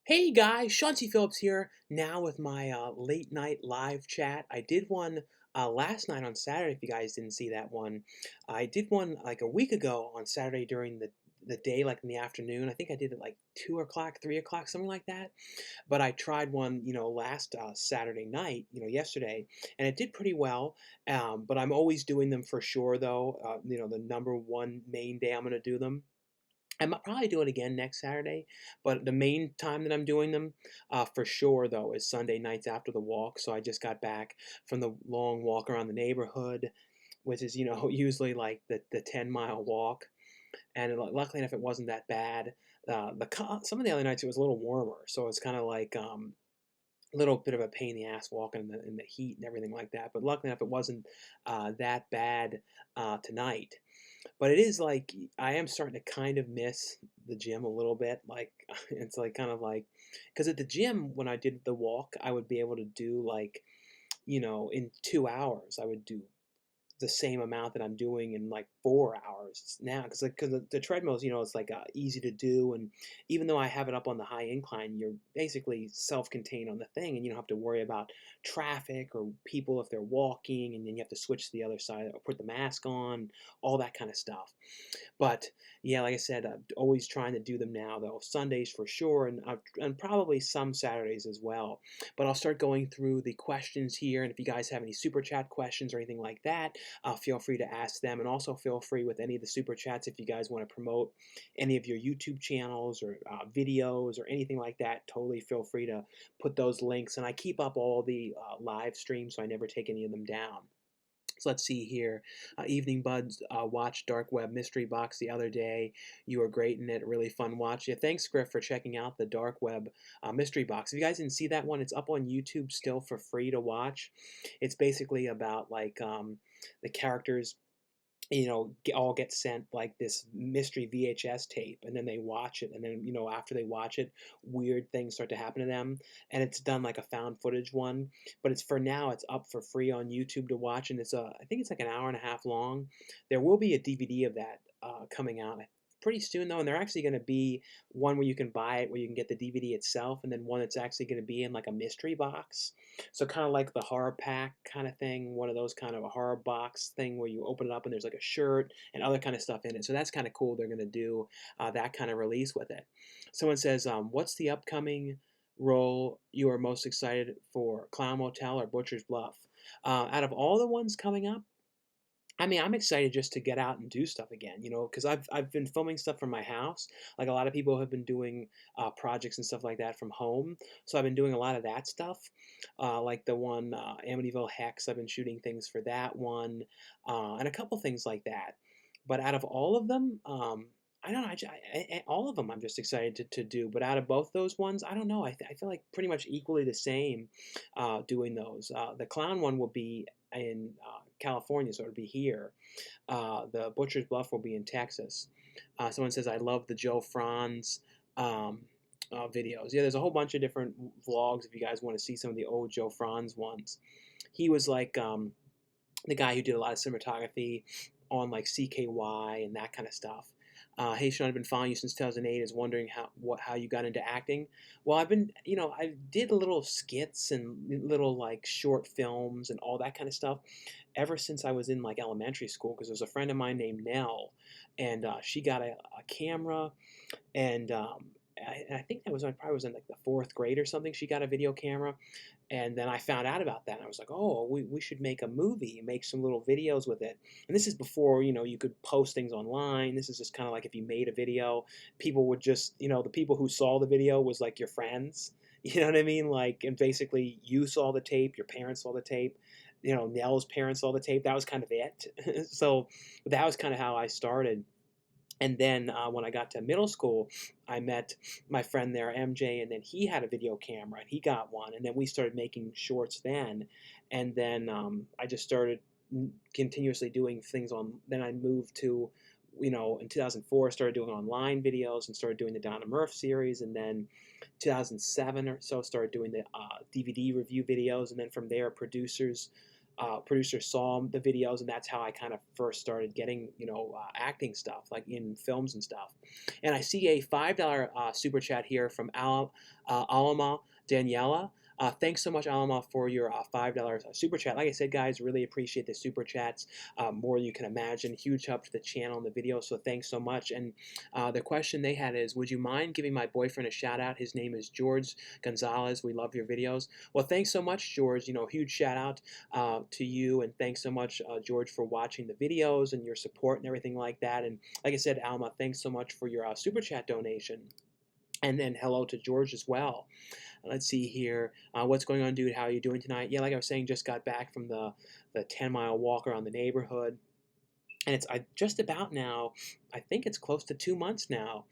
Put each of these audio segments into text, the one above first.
Hey guys, Sean T. Phillips here, now with my late night live chat. I did one last night on Saturday, if you guys didn't see that one. I did one like a week ago on Saturday during the day, like in the afternoon. I think I did it like 2 o'clock, 3 o'clock, something like that. But I tried one, last Saturday night, yesterday, and it did pretty well. But I'm always doing them for sure, though. The number one main day I'm going to do them. I might probably do it again next Saturday, but the main time that I'm doing them, for sure though, is Sunday nights after the walk. So I just got back from the long walk around the neighborhood, which is usually like the 10-mile walk. And luckily enough, it wasn't that bad. Some of the other nights it was a little warmer, so it's kind of like a little bit of a pain in the ass walking in the heat and everything like that. But luckily enough, it wasn't that bad tonight. But it is like I am starting to kind of miss the gym a little bit. Like it's like kind of like because at the gym when I did the walk, I would be able to do like in 2 hours I would do the same amount that I'm doing in like 4 hours now because the treadmills it's like easy to do, and even though I have it up on the high incline, you're basically self-contained on the thing, and you don't have to worry about traffic or people if they're walking, and then you have to switch to the other side or put the mask on, all that kind of stuff. But yeah, like I said, I'm always trying to do them now, though. Sundays for sure, and probably some Saturdays as well. But I'll start going through the questions here, and if you guys have any super chat questions or anything like that, feel free to ask them. And also feel free with any of the super chats if you guys want to promote any of your YouTube channels or videos or anything like that. Totally feel free to put those links. And I keep up all the live streams, so I never take any of them down. So let's see here. Evening Buds watched Dark Web Mystery Box the other day. You were great in it. Really fun watch. Yeah, thanks, Griff, for checking out the Dark Web Mystery Box. If you guys didn't see that one, it's up on YouTube still for free to watch. It's basically about like the characters all get sent like this mystery VHS tape, and then they watch it, and then after they watch it, weird things start to happen to them, and it's done like a found footage one, but it's for now it's up for free on YouTube to watch, and I think it's like an hour and a half long. There will be a DVD of that coming out pretty soon though, and they're actually going to be one where you can buy it, where you can get the DVD itself, and then one that's actually going to be in like a mystery box, so kind of like the horror pack kind of thing, one of those kind of a horror box thing where you open it up and there's like a shirt and other kind of stuff in it. So that's kind of cool. They're going to do that kind of release with it. Someone says, what's the upcoming role you are most excited for, Clown Motel or Butcher's Bluff? Out of all the ones coming up, I mean, I'm excited just to get out and do stuff again, because I've been filming stuff from my house. Like a lot of people have been doing projects and stuff like that from home, so I've been doing a lot of that stuff. Like the one Amityville Hex, I've been shooting things for that one, and a couple things like that. But out of all of them, I don't know. All of them, I'm just excited to do. But out of both those ones, I don't know. I feel like pretty much equally the same doing those. The clown one will be in California, so it'll be here. The Butcher's Bluff will be in Texas. Someone says, I love the Joe Franz um, videos. Yeah, there's a whole bunch of different vlogs if you guys want to see some of the old Joe Franz ones. He was like the guy who did a lot of cinematography on like CKY and that kind of stuff. Hey Sean, I've been following you since 2008. Is wondering how you got into acting. Well, I've been I did little skits and little like short films and all that kind of stuff ever since I was in like elementary school, because there's a friend of mine named Nell, and she got a camera, and I think that was I probably was in like the fourth grade or something. She got a video camera, and then I found out about that, and I was like, oh, we should make a movie, make some little videos with it. And this is before you could post things online. This is just kind of like if you made a video, people would just the people who saw the video was like your friends. You know what I mean? Like, and basically you saw the tape, your parents saw the tape, Nell's parents saw the tape. That was kind of it. So that was kind of how I started. And then when I got to middle school, I met my friend there, MJ, and then he had a video camera and he got one. And then we started making shorts then. And then I just started continuously doing things on. Then I moved to, in 2004, started doing online videos and started doing the Donna Murph series. And then 2007 or so, started doing the DVD review videos. And then from there, producers producer saw the videos, and that's how I kind of first started getting, acting stuff like in films and stuff. And I see a $5 super chat here from Alama Daniela. Thanks so much, Alama, for your $5 super chat. Like I said, guys, really appreciate the super chats more than you can imagine. Huge help to the channel and the video, so thanks so much. And the question they had is, would you mind giving my boyfriend a shout out? His name is George Gonzalez. We love your videos. Well, thanks so much, George. Huge shout out to you, and thanks so much, George, for watching the videos and your support and everything like that. And like I said, Alma, thanks so much for your super chat donation. And then hello to George as well. Let's see here. What's going on, dude? How are you doing tonight? Yeah, like I was saying, just got back from the 10-mile walk around the neighborhood. And it's just about now, I think it's close to 2 months now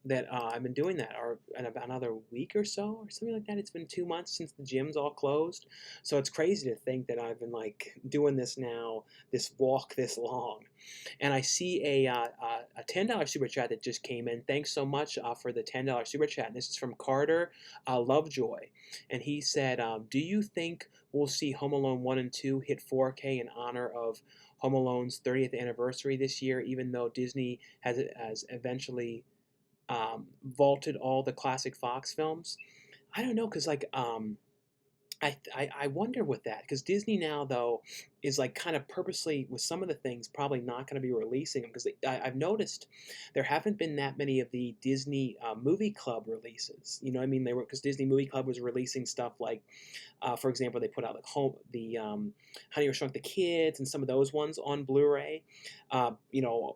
that I've been doing that, or in about another week or so, or something like that. It's been 2 months since the gym's all closed. So it's crazy to think that I've been like doing this now, this walk this long. And I see a $10 super chat that just came in. Thanks so much for the $10 super chat. And this is from Carter Lovejoy. And he said, do you think we'll see Home Alone 1 and 2 hit 4K in honor of Home Alone's 30th anniversary this year, even though Disney has eventually vaulted all the classic Fox films? I don't know, because like I wonder with that, because Disney now though is like kind of purposely with some of the things probably not going to be releasing them, because I've noticed there haven't been that many of the Disney Movie Club releases. You know what I mean? They were, because Disney Movie Club was releasing stuff like, for example, they put out like Honey or Shrunk the Kids and some of those ones on Blu-ray,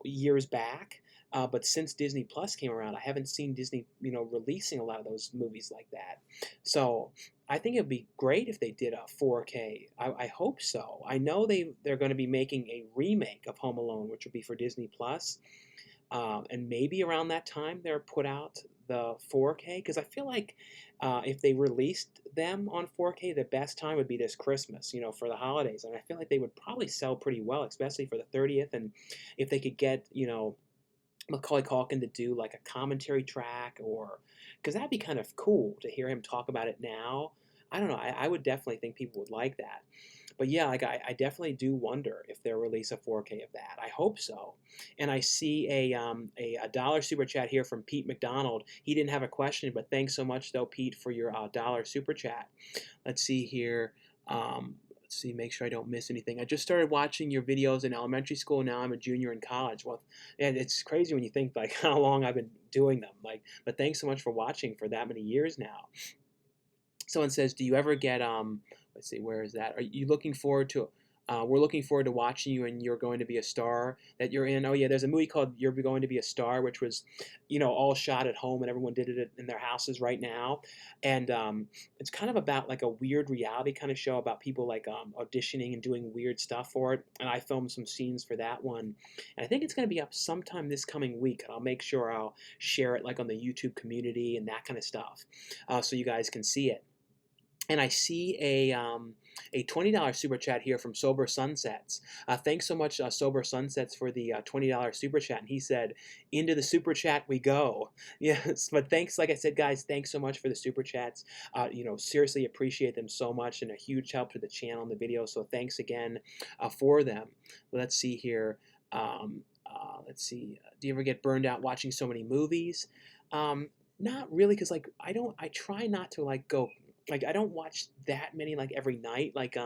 years back. But since Disney Plus came around, I haven't seen Disney, releasing a lot of those movies like that. So I think it'd be great if they did a 4K. I hope so. I know they're going to be making a remake of Home Alone, which will be for Disney Plus, and maybe around that time they'll put out the 4K, because I feel like if they released them on 4K, the best time would be this Christmas, for the holidays, and I feel like they would probably sell pretty well, especially for the 30th, and if they could get Macaulay Culkin to do like a commentary track, or because that'd be kind of cool to hear him talk about it now. I don't know. I would definitely think people would like that. But yeah, like I definitely do wonder if they'll release a 4K of that. I hope so. And I see a dollar super chat here from Pete McDonald. He didn't have a question, but thanks so much though, Pete, for your dollar super chat. Let's see here. Let's see, make sure I don't miss anything. I just started watching your videos in elementary school. Now I'm a junior in college. Well, and it's crazy when you think like how long I've been doing them. Like, but thanks so much for watching for that many years now. Someone says, do you ever get let's see, where is that? Are you looking forward to we're looking forward to watching you and You're Going to Be a Star that you're in. Oh yeah, there's a movie called You're Going to Be a Star, which was, all shot at home and everyone did it in their houses right now. And it's kind of about like a weird reality kind of show about people like auditioning and doing weird stuff for it. And I filmed some scenes for that one. And I think it's going to be up sometime this coming week. And I'll make sure I'll share it like on the YouTube community and that kind of stuff, so you guys can see it. And I see a $20 super chat here from Sober Sunsets. Thanks so much, Sober Sunsets, for the $20 super chat. And he said, into the super chat we go. Yes, but thanks, like I said, guys, thanks so much for the super chats. Seriously appreciate them so much, and a huge help to the channel and the video. So thanks again for them. Let's see here. Let's see. Do you ever get burned out watching so many movies? Not really, because like I try not to like go, like I don't watch that many like every night. Like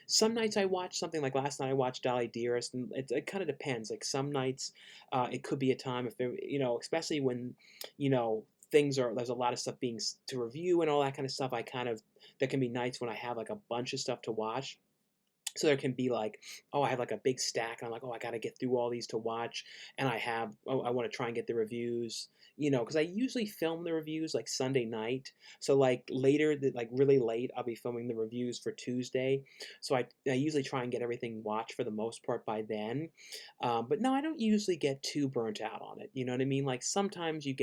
some nights I watch something, like last night I watched Dolly Dearest, and it kind of depends. Like some nights it could be a time if there, especially when there's a lot of stuff being to review and all that kind of stuff. There can be nights when I have like a bunch of stuff to watch. So there can be like, oh, I have like a big stack, and I'm like, oh, I got to get through all these to watch, and I want to try and get the reviews, because I usually film the reviews like Sunday night. So like later, like really late, I'll be filming the reviews for Tuesday. So I usually try and get everything watched for the most part by then. But no, I don't usually get too burnt out on it. You know what I mean? Like sometimes you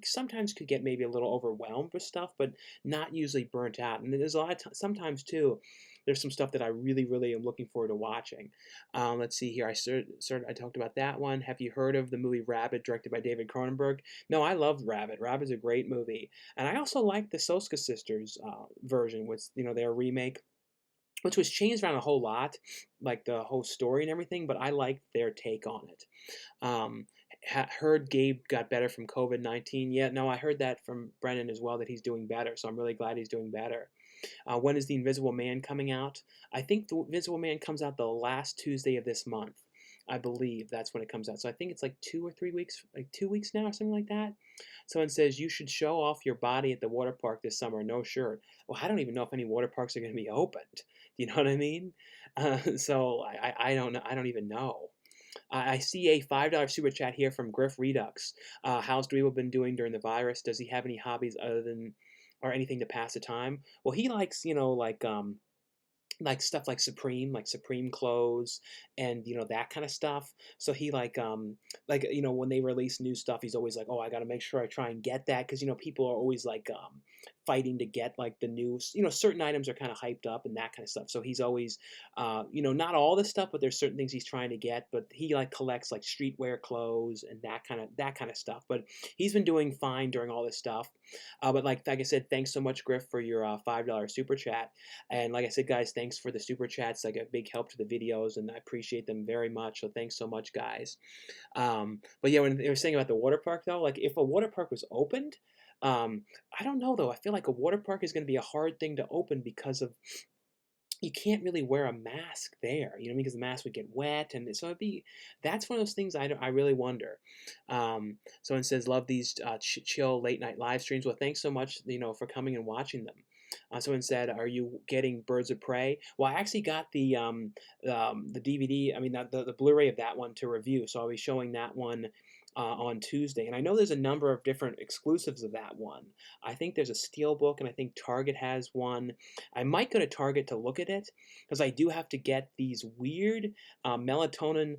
sometimes could get maybe a little overwhelmed with stuff, but not usually burnt out. And there's a lot of sometimes too, there's some stuff that I really, really am looking forward to watching. Let's see here. I talked about that one. Have you heard of the movie Rabbit, directed by David Cronenberg? No, I love Rabbit. Rabbit's a great movie, and I also like the Soska sisters version, with their remake which was changed around a whole lot, like the whole story and everything. But I liked their take on it. Um, heard Gabe got better from COVID-19. Yeah, no, I heard that from Brennan as well, that he's doing better. So I'm really glad he's doing better. When is The Invisible Man coming out? I think The Invisible Man comes out the last Tuesday of this month. I believe that's when it comes out. So I think it's like 2 or 3 weeks, like 2 weeks now or something like that. Someone says you should show off your body at the water park this summer. No shirt. Well, I don't even know if any water parks are going to be opened. Do you know what I mean? So I don't know. I don't even know. I see a $5 super chat here from Griff Redux. How's Dweebo been doing during the virus? Does he have any hobbies other than or anything to pass the time? Well, he likes, like stuff like Supreme clothes and that kind of stuff. So he like when they release new stuff, he's always like, oh, I got to make sure I try and get that, because people are always like fighting to get like the new, certain items are kind of hyped up and that kind of stuff. So he's always not all the stuff, but there's certain things he's trying to get. But he like collects like streetwear clothes and that kind of stuff. But he's been doing fine during all this stuff. But like I said, thanks so much, Griff, for your $5 super chat. And like I said, guys, thanks for the super chats. Like a big help to the videos, and I appreciate them very much. So thanks so much, guys. But yeah, when they were saying about the water park, though, like if a water park was opened, I don't know though. I feel like a water park is going to be a hard thing to open because of you can't really wear a mask there, because the mask would get wet, and so that's one of those things I really wonder. Someone says love these chill late night live streams. Well, thanks so much, for coming and watching them. Someone said, "Are you getting Birds of Prey?" Well, I actually got the DVD. I mean, the Blu-ray of that one to review, so I'll be showing that one on Tuesday. And I know there's a number of different exclusives of that one. I think there's a Steelbook, and I think Target has one. I might go to Target to look at it, because I do have to get these weird melatonin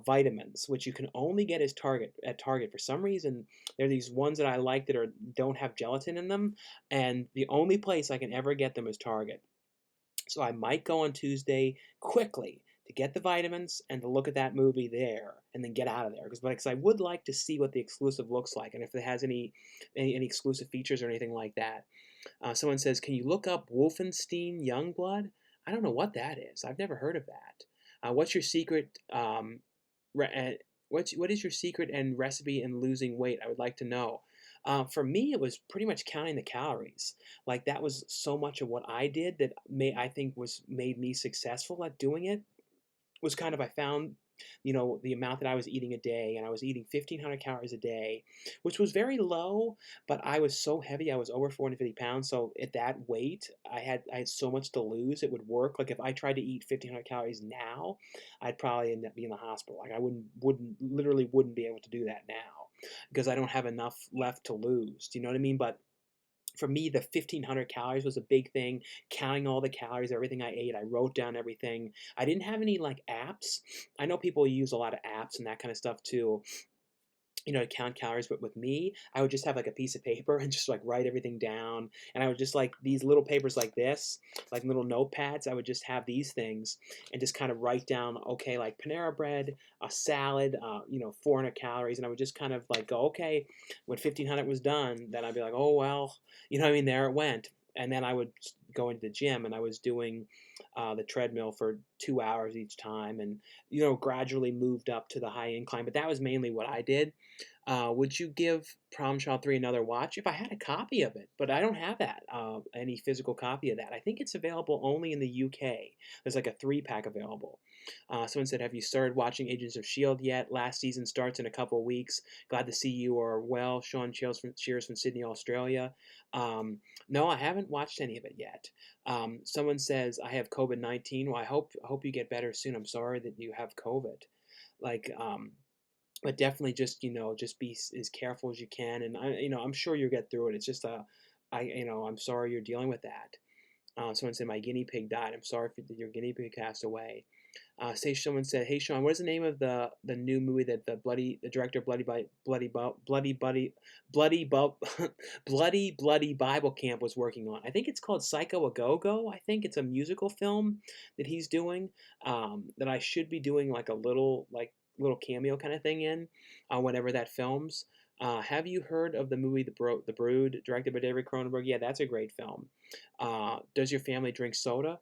vitamins, which you can only get at Target. For some reason, there are these ones that I like that don't have gelatin in them, and the only place I can ever get them is Target. So I might go on Tuesday quickly to get the vitamins and to look at that movie there, and then get out of there, because I would like to see what the exclusive looks like, and if it has any exclusive features or anything like that. Someone says, "Can you look up Wolfenstein Youngblood?" I don't know what that is. I've never heard of that. What's your secret? What is your secret and recipe in losing weight? I would like to know. For me, it was pretty much counting the calories. Like that was so much of what I did that I think made me successful at doing it. Was kind of I found the amount that I was eating a day, and I was eating 1,500 calories a day, which was very low, but I was so heavy. I was over 450 pounds, so at that weight I had so much to lose. It would work. Like if I tried to eat 1,500 calories now, I'd probably end up being in the hospital. Like I wouldn't be able to do that now, because I don't have enough left to lose. Do you know what I mean? But for me, the 1,500 calories was a big thing. Counting all the calories, everything I ate, I wrote down everything. I didn't have any like apps. I know people use a lot of apps and that kind of stuff too, to count calories. But with me, I would just have like a piece of paper and just like write everything down. And I would just like these little papers like this, like little notepads. I would just have these things and just kind of write down, okay, like Panera bread, a salad, 400 calories. And I would just kind of like go, okay, when 1,500 was done, then I'd be like, oh, well, what I mean? There it went. And then I would go into the gym, and I was doing the treadmill for 2 hours each time, and gradually moved up to the high incline. But that was mainly what I did. Would you give Prom Child 3 another watch? If I had a copy of it, but I don't have that, any physical copy of that. I think it's available only in the UK. There's like a 3-pack available. Someone said, have you started watching Agents of S.H.I.E.L.D. yet? Last season starts in a couple of weeks. Glad to see you are well. Sean cheers from Sydney, Australia. No, I haven't watched any of it yet. Someone says, I have COVID-19. Well, I hope you get better soon. I'm sorry that you have COVID. Like, but definitely just be as careful as you can, and I'm sure you'll get through it. It's just I'm sorry you're dealing with that. Someone said my guinea pig died. I'm sorry that your guinea pig passed away. Someone said, hey Sean, what is the name of the new movie that the director of Bloody Bible Camp was working on? I think it's called Psycho a Go Go. I think it's a musical film that he's doing, that I should be doing like a little cameo kind of thing in, whenever that films. Have you heard of the movie The Brood, directed by David Cronenberg? Yeah, that's a great film. Does your family drink soda?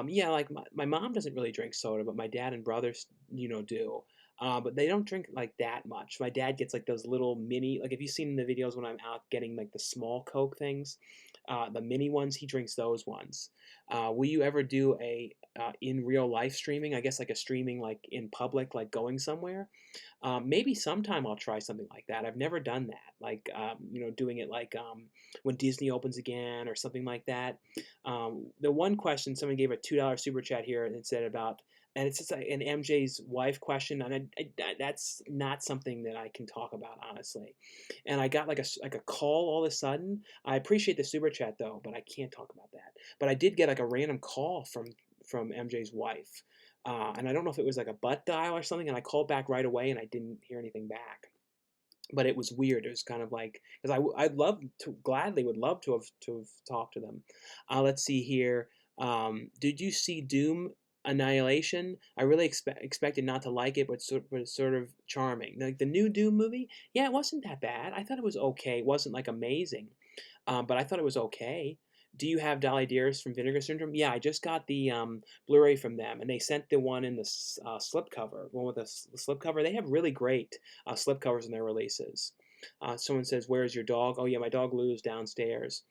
Yeah, like my mom doesn't really drink soda, but my dad and brothers, do. But they don't drink like that much. My dad gets like those little mini, like if you've seen the videos when I'm out getting like the small Coke things, the mini ones, he drinks those ones. Will you ever do a in real life streaming? I guess like a streaming like in public, like going somewhere. Maybe sometime I'll try something like that. I've never done that, like doing it like when Disney opens again or something like that. The one question someone gave a $2 super chat here and it said about, and it's just like an MJ's wife question, and that's not something that I can talk about honestly. And I got like a call all of a sudden. I appreciate the super chat though, but I can't talk about that. But I did get like a random call from MJ's wife. And I don't know if it was like a butt dial or something, and I called back right away and I didn't hear anything back. But it was weird. It was kind of like because I'd love to gladly would love to have talked to them. Let's see here. Did you see Doom Annihilation? I really expected not to like it, but it's sort of charming. Like the new Doom movie, yeah, it wasn't that bad. I thought it was okay. It wasn't like amazing, but I thought it was okay. Do you have Dolly Dearest from Vinegar Syndrome? Yeah, I just got the Blu-ray from them, and they sent the one in the slipcover, one with the slipcover. They have really great slipcovers in their releases. Someone says, "Where's your dog?" Oh yeah, my dog Lou's downstairs.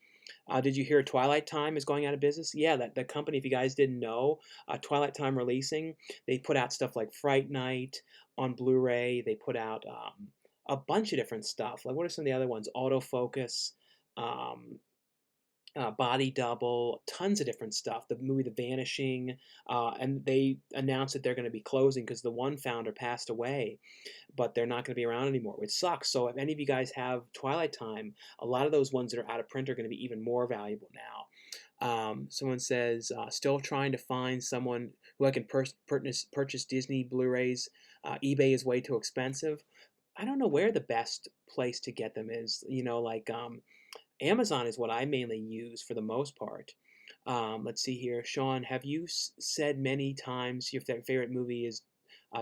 Did you hear Twilight Time is going out of business? Yeah, that the company, if you guys didn't know, Twilight Time releasing, they put out stuff like Fright Night on Blu-ray. They put out a bunch of different stuff. Like what are some of the other ones? Autofocus. Um, Body Double, tons of different stuff. The movie The Vanishing, and they announced that they're going to be closing because the one founder passed away, but they're not going to be around anymore, which sucks. So if any of you guys have Twilight Time, a lot of those ones that are out of print are going to be even more valuable now. Someone says, still trying to find someone who I can purchase Disney Blu-rays. eBay is way too expensive. I don't know where the best place to get them is. Like Amazon is what I mainly use for the most part. Let's see here. Sean, have you said many times your favorite movie is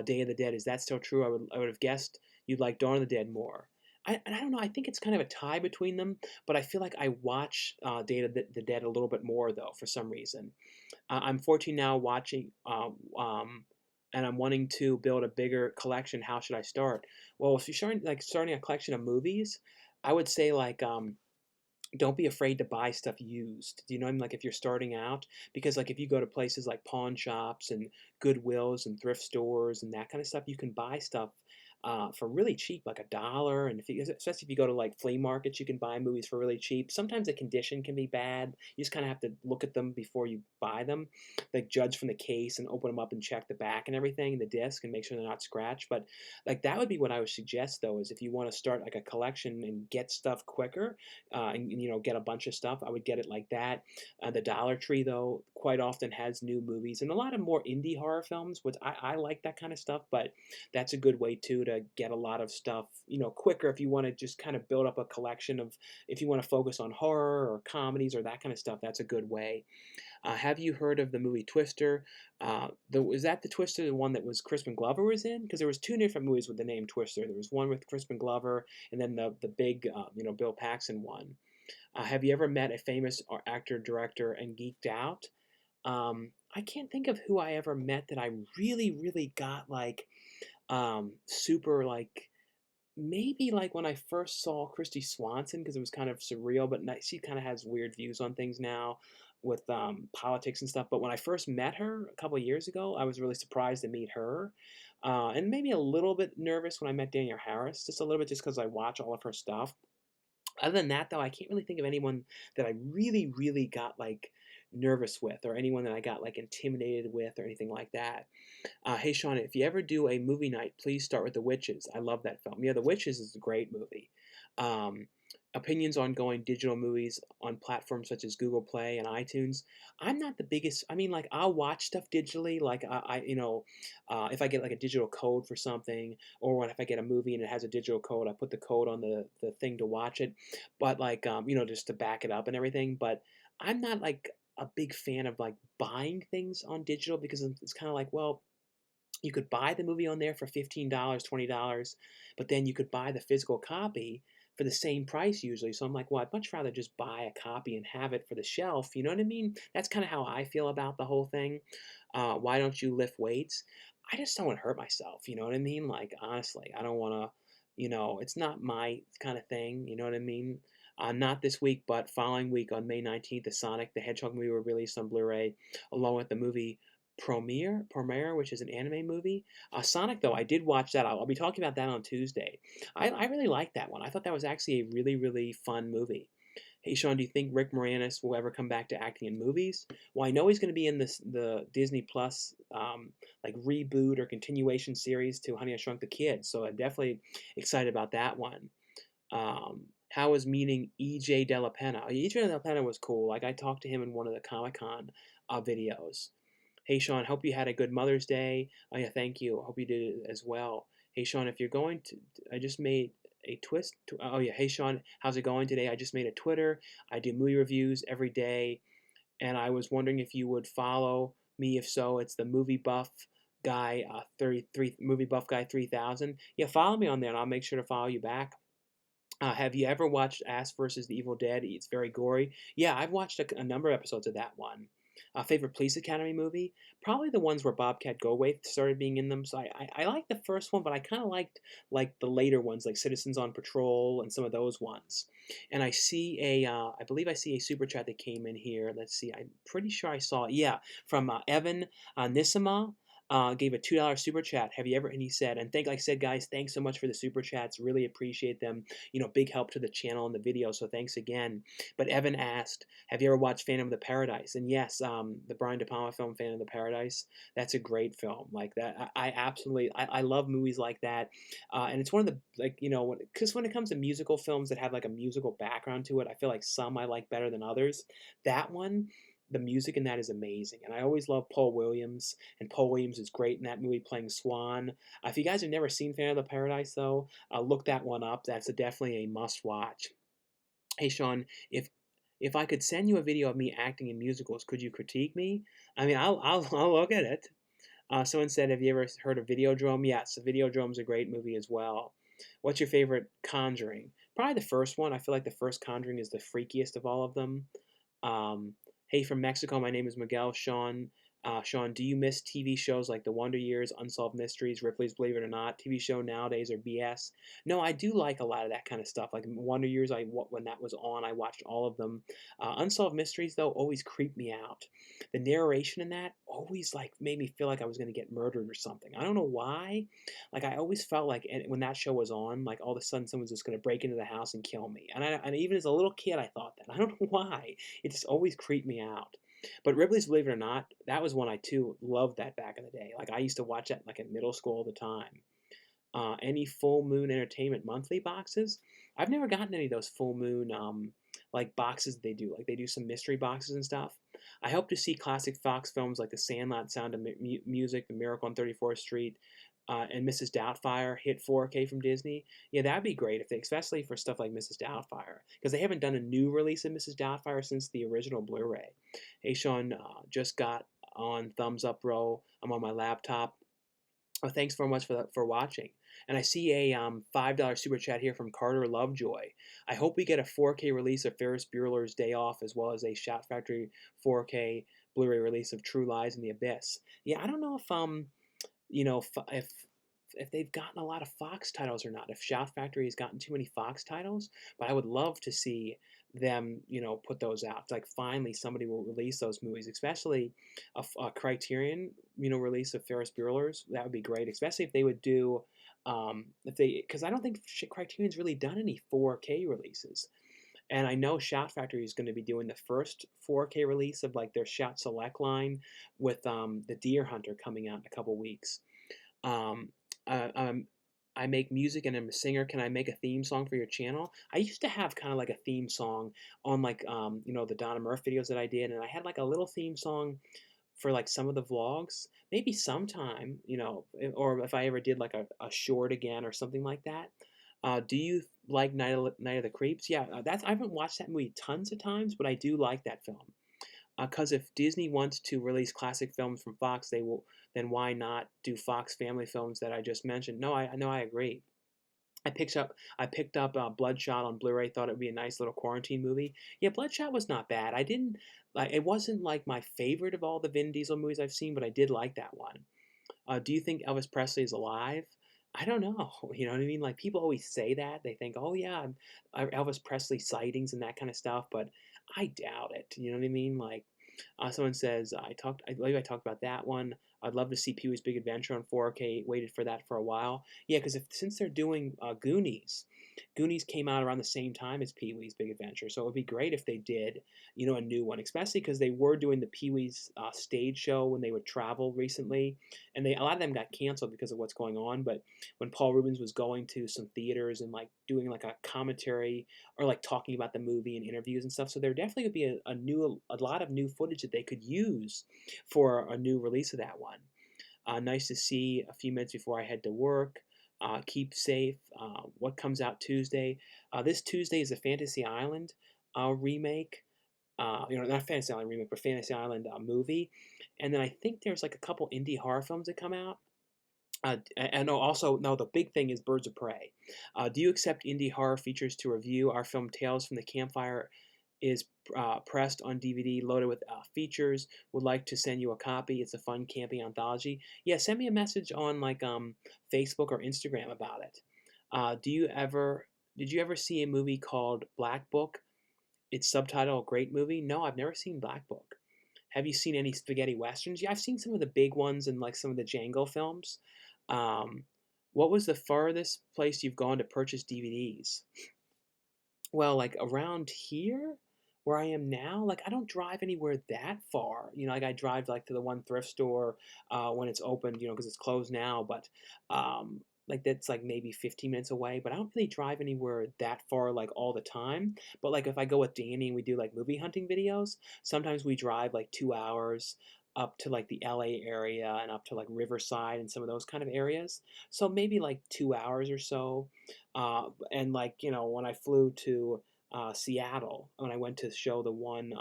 Day of the Dead? Is that still true? I would have guessed you'd like Dawn of the Dead more. And I don't know. I think it's kind of a tie between them, but I feel like I watch Day of the Dead a little bit more though for some reason. I'm 14 now, watching, and I'm wanting to build a bigger collection. How should I start? Well, if you're starting a collection of movies, I would say like don't be afraid to buy stuff used. Do you know what I mean? Like if you're starting out, because like if you go to places like pawn shops and Goodwills and thrift stores and that kind of stuff, you can buy stuff for really cheap, like $1. And especially if you go to like flea markets, you can buy movies for really cheap. Sometimes the condition can be bad. You just kind of have to look at them before you buy them, like judge from the case and open them up and check the back and everything, the disc, and make sure they're not scratched. But like that would be what I would suggest though, is if you want to start like a collection and get stuff quicker and get a bunch of stuff. I would get it like that. The Dollar Tree though quite often has new movies and a lot of more indie horror films, which I like that kind of stuff. But that's a good way too to get a lot of stuff quicker if you want to just kind of build up a collection of if you want to focus on horror or comedies or that kind of stuff. That's a good way. Have you heard of the movie Twister? Is that the Twister, the one that was Crispin Glover was in? Because there was two different movies with the name Twister. There was one with Crispin Glover, and then the big Bill Paxton one. Have you ever met a famous actor director and geeked out? I can't think of who I ever met that I really really got like super like maybe like when I first saw Christy Swanson because it was kind of surreal, but she kind of has weird views on things now with politics and stuff. But when I first met her a couple of years ago, I was really surprised to meet her. And maybe a little bit nervous when I met Danielle Harris, just a little bit, just because I watch all of her stuff. Other than that, though, I can't really think of anyone that I really, really got like nervous with, or anyone that I got like intimidated with, or anything like that. Hey, Sean, if you ever do a movie night, please start with The Witches. I love that film. Yeah, The Witches is a great movie. Um, Opinions on going digital movies on platforms such as Google Play and iTunes. I'm not the biggest. I mean, like I'll watch stuff digitally. Like if I get like a digital code for something, or if I get a movie and it has a digital code, I put the code on the thing to watch it. But like just to back it up and everything. But I'm not like a big fan of like buying things on digital because it's kind of like, well, You could buy the movie on there for $15, $20, but then you could buy the physical copy for the same price usually. So I'm like, well, I'd much rather just buy a copy and have it for the shelf. You know what I mean? That's kind of how I feel about the whole thing. Why don't you lift weights? I just don't want to hurt myself. You know what I mean? Like, honestly, I don't want to, it's not my kind of thing. You know what I mean? Not this week, but following week on May 19th, the Sonic the Hedgehog movie will release on Blu-ray, along with the movie Premiere, which is an anime movie. Sonic, though, I did watch that. I'll be talking about that on Tuesday. I really liked that one. I thought that was actually a really, really fun movie. Hey, Sean, do you think Rick Moranis will ever come back to acting in movies? Well, I know he's going to be in the Disney Plus like reboot or continuation series to Honey I Shrunk the Kids, so I'm definitely excited about that one. How was meeting EJ Della Penna? EJ Della Penna was cool. Like I talked to him in one of the Comic Con videos. Hey Sean, hope you had a good Mother's Day. Oh yeah, thank you. Hope you did as well. Hey Sean, if you're going to, I just made a twist. Oh yeah, hey Sean, how's it going today? I just made a Twitter. I do movie reviews every day, and I was wondering if you would follow me. If so, it's the Movie Buff Guy 33 Movie Buff Guy 3000. Yeah, follow me on there, and I'll make sure to follow you back. Have you ever watched Ass versus the Evil Dead? It's very gory. Yeah, I've watched a number of episodes of that one. Favorite Police Academy movie? Probably the ones where Bobcat Goldthwait started being in them. So I like the first one, but I kind of liked like the later ones, like Citizens on Patrol and some of those ones. And I believe I see a super chat that came in here. Let's see, I'm pretty sure I saw it. Yeah, from Evan Nisima. Gave a $2 super chat. Have you ever? And he said, and like I said, guys, thanks so much for the super chats. Really appreciate them. Big help to the channel and the video. So thanks again. But Evan asked, have you ever watched Phantom of the Paradise? And yes, the Brian De Palma film Phantom of the Paradise. That's a great film. Like that, I absolutely, I love movies like that. And it's one of the because when it comes to musical films that have like a musical background to it, I feel like some I like better than others. That one. The music in that is amazing, and I always love Paul Williams, and Paul Williams is great in that movie playing Swan. If you guys have never seen Phantom of the Paradise, though, look that one up. That's definitely a must-watch. Hey, Sean, if I could send you a video of me acting in musicals, could you critique me? I mean, I'll look at it. Someone said, have you ever heard of Videodrome? Yes, the Videodrome's a great movie as well. What's your favorite Conjuring? Probably the first one. I feel like the first Conjuring is the freakiest of all of them. Hey, from Mexico, my name is Miguel. Sean, do you miss TV shows like The Wonder Years, Unsolved Mysteries, Ripley's Believe It or Not? TV show nowadays are BS. No, I do like a lot of that kind of stuff. Like Wonder Years, when that was on, I watched all of them. Unsolved Mysteries, though, always creeped me out. The narration in that always like made me feel like I was going to get murdered or something. I don't know why. Like I always felt like when that show was on, like all of a sudden someone's just going to break into the house and kill me. And even as a little kid, I thought that. I don't know why. It just always creeped me out. But Ripley's Believe It or Not, that was one I too loved that back in the day. Like I used to watch that like in middle school all the time. Any Full Moon Entertainment monthly boxes? I've never gotten any of those Full Moon like boxes they do. Like they do some mystery boxes and stuff. I hope to see classic Fox films like The Sandlot, Sound of Music, The Miracle on 34th Street, and Mrs. Doubtfire hit 4K from Disney. Yeah, that'd be great if they, especially for stuff like Mrs. Doubtfire, because they haven't done a new release of Mrs. Doubtfire since the original Blu-ray. Hey Sean, just got on thumbs up, bro. I'm on my laptop. Oh, thanks very much for watching. And I see a $5 super chat here from Carter Lovejoy. I hope we get a 4K release of Ferris Bueller's Day Off, as well as a Shout Factory 4K Blu-ray release of True Lies in the Abyss. Yeah, I don't know if they've gotten a lot of Fox titles or not. If Shout Factory has gotten too many Fox titles, but I would love to see them, put those out. It's like finally somebody will release those movies, especially a Criterion, release of Ferris Bueller's. That would be great, especially if they would do, because I don't think Criterion's really done any 4K releases. And I know Shout Factory is going to be doing the first 4K release of like their Shout Select line with the Deer Hunter coming out in a couple weeks. Um, uh, um, I make music and I'm a singer. Can I make a theme song for your channel? I used to have kind of like a theme song on like the Donna Murph videos that I did, and I had like a little theme song for like some of the vlogs. Maybe sometime, or if I ever did like a short again or something like that. Do you like Night of the Creeps? Yeah, I haven't watched that movie tons of times, but I do like that film. Because if Disney wants to release classic films from Fox, they will. Then why not do Fox family films that I just mentioned? No, I know, I agree. I picked up Bloodshot on Blu-ray. Thought it would be a nice little quarantine movie. Yeah, Bloodshot was not bad. I didn't like. It wasn't like my favorite of all the Vin Diesel movies I've seen, but I did like that one. Do you think Elvis Presley is alive? I don't know. You know what I mean? Like people always say that. They think, oh yeah, Elvis Presley sightings and that kind of stuff, but I doubt it. You know what I mean? Like someone says, I believe I talked about that one. I'd love to see Pee Wee's Big Adventure on 4K. Waited for that for a while. Yeah, because since they're doing Goonies came out around the same time as Pee Wee's Big Adventure, so it would be great if they did, a new one, especially because they were doing the Pee Wee's stage show when they would travel recently, and a lot of them got canceled because of what's going on. But when Paul Rubens was going to some theaters and like doing like a commentary or like talking about the movie and interviews and stuff, so there definitely would be a lot of new footage that they could use for a new release of that one. Nice to see a few minutes before I head to work. Keep safe. What comes out Tuesday? This Tuesday is a Fantasy Island remake. Not Fantasy Island remake, but Fantasy Island movie. And then I think there's like a couple indie horror films that come out. And also, no, the big thing is Birds of Prey. Do you accept indie horror features to review? Our film Tales from the Campfire is pressed on DVD, loaded with features. Would like to send you a copy. It's a fun camping anthology. Yeah, send me a message on like Facebook or Instagram about it. Did you ever see a movie called Black Book? It's subtitled Great Movie. No, I've never seen Black Book. Have you seen any spaghetti westerns? Yeah, I've seen some of the big ones and like some of the Django films. Um, what was the farthest place you've gone to purchase DVDs? Well, like around here where I am now, like I don't drive anywhere that far. Like I drive like to the one thrift store when it's open, because it's closed now. But like that's like maybe 15 minutes away. But I don't really drive anywhere that far like all the time. But like if I go with Danny and we do like movie hunting videos, sometimes we drive like 2 hours up to like the LA area and up to like Riverside and some of those kind of areas. So maybe like 2 hours or so. And like when I flew to Seattle, when I went to show the one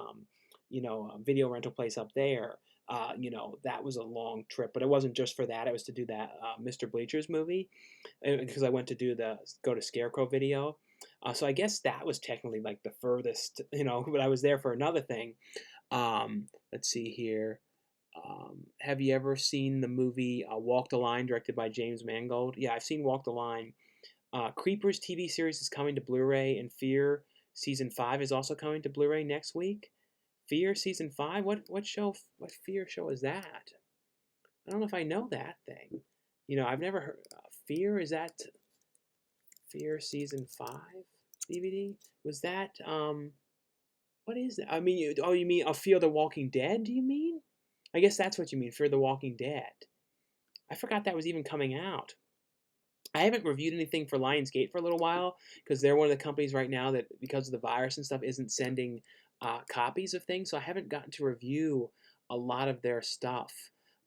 video rental place up there, that was a long trip, but it wasn't just for that. It was to do that Mr. Bleacher's movie because I went to go to Scarecrow Video. So I guess that was technically like the furthest, but I was there for another thing. Let's see here. Have you ever seen the movie Walk the Line, directed by James Mangold? Yeah, I've seen Walk the Line. Creepers TV series is coming to Blu-ray, and Fear season 5 is also coming to Blu-ray next week. Fear season 5? What show? What Fear show is that? I don't know if I know that thing. I've never heard. Fear, is that Fear season 5 DVD? Was that What is that? I mean, you mean Fear the Walking Dead? Do you mean? I guess that's what you mean, Fear the Walking Dead. I forgot that was even coming out. I haven't reviewed anything for Lionsgate for a little while because they're one of the companies right now that, because of the virus and stuff, isn't sending copies of things. So I haven't gotten to review a lot of their stuff.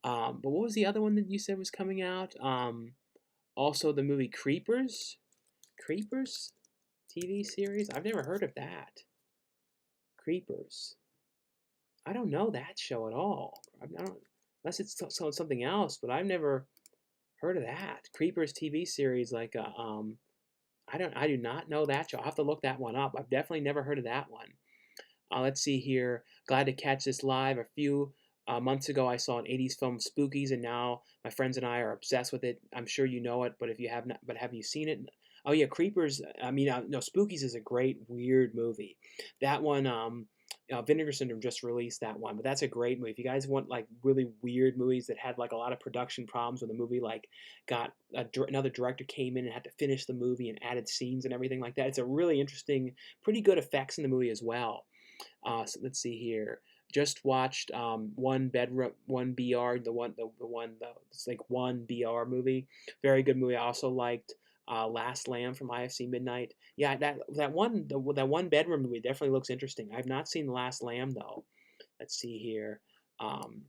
But what was the other one that you said was coming out? Also, the movie Creepers? Creepers TV series? I've never heard of that. Creepers. I don't know that show at all. I don't, unless it's something else, but I've never heard of that. Creepers TV series, like I do not know that show. I'll have to look that one up. I've definitely never heard of that one. Let's see here. Glad to catch this live. A few months ago, I saw an '80s film, Spookies, and now my friends and I are obsessed with it. I'm sure you know it, but if you have not, but have you seen it? Oh yeah, Creepers. I mean, no, Spookies is a great weird movie. That one, Vinegar Syndrome just released that one, but that's a great movie. If you guys want like really weird movies that had like a lot of production problems, when the movie like got another director came in and had to finish the movie and added scenes and everything like that, it's a really interesting, pretty good effects in the movie as well. So let's see here. Just watched One Bedroom, One BR, it's like One BR movie. Very good movie. I also liked Last Lamb from IFC Midnight. Yeah, that one bedroom movie definitely looks interesting. I've not seen Last Lamb though. Let's see here. Um,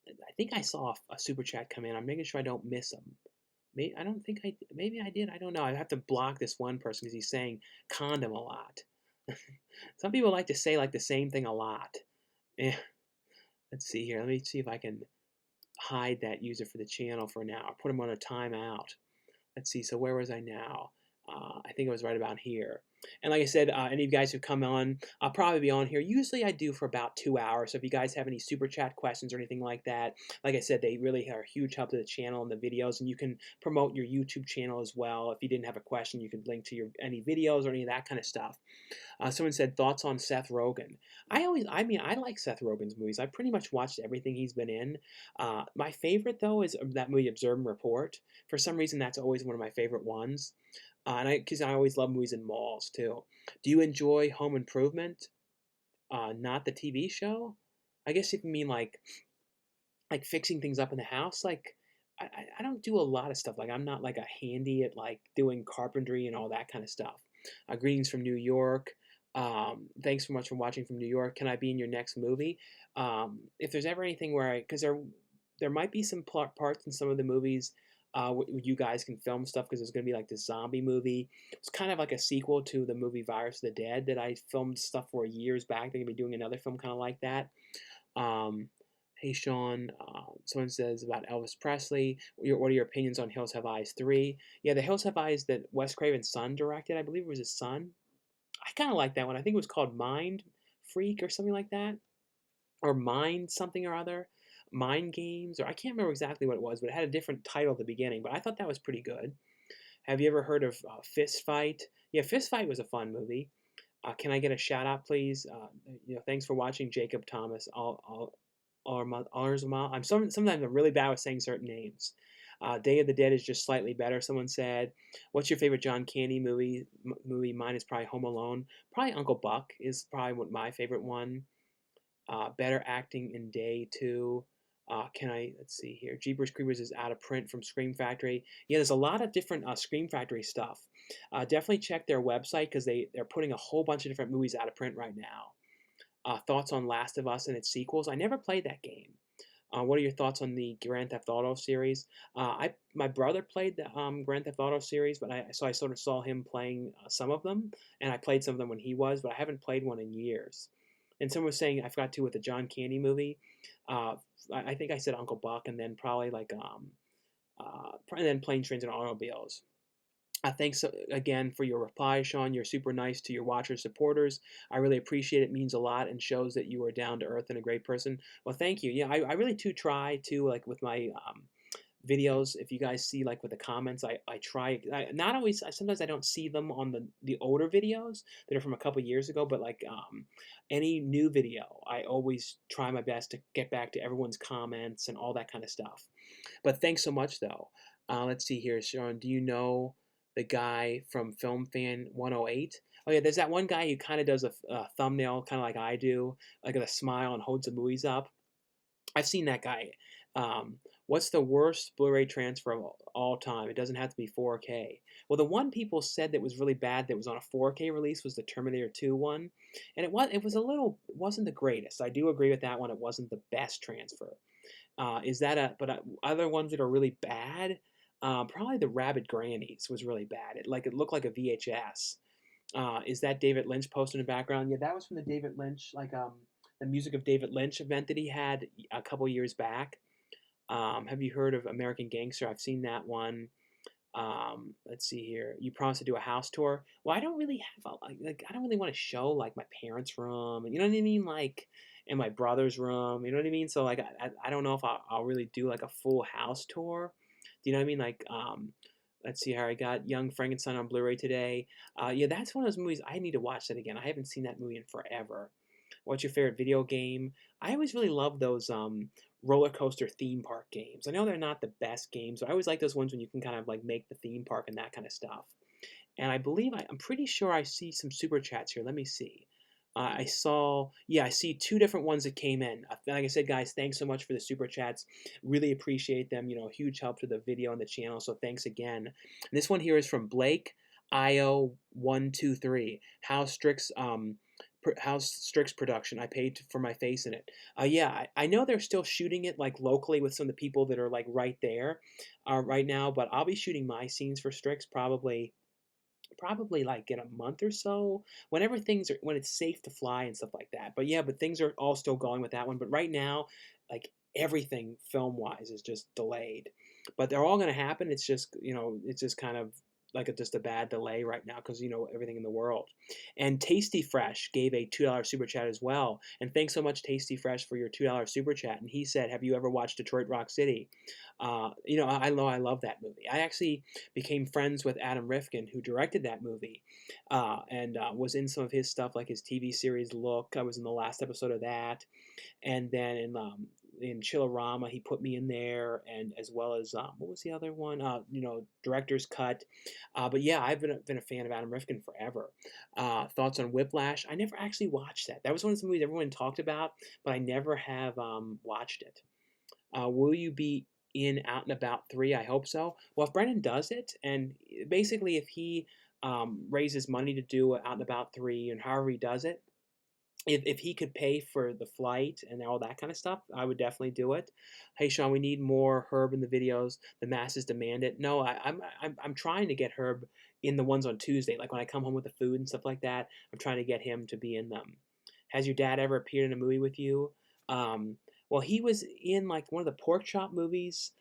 I think I saw a super chat come in. I'm making sure I don't miss them. Maybe I don't think I. Maybe I did. I don't know. I have to block this one person because he's saying condom a lot. Some people like to say like the same thing a lot. Eh, let's see here. Let me see if I can hide that user for the channel for now. Or put him on a timeout. Let's see. So where was I now? I think it was right about here. And like I said, any of you guys who come on, I'll probably be on here. Usually I do for about 2 hours. So if you guys have any super chat questions or anything like that, like I said, they really are a huge help to the channel and the videos. And you can promote your YouTube channel as well. If you didn't have a question, you can link to your any videos or any of that kind of stuff. Someone said thoughts on Seth Rogen. I mean, I like Seth Rogen's movies. I pretty much watched everything he's been in. My favorite though is that movie Observe and Report. For some reason, that's always one of my favorite ones. And because I always love movies in malls too. Do you enjoy Home Improvement? Not the TV show. I guess if you mean like fixing things up in the house, like I don't do a lot of stuff. Like I'm not like a handy at like doing carpentry and all that kind of stuff. Greetings from New York. Thanks so much for watching from New York. Can I be in your next movie? If there's ever anything where because there might be some parts in some of the movies where you guys can film stuff because there's going to be like this zombie movie. It's kind of like a sequel to the movie Virus of the Dead that I filmed stuff for years back. They're going to be doing another film kind of like that. Um, Hey Sean, someone says about Elvis Presley. What are your opinions on Hills Have Eyes 3? Yeah, the Hills Have Eyes that Wes Craven's son directed, I believe it was his son. I kind of like that one. I think it was called Mind Freak or something like that. Or Mind something or other. Mind Games, or I can't remember exactly what it was, but it had a different title at the beginning. But I thought that was pretty good. Have you ever heard of Fist Fight? Yeah, Fist Fight was a fun movie. Can I get a shout out, please? Thanks for watching, Jacob Thomas. Arzuma. Sometimes I'm really bad with saying certain names. Day of the Dead is just slightly better. Someone said, "What's your favorite John Candy movie? Mine is probably Home Alone. Probably Uncle Buck is probably my favorite one. Better acting in Day 2. Let's see here. Jeepers Creepers is out of print from Scream Factory. Yeah, there's a lot of different Scream Factory stuff. Definitely check their website because they're putting a whole bunch of different movies out of print right now. Thoughts on Last of Us and its sequels? I never played that game. What are your thoughts on the Grand Theft Auto series? My brother played the Grand Theft Auto series, but I sort of saw him playing some of them, and I played some of them when he was, but I haven't played one in years. And someone was saying I forgot to with the John Candy movie. Uh, I think I said Uncle Buck, and then probably and then Planes, Trains, and Automobiles. Thanks again for your reply, Sean. You're super nice to your watchers, supporters. I really appreciate it. It means a lot and shows that you are down to earth and a great person. Well, thank you. Yeah, I really do try to, like with my videos, if you guys see like with the comments, I try, not always, sometimes I don't see them on the older videos that are from a couple years ago, but like any new video, I always try my best to get back to everyone's comments and all that kind of stuff. But thanks so much though. Let's see here, Sean, do you know the guy from Film Fan 108? Oh yeah, there's that one guy who kind of does a thumbnail, kind of like I do, like with a smile and holds the movies up. I've seen that guy. Um, what's the worst Blu-ray transfer of all time? It doesn't have to be 4K. Well, the one people said that was really bad that was on a 4K release was the Terminator 2 one, and it wasn't the greatest. I do agree with that one. It wasn't the best transfer. Is that a but other ones that are really bad? Probably the Rabid Grannies was really bad. It looked like a VHS. Is that David Lynch post in the background? Yeah, that was from the David Lynch the music of David Lynch event that he had a couple years back. Have you heard of American Gangster? I've seen that one. Let's see here. You promised to do a house tour. Well, I don't really have I don't really want to show like my parents' room, and you know what I mean, like, and my brother's room. You know what I mean? So like, I don't know if I'll really do like a full house tour. Do you know what I mean? Like, let's see here. I got Young Frankenstein on Blu-ray today. Yeah, that's one of those movies I need to watch that again. I haven't seen that movie in forever. What's your favorite video game? I always really love those roller coaster theme park games. I know they're not the best games, but I always like those ones when you can kind of like make the theme park and that kind of stuff. And I'm pretty sure I see some super chats here. Let me see. I see two different ones that came in. Like I said, guys, thanks so much for the super chats. Really appreciate them. Huge help to the video and the channel. So thanks again. And this one here is from Blake IO123. House Strix production. I paid for my face in it. Yeah, I know they're still shooting it like locally with some of the people that are like right there, right now. But I'll be shooting my scenes for Strix probably probably like in a month or so, whenever when it's safe to fly and stuff like that. But yeah, but things are all still going with that one. But right now, like everything film wise is just delayed. But they're all going to happen. It's just it's just kind of like just a bad delay right now because everything in the world. And Tasty Fresh gave a $2 super chat as well. And thanks so much, Tasty Fresh, for your $2 super chat. And he said, "Have you ever watched Detroit Rock City?" I know I love that movie. I actually became friends with Adam Rifkin, who directed that movie, and was in some of his stuff, like his TV series Look. I was in the last episode of that, and then in Chillerama, he put me in there, and as well as what was the other one? Director's Cut. But yeah, I've been a fan of Adam Rifkin forever. Thoughts on Whiplash? I never actually watched that. That was one of the movies everyone talked about, but I never have watched it. Will you be in Out and About 3? I hope so. Well, if Brendan does it, and basically if he raises money to do Out and About 3, and however he does it, if he could pay for the flight and all that kind of stuff, I would definitely do it. Hey Sean, we need more Herb in the videos. The masses demand it. No, I'm trying to get Herb in the ones on Tuesday, like when I come home with the food and stuff like that. I'm trying to get him to be in them. Has your dad ever appeared in a movie with you? Um, well, he was in like one of the Pork Chop movies,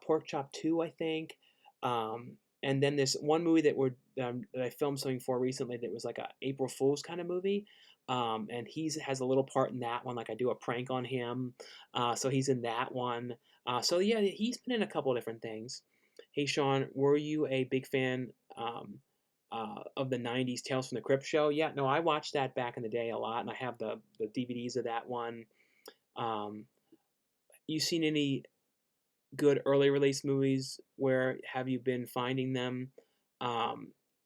Pork Chop 2, I think. And then this one movie that I filmed something for recently that was like a April Fool's kind of movie. And has a little part in that one. Like I do a prank on him, so he's in that one. So yeah, he's been in a couple different things. Hey Sean, were you a big fan of the '90s Tales from the Crypt show? Yeah, no, I watched that back in the day a lot, and I have the DVDs of that one. Um, you seen any good early release movies? Where have you been finding them? I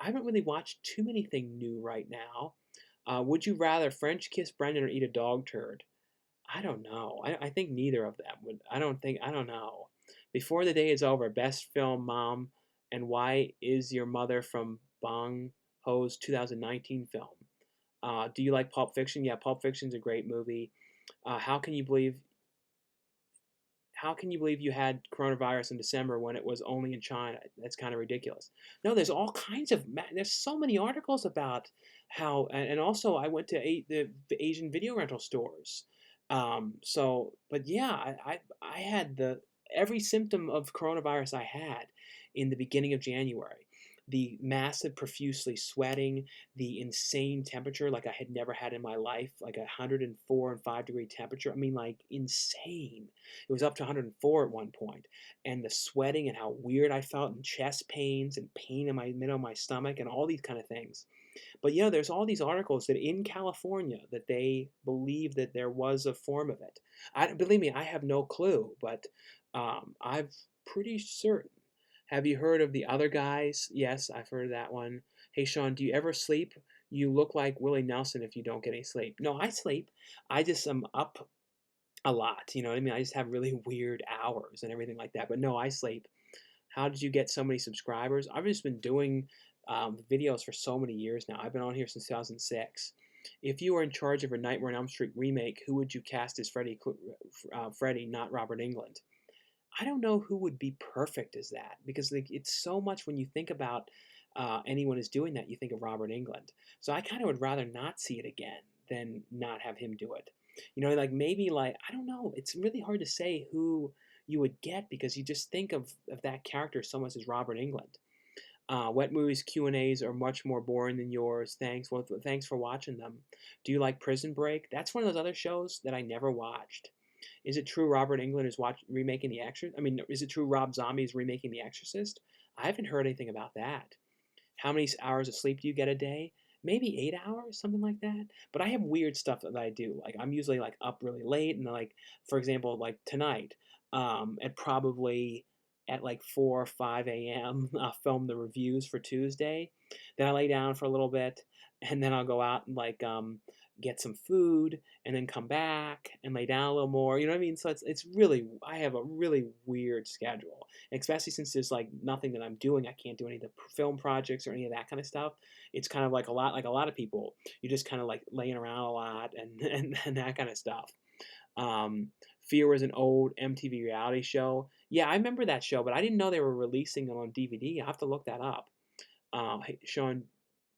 haven't really watched too many things new right now. Would you rather French kiss Brendan or eat a dog turd? I don't know. I think neither of them would. I don't know. Before the Day is Over, best film, mom, and why is your mother from Bong Ho's 2019 film? Do you like Pulp Fiction? Yeah, Pulp Fiction's a great movie. Uh, how can you believe how can you believe you had coronavirus in December when it was only in China? That's kind of ridiculous. No, there's all kinds of there's so many articles about how, and also I went to the Asian video rental stores. But yeah, I had the every symptom of coronavirus I had in the beginning of January. The massive profusely sweating, the insane temperature like I had never had in my life, like 104 and 5 degree temperature. I mean, like insane. It was up to 104 at one point, and the sweating and how weird I felt, and chest pains and pain in my middle of my stomach, and all these kind of things. But there's all these articles that in California that they believe that there was a form of it. I believe me, I have no clue, but I'm pretty certain. Have you heard of the other guys? Yes, I've heard of that one. Hey Sean, do you ever sleep? You look like Willie Nelson if you don't get any sleep. No, I sleep. I just am up a lot. You know what I mean? I just have really weird hours and everything like that. But no, I sleep. How did you get so many subscribers? I've just been doing videos for so many years now. I've been on here since 2006. If you were in charge of a Nightmare on Elm Street remake, who would you cast as Freddy, not Robert Englund? I don't know who would be perfect as that because like it's so much when you think about anyone is doing that, you think of Robert Englund. So I kind of would rather not see it again than not have him do it. Like maybe like I don't know. It's really hard to say who you would get because you just think of that character so much as Robert Englund. Wet movies Q&As are much more boring than yours. Thanks. Well, thanks for watching them. Do you like Prison Break? That's one of those other shows that I never watched. Is it true Robert Englund is remaking The Exorcist? I mean, is it true Rob Zombie is remaking The Exorcist? I haven't heard anything about that. How many hours of sleep do you get a day? Maybe 8 hours, something like that. But I have weird stuff that I do. Like I'm usually like up really late, and like for example, like tonight, at probably at like 4 or 5 a.m. I'll film the reviews for Tuesday. Then I lay down for a little bit, and then I'll go out and like get some food, and then come back and lay down a little more. You know what I mean? So it's really I have a really weird schedule, especially since there's like nothing that I'm doing. I can't do any of the film projects or any of that kind of stuff. It's kind of like a lot of people. You're just kind of like laying around a lot and that kind of stuff. Um, Fear was an old MTV reality show. Yeah, I remember that show, but I didn't know they were releasing it on DVD. I have to look that up. Hey, Sean,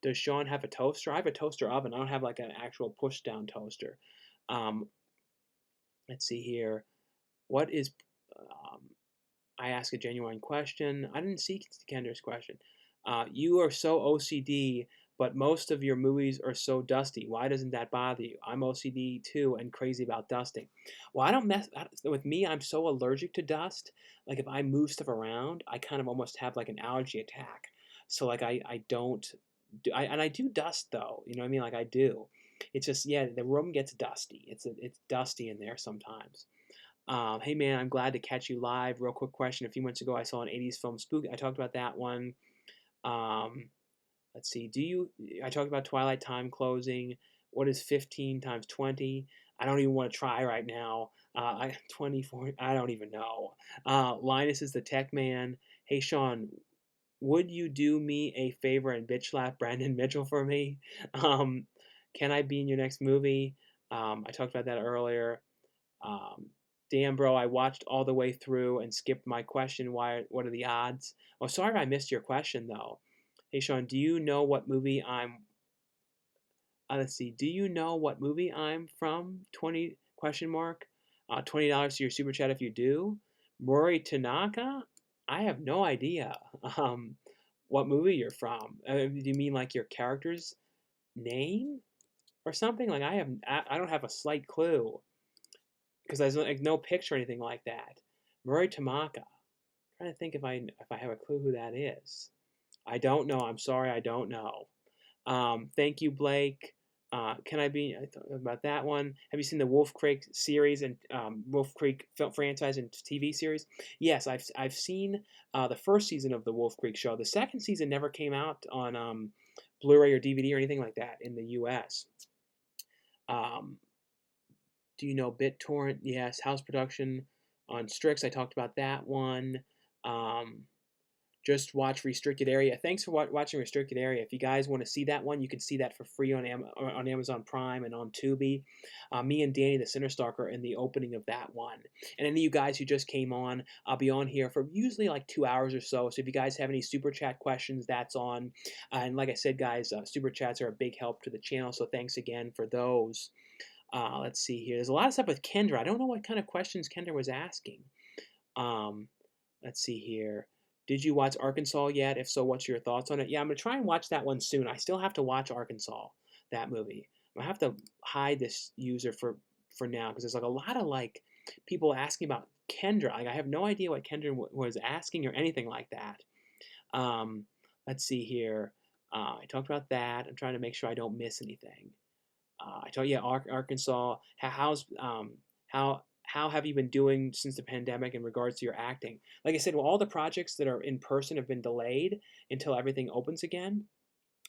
Does Sean have a toaster? I have a toaster oven. I don't have like an actual push down toaster. Um, let's see here. What is um, I ask a genuine question. I didn't see Kendra's question. You are so OCD, but most of your movies are so dusty. Why doesn't that bother you? I'm OCD too and crazy about dusting. Well, I don't mess with me. I'm so allergic to dust. Like if I move stuff around, I kind of almost have like an allergy attack. So like I don't do and I do dust though. You know what I mean? Like I do. It's just yeah, the room gets dusty. It's dusty in there sometimes. Hey man, I'm glad to catch you live. Real quick question. A few months ago, I saw an 80s film Spook. I talked about that one. Um, let's see. I talked about Twilight Time closing. What is 15 times 20? I don't even want to try right now. 24, I don't even know. Linus is the tech man. Hey Sean, would you do me a favor and bitch slap Brandon Mitchell for me? Um, can I be in your next movie? I talked about that earlier. Um, Damn, bro, I watched all the way through and skipped my question. What are the odds? Oh, sorry if I missed your question, though. Hey, Sean, do you know what movie I'm... let's see. Do you know what movie I'm from? 20 question mark. $20 to your super chat if you do. Mori Tanaka? I have no idea um, what movie you're from. Do you mean like your character's name or something? Like I don't have a slight clue because there's like no picture or anything like that. Murray Tamaka. I'm trying to think if I have a clue who that is. I don't know. I'm sorry, I don't know. Thank you, Blake. Can I be I thought about that one? Have you seen the Wolf Creek series and Wolf Creek film franchise and TV series? Yes, I've seen the first season of the Wolf Creek show. The second season never came out on Blu-ray or DVD or anything like that in the U.S. Um, do you know BitTorrent? Yes. House production on Strix. I talked about that one. Um, just watch Restricted Area. Thanks for watching Restricted Area. If you guys want to see that one, you can see that for free on Amazon Prime and on Tubi. Me and Danny the Sinnerstalker are in the opening of that one. And any of you guys who just came on, I'll be on here for usually like 2 hours or so. So if you guys have any super chat questions, that's on. And like I said, guys, super chats are a big help to the channel. So thanks again for those. Let's see here. There's a lot of stuff with Kendra. I don't know what kind of questions Kendra was asking. Um, let's see here. Did you watch Arkansas yet? If so, what's your thoughts on it? Yeah, I'm gonna try and watch that one soon. I still have to watch Arkansas, that movie. I have to hide this user for now because there's like a lot of like people asking about Kendra. Like I have no idea what Kendra was asking or anything like that. Um, let's see here. I talked about that. I'm trying to make sure I don't miss anything. I told you, Arkansas. How have you been doing since the pandemic in regards to your acting? Like I said, well, all the projects that are in person have been delayed until everything opens again.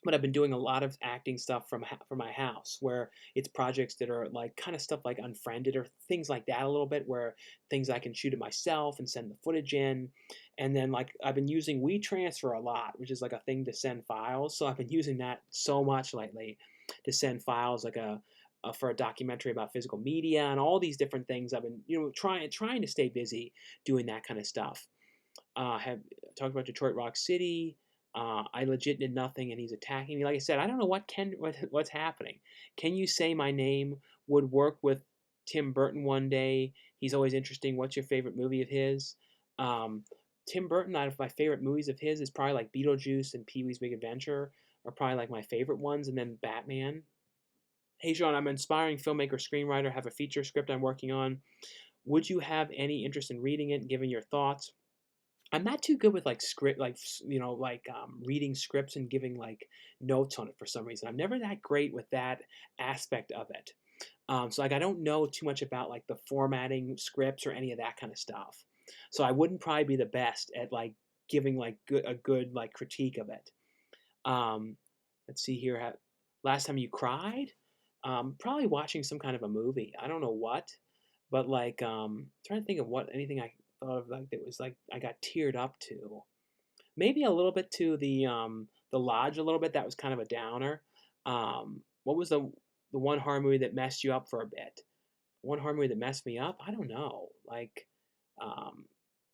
But I've been doing a lot of acting stuff from my house, where it's projects that are like kind of stuff like Unfriended or things like that a little bit, where things I can shoot it myself and send the footage in, and then like I've been using WeTransfer a lot, which is like a thing to send files. So I've been using that so much lately to send files like for a documentary about physical media and all these different things. I've been trying to stay busy doing that kind of stuff. Have talked about Detroit Rock City. I legit did nothing, and he's attacking me. Like I said, I don't know what's happening. Can you say my name? Would work with Tim Burton one day. He's always interesting. What's your favorite movie of his? Um, Tim Burton. Out of my favorite movies of his is probably like Beetlejuice and Pee Wee's Big Adventure are probably like my favorite ones, and then Batman. Hey Sean, I'm an aspiring filmmaker, screenwriter. Have a feature script I'm working on. Would you have any interest in reading it and giving your thoughts? I'm not too good with like script, like reading scripts and giving like notes on it for some reason. I'm never that great with that aspect of it. So like I don't know too much about like the formatting scripts or any of that kind of stuff. So I wouldn't probably be the best at like giving like a good like critique of it. Um, let's see here. Last time you cried? Probably watching some kind of a movie. I don't know what, but like trying to think of what anything I thought of like that was like I got teared up to. Maybe a little bit to the Lodge a little bit. That was kind of a downer. What was the one horror movie that messed you up for a bit? One horror movie that messed me up? I don't know. Like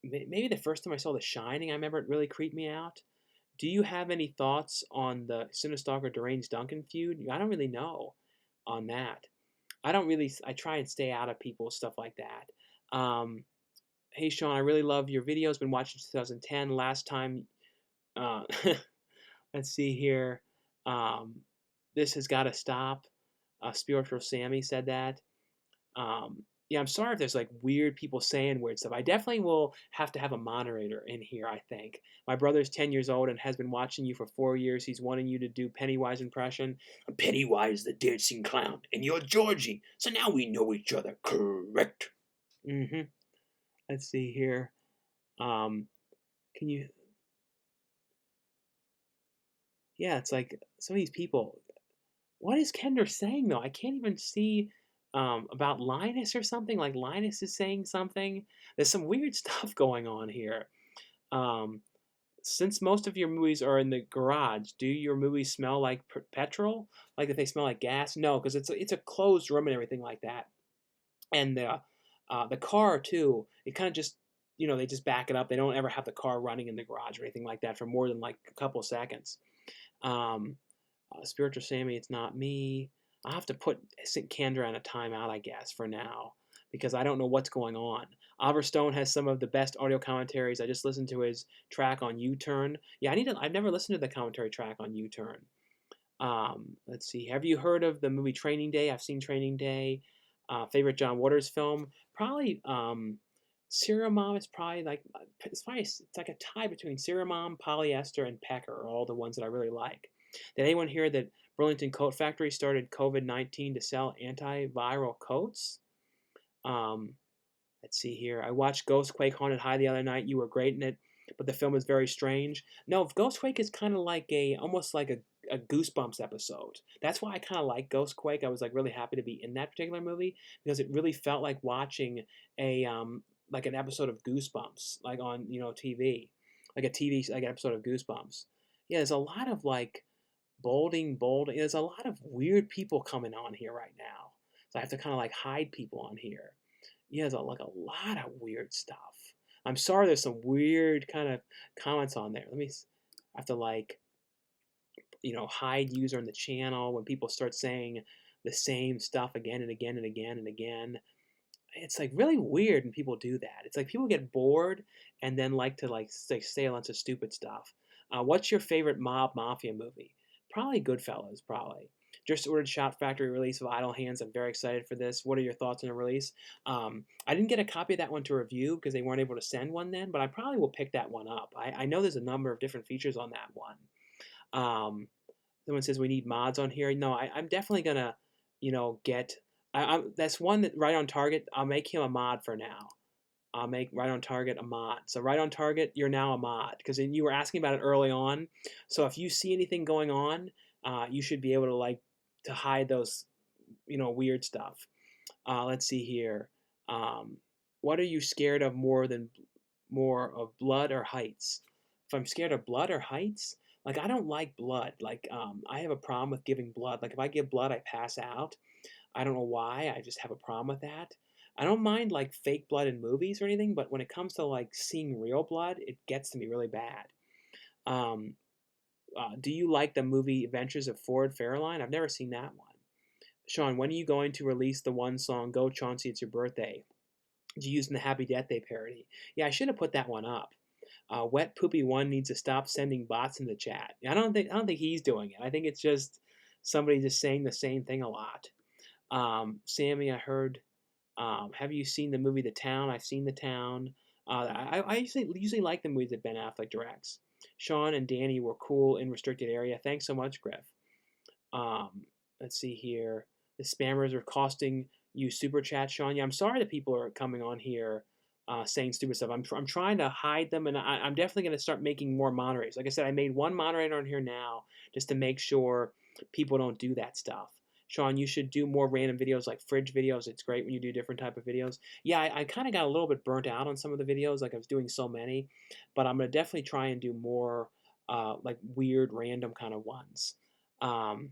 maybe the first time I saw The Shining, I remember it really creeped me out. Do you have any thoughts on the Cinestalker Deranged Duncan feud? I don't really know on that. I don't really. I try and stay out of people's stuff like that. Hey Sean, I really love your videos. Been watching 2010. Last time, uh, let's see here. Um, this has got to stop. Spiritual Sammy said that. Yeah, I'm sorry if there's like weird people saying weird stuff. I definitely will have to have a moderator in here, I think. My brother's 10 years old and has been watching you for 4 years. He's wanting you to do Pennywise impression. I'm Pennywise the dancing clown, and you're Georgie. So now we know each other, correct? Mm-hmm. Let's see here. Um, can you? Yeah, it's like some of these people. What is Kendra saying though? I can't even see about Linus or something. Like Linus is saying something. There's some weird stuff going on here. Um, since most of your movies are in the garage, do your movies smell like petrol? Like if they smell like gas? No, because it's a closed room and everything like that. And the car too. It kind of just they just back it up. They don't ever have the car running in the garage or anything like that for more than like a couple seconds. Um, Spiritual Sammy, it's not me. I'll have to put Kendra on a timeout, I guess, for now, because I don't know what's going on. Oliver Stone has some of the best audio commentaries. I just listened to his track on U-Turn. Yeah, I've never listened to the commentary track on U-Turn. Let's see. Have you heard of the movie Training Day? I've seen Training Day. Favorite John Waters film? Probably Serial Mom is probably like it's like a tie between Serial Mom, Polyester, and Pecker are all the ones that I really like. Did anyone hear that Burlington Coat Factory started COVID-19 to sell antiviral coats? Um, let's see here. I watched Ghostquake Haunted High the other night. You were great in it, but the film is very strange. No, Ghostquake is kind of like almost like a Goosebumps episode. That's why I kind of like Ghostquake. I was like really happy to be in that particular movie because it really felt like watching a like an episode of Goosebumps, like on TV, like a TV like an episode of Goosebumps. Yeah, there's a lot of like bolding. There's a lot of weird people coming on here right now, so I have to kind of like hide people on here. Yeah, there's like a lot of weird stuff. I'm sorry, there's some weird kind of comments on there. I have to like hide user in the channel when people start saying the same stuff again and again and again and again. It's like really weird when people do that. It's like people get bored and then like to say a bunch of stupid stuff. What's your favorite mob mafia movie? Probably Goodfellas. Probably. Just ordered Shot Factory release of Idle Hands. I'm very excited for this. What are your thoughts on the release? I didn't get a copy of that one to review because they weren't able to send one then, but I probably will pick that one up. I know there's a number of different features on that one. Someone says we need mods on here. No, I'm definitely gonna, get. That's one that right on target. I'll make him a mod for now. I'll make right on target a mod. So right on target, you're now a mod because you were asking about it early on. So if you see anything going on, you should be able to to hide those, weird stuff. Let's see here. Um, what are you scared of more of blood or heights? If I'm scared of blood or heights, like I don't like blood. Like I have a problem with giving blood. Like if I give blood, I pass out. I don't know why. I just have a problem with that. I don't mind like fake blood in movies or anything, but when it comes to like seeing real blood, it gets to me really bad. Um, do you like the movie Adventures of Ford Fairline? I've never seen that one. Sean, when are you going to release the one song "Go Chauncey, It's Your Birthday"? You using the Happy Death Day parody? Yeah, I should have put that one up. Wet Poopy One needs to stop sending bots in the chat. I don't think he's doing it. I think it's just somebody just saying the same thing a lot. Sammy, I heard. Have you seen the movie The Town? I've seen The Town. I usually like the movies that Ben Affleck directs. Sean and Danny were cool in restricted area. Thanks so much, Griff. Um, let's see here. The spammers are costing you super chat, Sean. Yeah, I'm sorry that people are coming on here saying stupid stuff. I'm trying to hide them, and I'm definitely going to start making more moderators. Like I said, I made one moderator on here now just to make sure people don't do that stuff. Sean, you should do more random videos like fridge videos. It's great when you do different type of videos. Yeah, I kind of got a little bit burnt out on some of the videos. Like I was doing so many, but I'm going to definitely try and do more like weird random kind of ones. Um,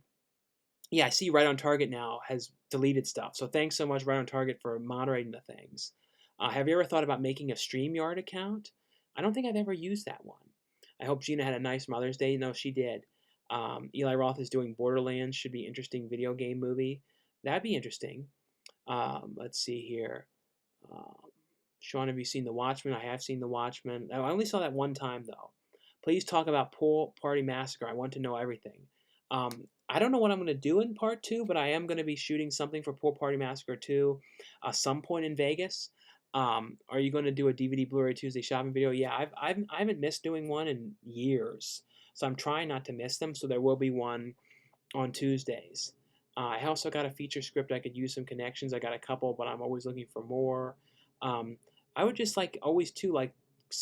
yeah, I see Right on Target now has deleted stuff. So thanks so much, Right on Target, for moderating the things. Have you ever thought about making a StreamYard account? I don't think I've ever used that one. I hope Gina had a nice Mother's Day. No, she did. Eli Roth is doing Borderlands. Should be interesting video game movie. That'd be interesting. Let's see here. Um, Sean, have you seen The Watchmen? I have seen The Watchmen. I only saw that one time, though. Please talk about Pool Party Massacre. I want to know everything. I don't know what I'm going to do in part two, but I am going to be shooting something for Pool Party Massacre 2 some point in Vegas. Are you going to do a DVD Blu-ray Tuesday shopping video? Yeah, I haven't missed doing one in years. So I'm trying not to miss them. So there will be one on Tuesdays. I also got a feature script. I could use some connections. I got a couple, but I'm always looking for more. Um, I would just like always too like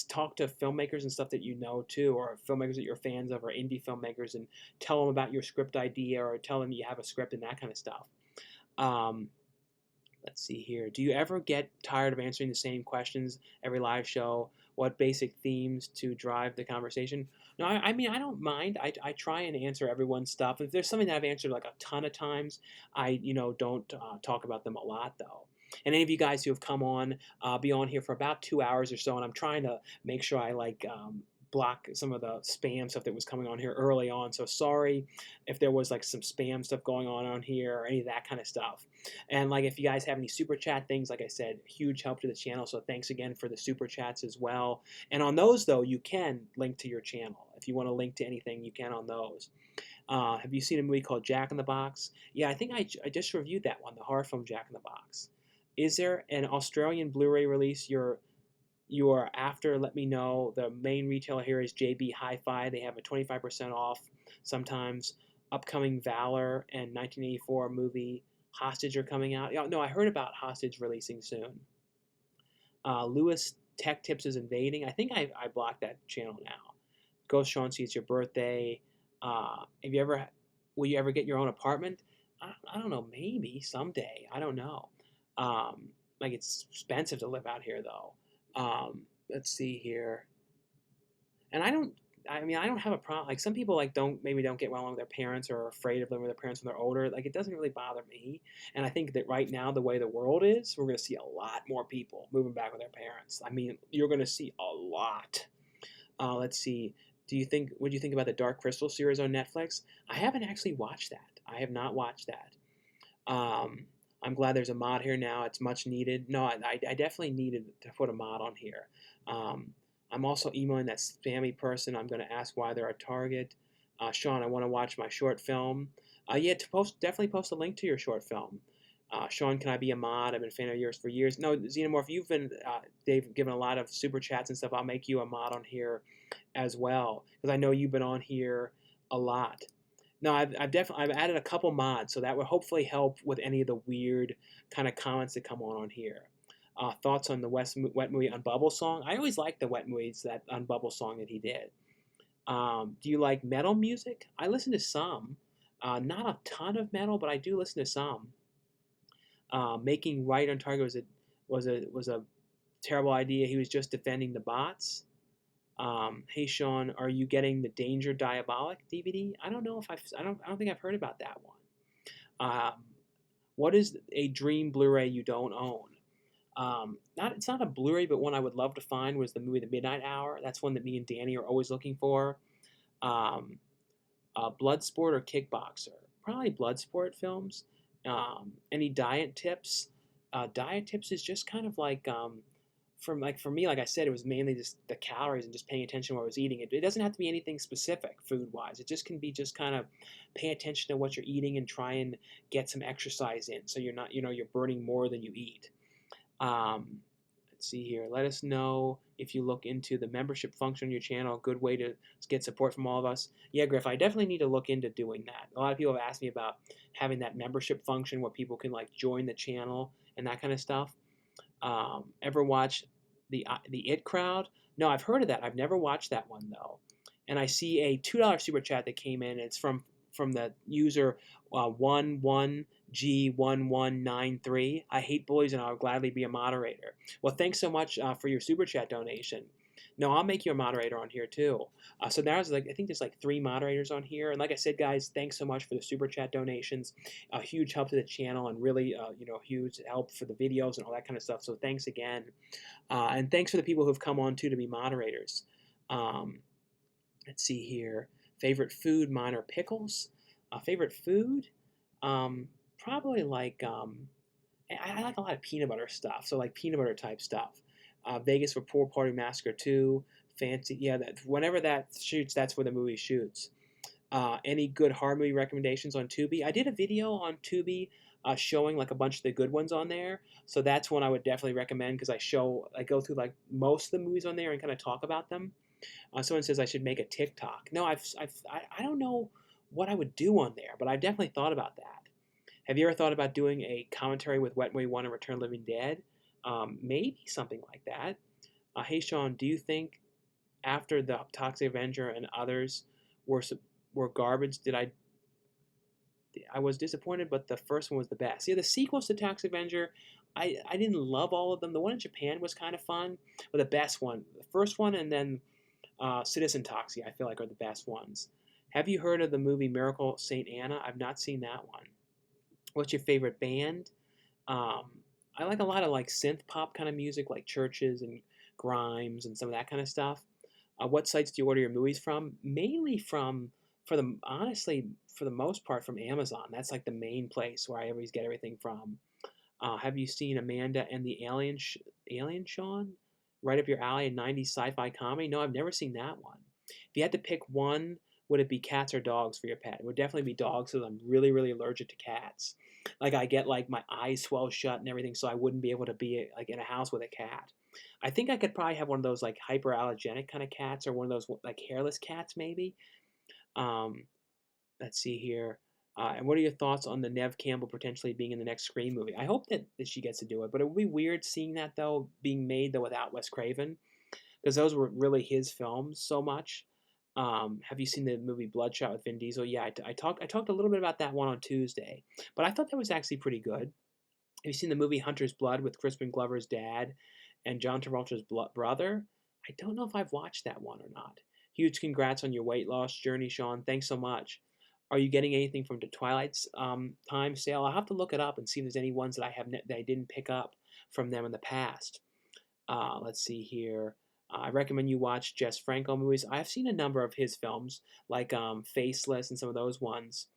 talk to filmmakers and stuff that you know too, or filmmakers that you're fans of, or indie filmmakers, and tell them about your script idea, or tell them you have a script and that kind of stuff. Um, Let's see here. Do you ever get tired of answering the same questions every live show? What basic themes to drive the conversation? No, I mean, I don't mind. I try and answer everyone's stuff. If there's something that I've answered like a ton of times, I, don't talk about them a lot, though. And any of you guys who have come on, be on here for about 2 hours or so, and I'm trying to make sure I block some of the spam stuff that was coming on here early on. So sorry if there was like some spam stuff going on here or any of that kind of stuff. And like if you guys have any super chat things, like I said, huge help to the channel. So thanks again for the super chats as well. And on those though, you can link to your channel. If you want to link to anything, you can on those. Have you seen a movie called Jack in the Box? Yeah, I think I just reviewed that one, the horror film Jack in the Box. Is there an Australian Blu-ray release you are after? Let me know. The main retailer here is JB Hi-Fi. They have a 25% off sometimes. Upcoming Valor and 1984 movie Hostage are coming out. No, I heard about Hostage releasing soon. Lewis Tech Tips is invading. I think I blocked that channel now. Ghost Sean, see, it's your birthday. Will you ever get your own apartment? I don't know. Maybe someday. I don't know. Like it's expensive to live out here though. Let's see here. And I don't have a problem. Like some people don't get well along with their parents or are afraid of living with their parents when they're older. Like it doesn't really bother me. And I think that right now, the way the world is, we're going to see a lot more people moving back with their parents. I mean, you're going to see a lot. Let's see. What do you think about the Dark Crystal series on Netflix? I haven't actually watched that. I have not watched that. I'm glad there's a mod here now. It's much needed. No, I definitely needed to put a mod on here. I'm also emailing that spammy person. I'm going to ask why they're a target. Sean, I want to watch my short film. Yeah, definitely post a link to your short film. Sean, can I be a mod? I've been a fan of yours for years. No, Xenomorph, you've been, they've given a lot of super chats and stuff. I'll make you a mod on here as well, because I know you've been on here a lot. No, I've added a couple mods, so that would hopefully help with any of the weird kind of comments that come on here. Thoughts on the Wet movie Unbubble song? I always liked the Wet movies, that Unbubble song that he did. Do you like metal music? I listen to some. Not a ton of metal, but I do listen to some. Making Right on Target was a terrible idea. He was just defending the bots. Hey Sean, are you getting the Danger Diabolic DVD? I don't know if I don't think I've heard about that one. What is a dream Blu-ray you don't own? It's not a Blu-ray, but one I would love to find was the movie The Midnight Hour. That's one that me and Danny are always looking for. Bloodsport or Kickboxer? Probably Bloodsport films. Any diet tips? Diet tips is just kind of like for me, like I said, it was mainly just the calories and just paying attention to what I was eating. It doesn't have to be anything specific food wise. It just can be just kind of pay attention to what you're eating and try and get some exercise in, so you're not you're burning more than you eat. Let's see here. Let us know if you look into the membership function on your channel. A good way to get support from all of us. Yeah, Griff, I definitely need to look into doing that. A lot of people have asked me about having that membership function where people can join the channel and that kind of stuff. Ever watch the It Crowd? No, I've heard of that. I've never watched that one though. And I see a $2 super chat that came in. It's from the user 11G1193. I hate bullies and I'll gladly be a moderator. Well, thanks so much for your super chat donation. No, I'll make you a moderator on here too. So there's I think there's 3 moderators on here. And like I said, guys, thanks so much for the super chat donations. A huge help to the channel and really, huge help for the videos and all that kind of stuff. So thanks again. And thanks for the people who've come on too to be moderators. Let's see here. Favorite food, mine are pickles. Favorite food, um, probably like I like a lot of peanut butter stuff. So like peanut butter type stuff. Vegas for Pool Party Massacre 2. Fancy, yeah. That whenever that shoots, that's where the movie shoots. Any good horror movie recommendations on Tubi? I did a video on Tubi showing like a bunch of the good ones on there. So that's one I would definitely recommend because I go through like most of the movies on there and kind of talk about them. Someone says I should make a TikTok. No, I don't know what I would do on there, but I've definitely thought about that. Have you ever thought about doing a commentary with Wet Way One and Return of the Living Dead? Maybe something like that. Hey Sean, do you think after the Toxic Avenger and others were were garbage? I was disappointed, but the first one was the best. Yeah, the sequels to Toxic Avenger, I didn't love all of them. The one in Japan was kind of fun, but the best one, the first one, and then Citizen Toxie, I feel like are the best ones. Have you heard of the movie Miracle Saint Anna? I've not seen that one. What's your favorite band? Um, I like a lot of like synth pop kind of music, like Churches and Grimes and some of that kind of stuff. What sites do you order your movies from? Mainly from, for the honestly, for the most part, from Amazon. That's like the main place where I always get everything from. Have you seen Amanda and the Alien Sean? Right up your alley, a 90s sci-fi comedy? No, I've never seen that one. If you had to pick one, would it be cats or dogs for your pet? It would definitely be dogs because I'm really, really allergic to cats. Like I get like my eyes swell shut and everything, so I wouldn't be able to be like in a house with a cat. I think I could probably have one of those like hyperallergenic kind of cats or one of those like hairless cats maybe. Um, let's see here. And what are your thoughts on the Nev Campbell potentially being in the next Scream movie? I hope that she gets to do it, but it would be weird seeing that though being made though without Wes Craven because those were really his films so much. Have you seen the movie Bloodshot with Vin Diesel? Yeah, I talked a little bit about that one on Tuesday, but I thought that was actually pretty good. Have you seen the movie Hunter's Blood with Crispin Glover's dad and John Travolta's brother? I don't know if I've watched that one or not. Huge congrats on your weight loss journey, Sean. Thanks so much. Are you getting anything from the Twilight's time sale? I'll have to look it up and see if there's any ones that that I didn't pick up from them in the past. Let's see here. I recommend you watch Jess Franco movies. I've seen a number of his films, like Faceless and some of those ones.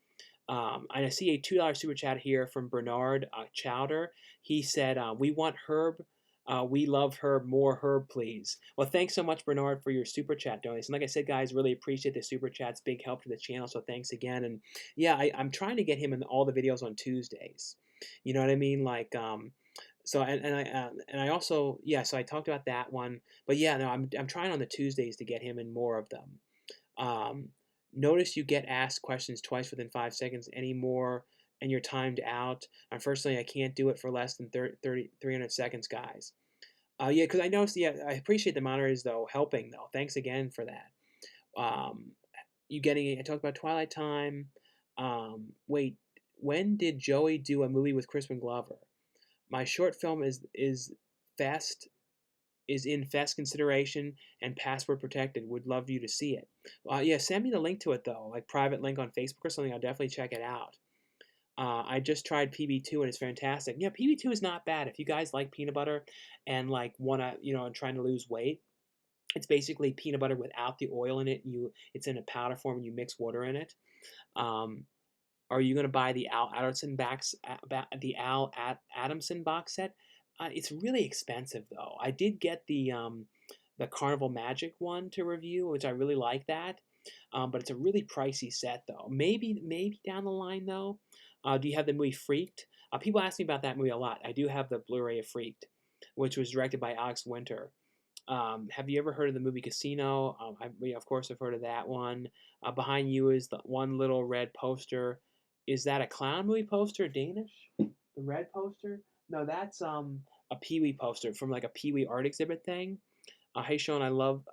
I see a $2 super chat here from Bernard Chowder. He said, "We want Herb. We love Herb. More Herb, please." Well, thanks so much, Bernard, for your super chat donation. Like I said, guys, really appreciate the super chats. Big help to the channel. So thanks again. And yeah, I'm trying to get him in all the videos on Tuesdays. You know what I mean? Like, so and I also yeah. So I talked about that one, but yeah, no, I'm trying on the Tuesdays to get him in more of them. Um, Notice you get asked questions twice within 5 seconds anymore, and you're timed out. Unfortunately, I can't do it for less than 300 seconds, guys. Yeah, because I noticed, yeah, I appreciate the monitors, though, helping, though. Thanks again for that. Um, you getting, I talked about Twilight Time. Wait, when did Joey do a movie with Crispin Glover? My short film is fast is in fast consideration and password protected. Would love you to see it. Yeah, send me the link to it though, like private link on Facebook or something. I'll definitely check it out. I just tried PB2 and it's fantastic. Yeah, PB2 is not bad. If you guys like peanut butter and like wanna, and trying to lose weight, it's basically peanut butter without the oil in it. It's in a powder form and you mix water in it. Um, are you going to buy the Adamson box set? It's really expensive though. I did get the Carnival Magic one to review, which I really like that. But it's a really pricey set though. Maybe down the line though. Do you have the movie Freaked? People ask me about that movie a lot. I do have the Blu-ray of Freaked, which was directed by Alex Winter. Have you ever heard of the movie Casino? We of course have heard of that one. Behind you is the one little red poster. Is that a clown movie poster? Danish? The red poster? No, that's a Pee Wee poster from like a Pee Wee art exhibit thing. Hey Sean, I love.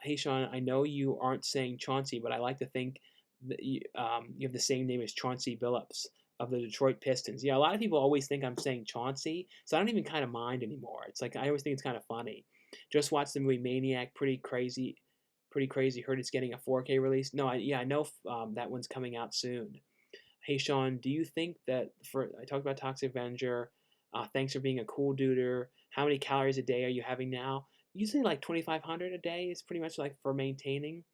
Hey Sean, I know you aren't saying Chauncey, but I like to think that you have the same name as Chauncey Billups of the Detroit Pistons. Yeah, a lot of people always think I'm saying Chauncey, so I don't even kind of mind anymore. It's like I always think it's kind of funny. Just watched the movie Maniac. Pretty crazy. Pretty crazy. Heard it's getting a 4K release. No, I know that one's coming out soon. Hey Sean, do you think that for I talked about Toxic Avenger? Thanks for being a cool duder. How many calories a day are you having now? Usually like 2,500 a day is pretty much like for maintaining.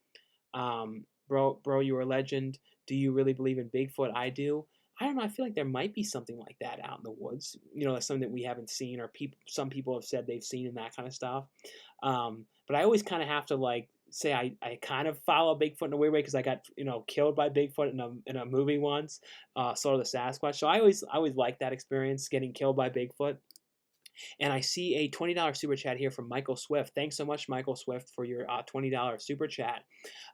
Bro, you're a legend. Do you really believe in Bigfoot? I do. I don't know. I feel like there might be something like that out in the woods. Like something that we haven't seen, or some people have said they've seen, and that kind of stuff. But I always kind of have to like say I kind of follow Bigfoot in a weird way because I got killed by Bigfoot in a movie once, sort of the Sasquatch. So I always like that experience, getting killed by Bigfoot. And I see a $20 super chat here from Michael Swift. Thanks so much, Michael Swift, for your $20 super chat.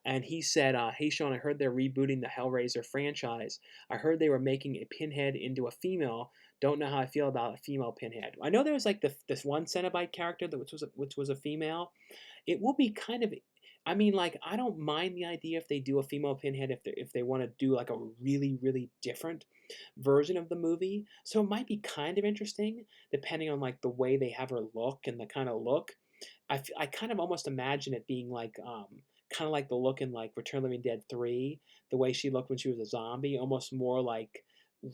And he said, "Hey Sean, I heard they're rebooting the Hellraiser franchise. I heard they were making a Pinhead into a female. Don't know how I feel about a female Pinhead. I know there was like this one Cenobite character which was a female. It will be kind of, I mean, like, I don't mind the idea if they do a female Pinhead, if they want to do like a really really different version of the movie. So it might be kind of interesting depending on like the way they have her look and the kind of look. I kind of almost imagine it being like kind of like the look in like Return of the Living Dead 3, the way she looked when she was a zombie, almost more like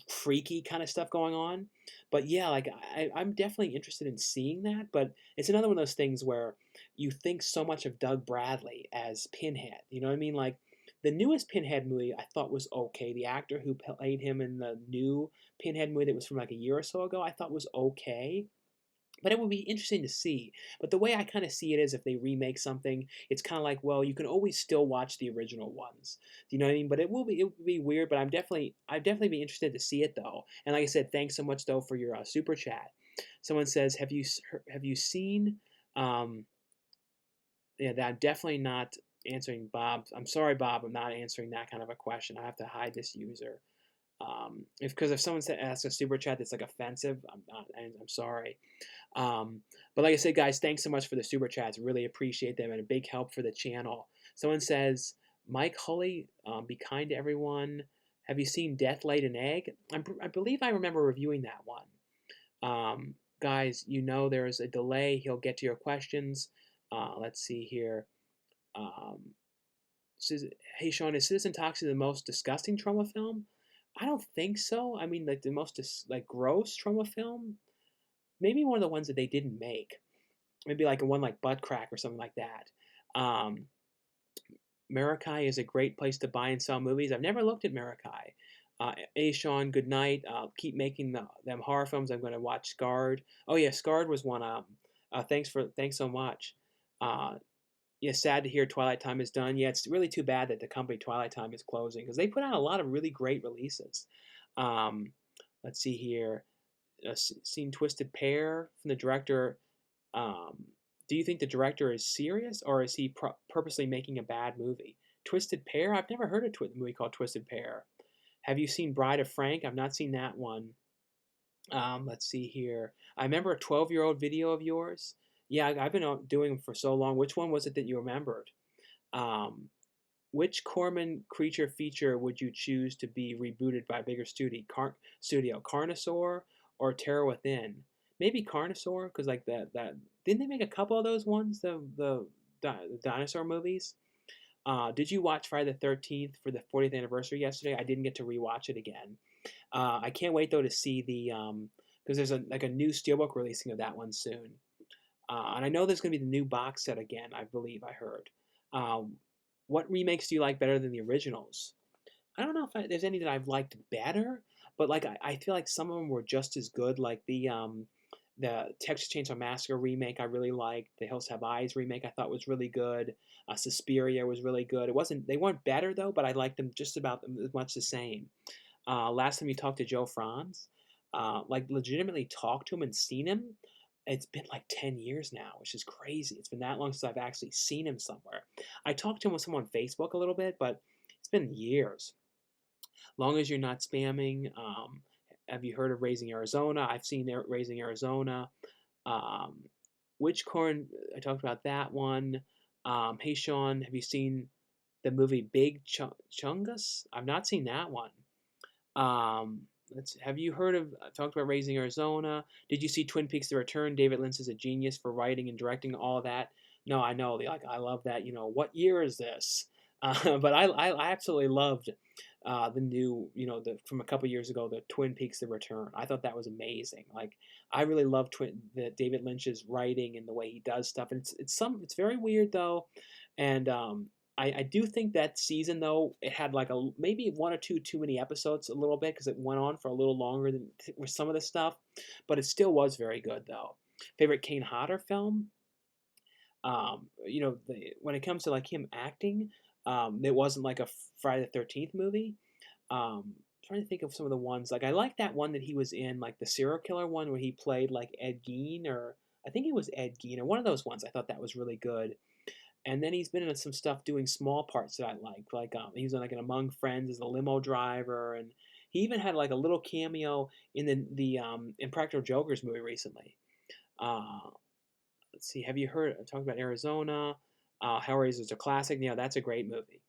freaky kind of stuff going on. But yeah, like I'm definitely interested in seeing that. But it's another one of those things where you think so much of Doug Bradley as Pinhead. You know what I mean? Like the newest Pinhead movie I thought was okay. The actor who played him in the new Pinhead movie that was from like a year or so ago, I thought was okay. But it would be interesting to see. But the way I kind of see it is if they remake something, it's kind of like, well, you can always still watch the original ones. Do you know what I mean? But it would be weird. But I'd definitely be interested to see it though. And like I said, thanks so much though for your super chat. Someone says, have you seen? Um, yeah, that I'm definitely not answering Bob. I'm sorry, Bob. I'm not answering that kind of a question. I have to hide this user. If someone asks a super chat that's like offensive, I'm not. I'm sorry. But like I said, guys, thanks so much for the super chats. Really appreciate them and a big help for the channel. Someone says, Mike Hully, be kind to everyone. Have you seen Death Laid an Egg? I believe I remember reviewing that one. Guys, there's a delay. He'll get to your questions. Let's see here. Um, says, hey, Sean, is Citizen Toxic the most disgusting trauma film? I don't think so. I mean, like the most like gross trauma film. Maybe one of the ones that they didn't make. Maybe like a one like Butt Crack or something like that. Um, Marikai is a great place to buy and sell movies. I've never looked at Marikai. Hey Sean, good night. Keep making them horror films. I'm going to watch Scarred. Oh yeah, Scarred was one. Thanks so much. Uh, yeah, sad to hear Twilight Time is done. Yeah, it's really too bad that the company Twilight Time is closing because they put out a lot of really great releases. Um, let's see here. Seen Twisted Pair from the director. Um, do you think the director is serious or is he purposely making a bad movie? Twisted Pair? I've never heard of a movie called Twisted Pair. Have you seen Bride of Frank? I've not seen that one. Let's see here. I remember a 12-year-old video of yours. Yeah, I've been doing them for so long. Which one was it that you remembered? Um, which Corman creature feature would you choose to be rebooted by a bigger studio? Carnosaur or Terror Within? Maybe Carnosaur, because like that didn't they make a couple of those ones, the dinosaur movies? Did you watch Friday the 13th for the 40th anniversary yesterday? I didn't get to rewatch it again. I can't wait though to see the because there's a new steelbook releasing of that one soon. And I know there's going to be the new box set again, I believe I heard. Um, what remakes do you like better than the originals? I don't know if there's any that I've liked better, but like I feel like some of them were just as good. Like the Texas Chainsaw Massacre remake, I really liked. The Hills Have Eyes remake, I thought was really good. Suspiria was really good. They weren't better though, but I liked them just about as much the same. Last time you talked to Joe Franz, like legitimately talked to him and seen him, it's been like 10 years now, which is crazy. It's been that long since I've actually seen him somewhere. I talked to him with someone on Facebook a little bit, but it's been years. Long as you're not spamming. Have you heard of Raising Arizona? I've seen Raising Arizona. Um, Witchcorn, I talked about that one. Hey Sean, have you seen the movie Big Chungus? I've not seen that one. Have you heard of talked about Raising Arizona? Did you see Twin Peaks: The Return? David Lynch is a genius for writing and directing all that. No, I know, like I love that. What year is this? But I absolutely loved the new, from a couple years ago, the Twin Peaks: The Return. I thought that was amazing. Like I really love David Lynch's writing and the way he does stuff. And it's very weird though, and I do think that season though it had like a maybe one or two too many episodes a little bit because it went on for a little longer than with some of the stuff, but it still was very good though. Favorite Kane Hodder film? When it comes to like him acting, it wasn't like a Friday the 13th movie. Trying to think of some of the ones like I like that one that he was in, like the serial killer one where he played like Ed Gein, or I think it was Ed Gein or one of those ones. I thought that was really good. And then he's been in some stuff doing small parts that I like. Like he was in like an Among Friends as a limo driver, and he even had like a little cameo in the Impractical Jokers movie recently. Uh, let's see, have you heard talk about Arizona? Hellraiser is a classic. Yeah, that's a great movie.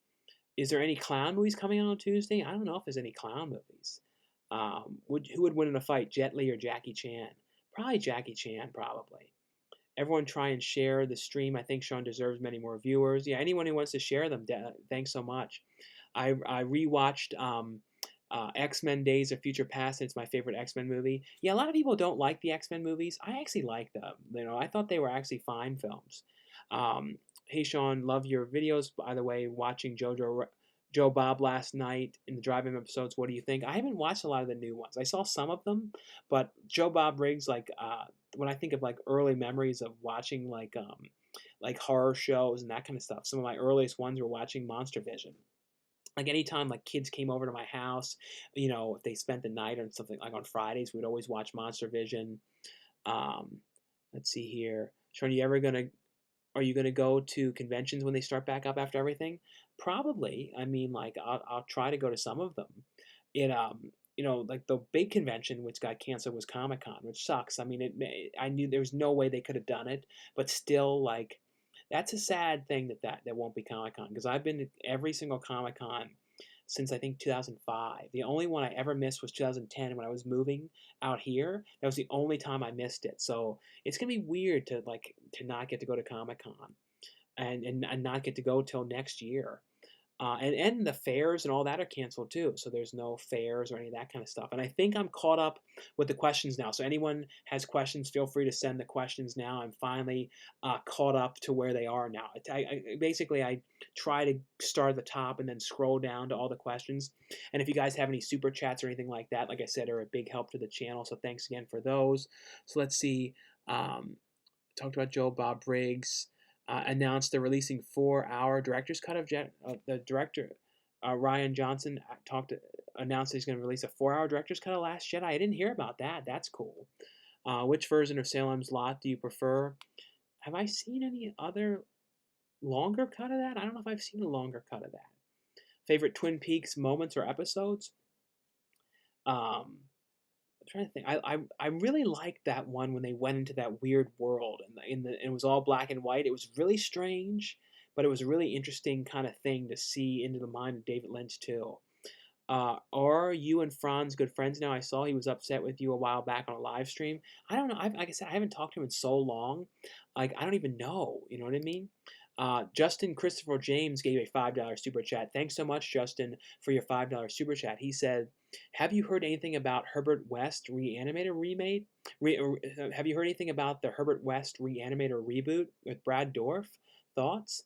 Is there any clown movies coming out on Tuesday? I don't know if there's any clown movies. Who would win in a fight, Jet Li or Jackie Chan? Probably Jackie Chan, probably. Everyone try and share the stream. I think Sean deserves many more viewers. Yeah, anyone who wants to share them, thanks so much. I rewatched X-Men Days of Future Past. It's my favorite X-Men movie. Yeah, a lot of people don't like the X-Men movies. I actually like them. I thought they were actually fine films. Hey Sean, love your videos. By the way, watching Joe Bob last night in the drive-in episodes. What do you think? I haven't watched a lot of the new ones. I saw some of them, but Joe Bob Briggs, like when I think of like early memories of watching like horror shows and that kind of stuff. Some of my earliest ones were watching Monster Vision. Like anytime like kids came over to my house, if they spent the night on something like on Fridays, we'd always watch Monster Vision. Um, let's see here. Sean, are you gonna go to conventions when they start back up after everything? Probably. I mean, like I'll try to go to some of them. Like the big convention which got canceled was Comic Con, which sucks. I mean, I knew there was no way they could have done it, but still, like that's a sad thing that won't be Comic Con because I've been to every single Comic Con since I think 2005. The only one I ever missed was 2010 when I was moving out here. That was the only time I missed it. So it's gonna be weird to not get to go to Comic Con and not get to go till next year. And the fairs and all that are canceled too. So there's no fairs or any of that kind of stuff. And I think I'm caught up with the questions now. So anyone has questions, feel free to send the questions now. I'm finally caught up to where they are now. Basically, I try to start at the top and then scroll down to all the questions. And if you guys have any super chats or anything like that, like I said, are a big help to the channel. So thanks again for those. So let's see. Talked about Joe Bob Briggs. Announced they're releasing 4-hour director's cut of the director Ryan Johnson announced he's going to release a 4-hour director's cut of Last Jedi. I didn't hear about that. That's cool. Which version of Salem's Lot do you prefer? Have I seen any other longer cut of that? I don't know if I've seen a longer cut of that. Favorite Twin Peaks moments or episodes? Um, I'm trying to think. I really liked that one when they went into that weird world and it was all black and white. It was really strange, but it was a really interesting kind of thing to see into the mind of David Lynch too. Are you and Franz good friends now? I saw he was upset with you a while back on a live stream. I don't know. Like I said, I haven't talked to him in so long. Like I don't even know. You know what I mean? Justin Christopher James gave a $5 super chat. Thanks so much, Justin, for your $5 super chat. He said, "Have you heard anything about Herbert West Reanimator remade? Have you heard anything about the Herbert West Reanimator reboot with Brad Dourif? Thoughts?"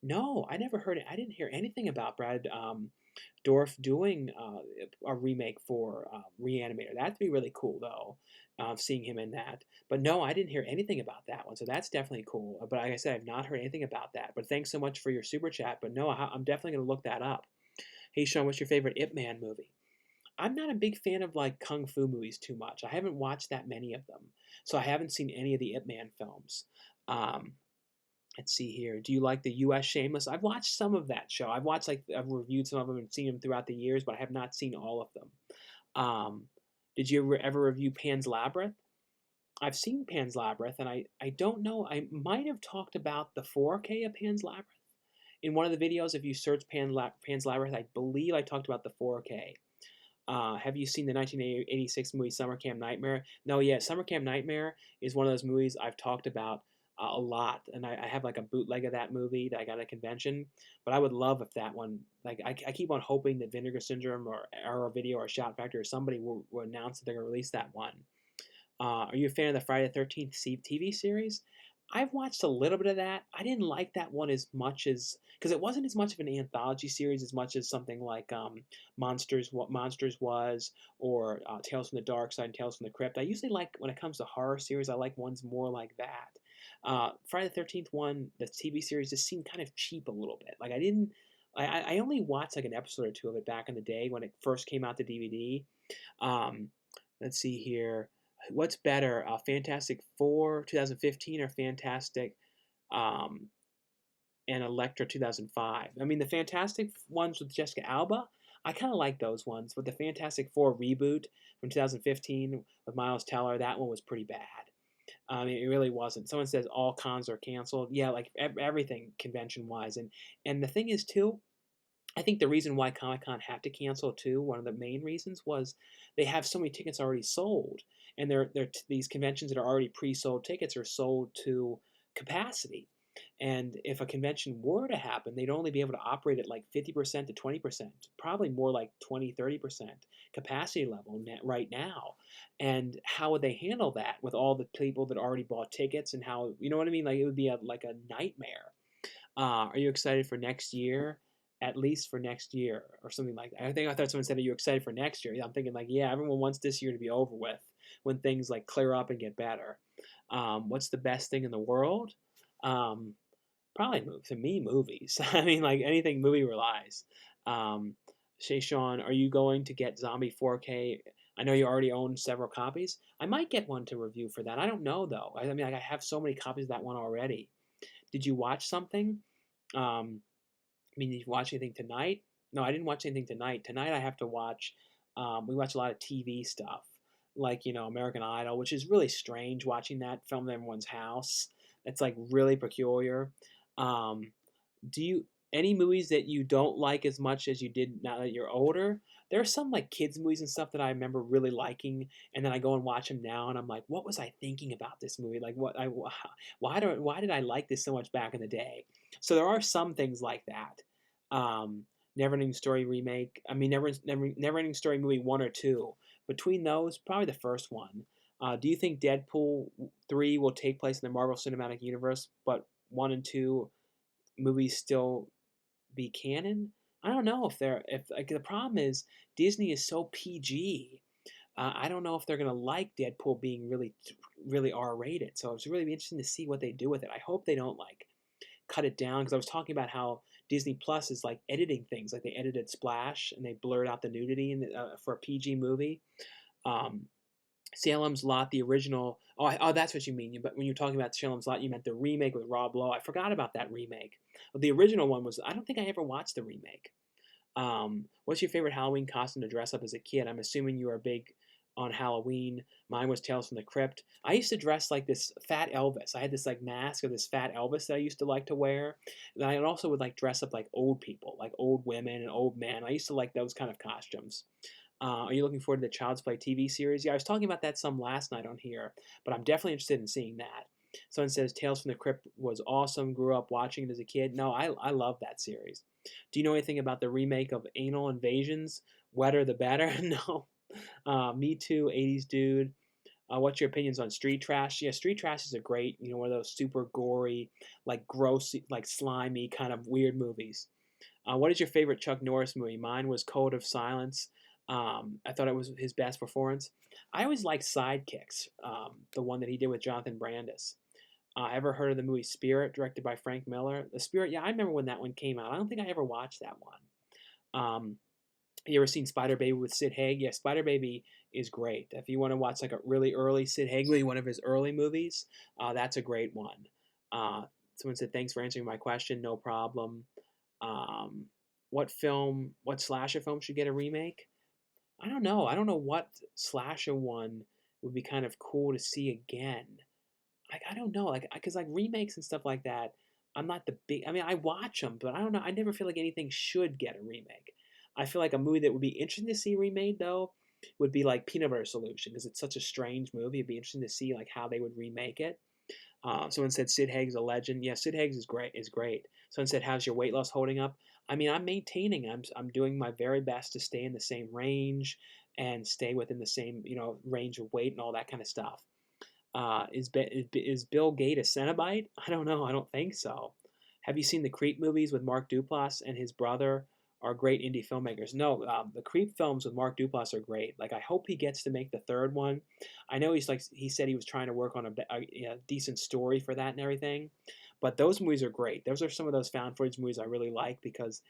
No, I never heard it. I didn't hear anything about Brad Dorff doing a remake for Reanimator. That'd be really cool, though, seeing him in that. But no, I didn't hear anything about that one, so that's definitely cool. But like I said, I've not heard anything about that. But thanks so much for your super chat. But no, I'm definitely going to look that up. Hey, Sean, what's your favorite Ip Man movie? I'm not a big fan of like kung fu movies too much. I haven't watched that many of them, so I haven't seen any of the Ip Man films. Um, Let's see here. Do you like the U.S. Shameless? I've watched some of that show. I've reviewed some of them and seen them throughout the years, but I have not seen all of them. Um, did you ever review Pan's Labyrinth? I've seen Pan's Labyrinth, and I don't know. I might have talked about the 4K of Pan's Labyrinth in one of the videos. If you search Pan's Labyrinth, I believe I talked about the 4K. Have you seen the 1986 movie Summer Camp Nightmare? No, yeah, Summer Camp Nightmare is one of those movies I've talked about a lot, and I have like a bootleg of that movie that I got at a convention. But I would love if that one, like I keep on hoping that Vinegar Syndrome or Arrow Video or Shout Factory or somebody will announce that they're going to release that one. Are you a fan of the Friday the 13th TV series? I've watched a little bit of that. I didn't like that one as much as because it wasn't as much of an anthology series as much as something like Monsters, what Monsters was, or Tales from the Dark Side and Tales from the Crypt. I usually like when it comes to horror series, I like ones more like that. Friday the 13th one, the TV series, just seemed kind of cheap a little bit. Like I didn't, I only watched like an episode or two of it back in the day when it first came out to DVD. Um, let's see here. What's better, Fantastic Four 2015 or Fantastic um, and Electra 2005? I mean, the Fantastic ones with Jessica Alba, I kind of like those ones. But the Fantastic Four reboot from 2015 with Miles Teller, that one was pretty bad. It really wasn't. Someone says all cons are canceled. Yeah, like everything convention wise, and the thing is too, I think the reason why Comic Con had to cancel too, one of the main reasons was they have so many tickets already sold, and these conventions that are already pre-sold tickets are sold to capacity. And if a convention were to happen, they'd only be able to operate at like 50% to 20%, probably more like 20, 30% capacity level right now. And how would they handle that with all the people that already bought tickets and how, you know what I mean? Like it would be like a nightmare. Are you excited for next year? At least for next year, or something like that. I thought someone said, "Are you excited for next year?" I'm thinking like, yeah, everyone wants this year to be over with when things like clear up and get better. What's the best thing in the world? Um, Probably to me movies. I mean, like anything movie relies. Um, Shay Sean, are you going to get Zombie 4K? I know you already own several copies. I might get one to review for that. I don't know though. I mean, like, I have so many copies of that one already. Did you watch something? Um, I mean, did you watch anything tonight? No, I didn't watch anything tonight. Tonight I have to watch. We watch a lot of TV stuff, like American Idol, which is really strange watching that filmed in everyone's house. It's like really peculiar. Um, do you any movies that you don't like as much as you did now that you're older? There are some like kids movies and stuff that I remember really liking, and then I go and watch them now, and I'm like, what was I thinking about this movie? Like, why did I like this so much back in the day? So there are some things like that. Neverending Story remake. I mean, Neverending Story movie 1 or 2. Between those, probably the first one. Do you think Deadpool 3 will take place in the Marvel Cinematic Universe, but 1 and 2 movies still be canon? I don't know if like the problem is Disney is so PG. I don't know if they're gonna like Deadpool being really R rated. So it's really interesting to see what they do with it. I hope they don't like cut it down because I was talking about how Disney Plus is like editing things. Like they edited Splash and they blurred out the nudity for a PG movie. Um, Salem's Lot, the original. Oh, that's what you mean. But when you're talking about Salem's Lot, you meant the remake with Rob Lowe. I forgot about that remake. The original one was. I don't think I ever watched the remake. What's your favorite Halloween costume to dress up as a kid? I'm assuming you are big on Halloween. Mine was Tales from the Crypt. I used to dress like this fat Elvis. I had this like mask of this fat Elvis that I used to like to wear. And I also would like dress up like old people, like old women and old men. I used to like those kind of costumes. Are you looking forward to the Child's Play TV series? Yeah, I was talking about that some last night on here, but I'm definitely interested in seeing that. Someone says Tales from the Crypt was awesome. Grew up watching it as a kid. No, I love that series. Do you know anything about the remake of Anal Invasions? Wetter the better? No. Me too, 80s dude. What's your opinions on Street Trash? Yeah, Street Trash is a great, one of those super gory, like gross, like slimy kind of weird movies. What is your favorite Chuck Norris movie? Mine was Code of Silence. I thought it was his best performance. I always liked Sidekicks, the one that he did with Jonathan Brandis. Ever heard of the movie Spirit, directed by Frank Miller? The Spirit, yeah, I remember when that one came out. I don't think I ever watched that one. You ever seen Spider Baby with Sid Haig? Yeah, Spider Baby is great. If you want to watch like a really early Sid Haig movie, one of his early movies, that's a great one. Someone said, thanks for answering my question. No problem. Um, what slasher film should get a remake? I don't know. I don't know what slasher one would be kind of cool to see again. Like I don't know, like because like remakes and stuff like that, I'm not the big. I mean, I watch them, but I don't know. I never feel like anything should get a remake. I feel like a movie that would be interesting to see remade though would be like Peanut Butter Solution because it's such a strange movie. It'd be interesting to see like how they would remake it. Someone said Sid Haig's a legend. Yeah, Sid Haig's is great. Is great. Someone said, "How's your weight loss holding up?" I mean, I'm maintaining. I'm doing my very best to stay in the same range and stay within the same range of weight and all that kind of stuff. Is Bill Gate a Cenobite? I don't know. I don't think so. Have you seen the Creep movies with Mark Duplass and his brother? Are great indie filmmakers. No, the Creep films with Mark Duplass are great. Like I hope he gets to make the third one. I know he said he was trying to work on a decent story for that and everything, but those movies are great. Those are some of those found footage movies I really like because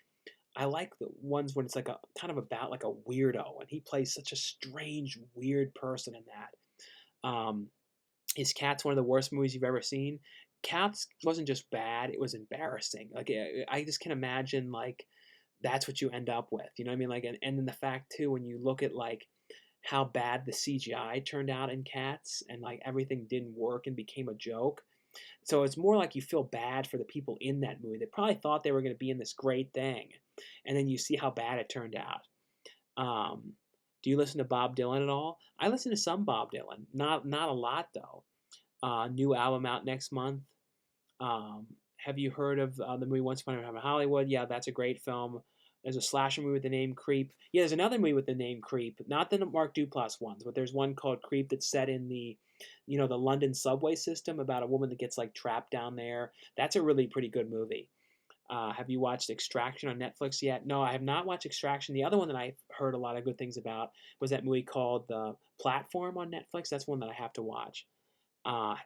I like the ones when it's like a kind of about like a weirdo and he plays such a strange, weird person in that. Is Cats one of the worst movies you've ever seen? Cats wasn't just bad; it was embarrassing. Like I just can imagine like that's what you end up with. You know what I mean? Like and then the fact too when you look at like how bad the CGI turned out in Cats and like everything didn't work and became a joke. So it's more like you feel bad for the people in that movie. They probably thought they were going to be in this great thing, and then you see how bad it turned out. Um, do you listen to Bob Dylan at all? I listen to some Bob Dylan, not a lot though. New album out next month. Um, have you heard of the movie Once Upon a Time in Hollywood? Yeah, that's a great film. There's a slasher movie with the name Creep. Yeah, there's another movie with the name Creep, not the Mark Duplass ones, but there's one called Creep that's set in the London subway system about a woman that gets like trapped down there. That's a really pretty good movie. Have you watched Extraction on Netflix yet? No, I have not watched Extraction. The other one that I've heard a lot of good things about was that movie called The Platform on Netflix. That's one that I have to watch.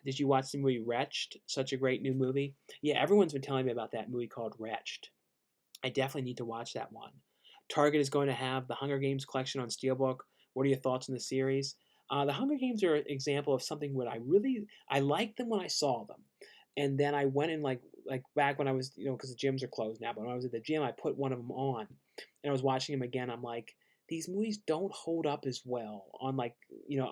Did you watch the movie Wretched? Such a great new movie. Yeah, everyone's been telling me about that movie called Wretched. I definitely need to watch that one. Target is going to have the Hunger Games collection on Steelbook. What are your thoughts on the series? The Hunger Games are an example of something where I liked them when I saw them, and then I went in like back when I was because the gyms are closed now. But when I was at the gym, I put one of them on, and I was watching them again. I'm like, these movies don't hold up as well on like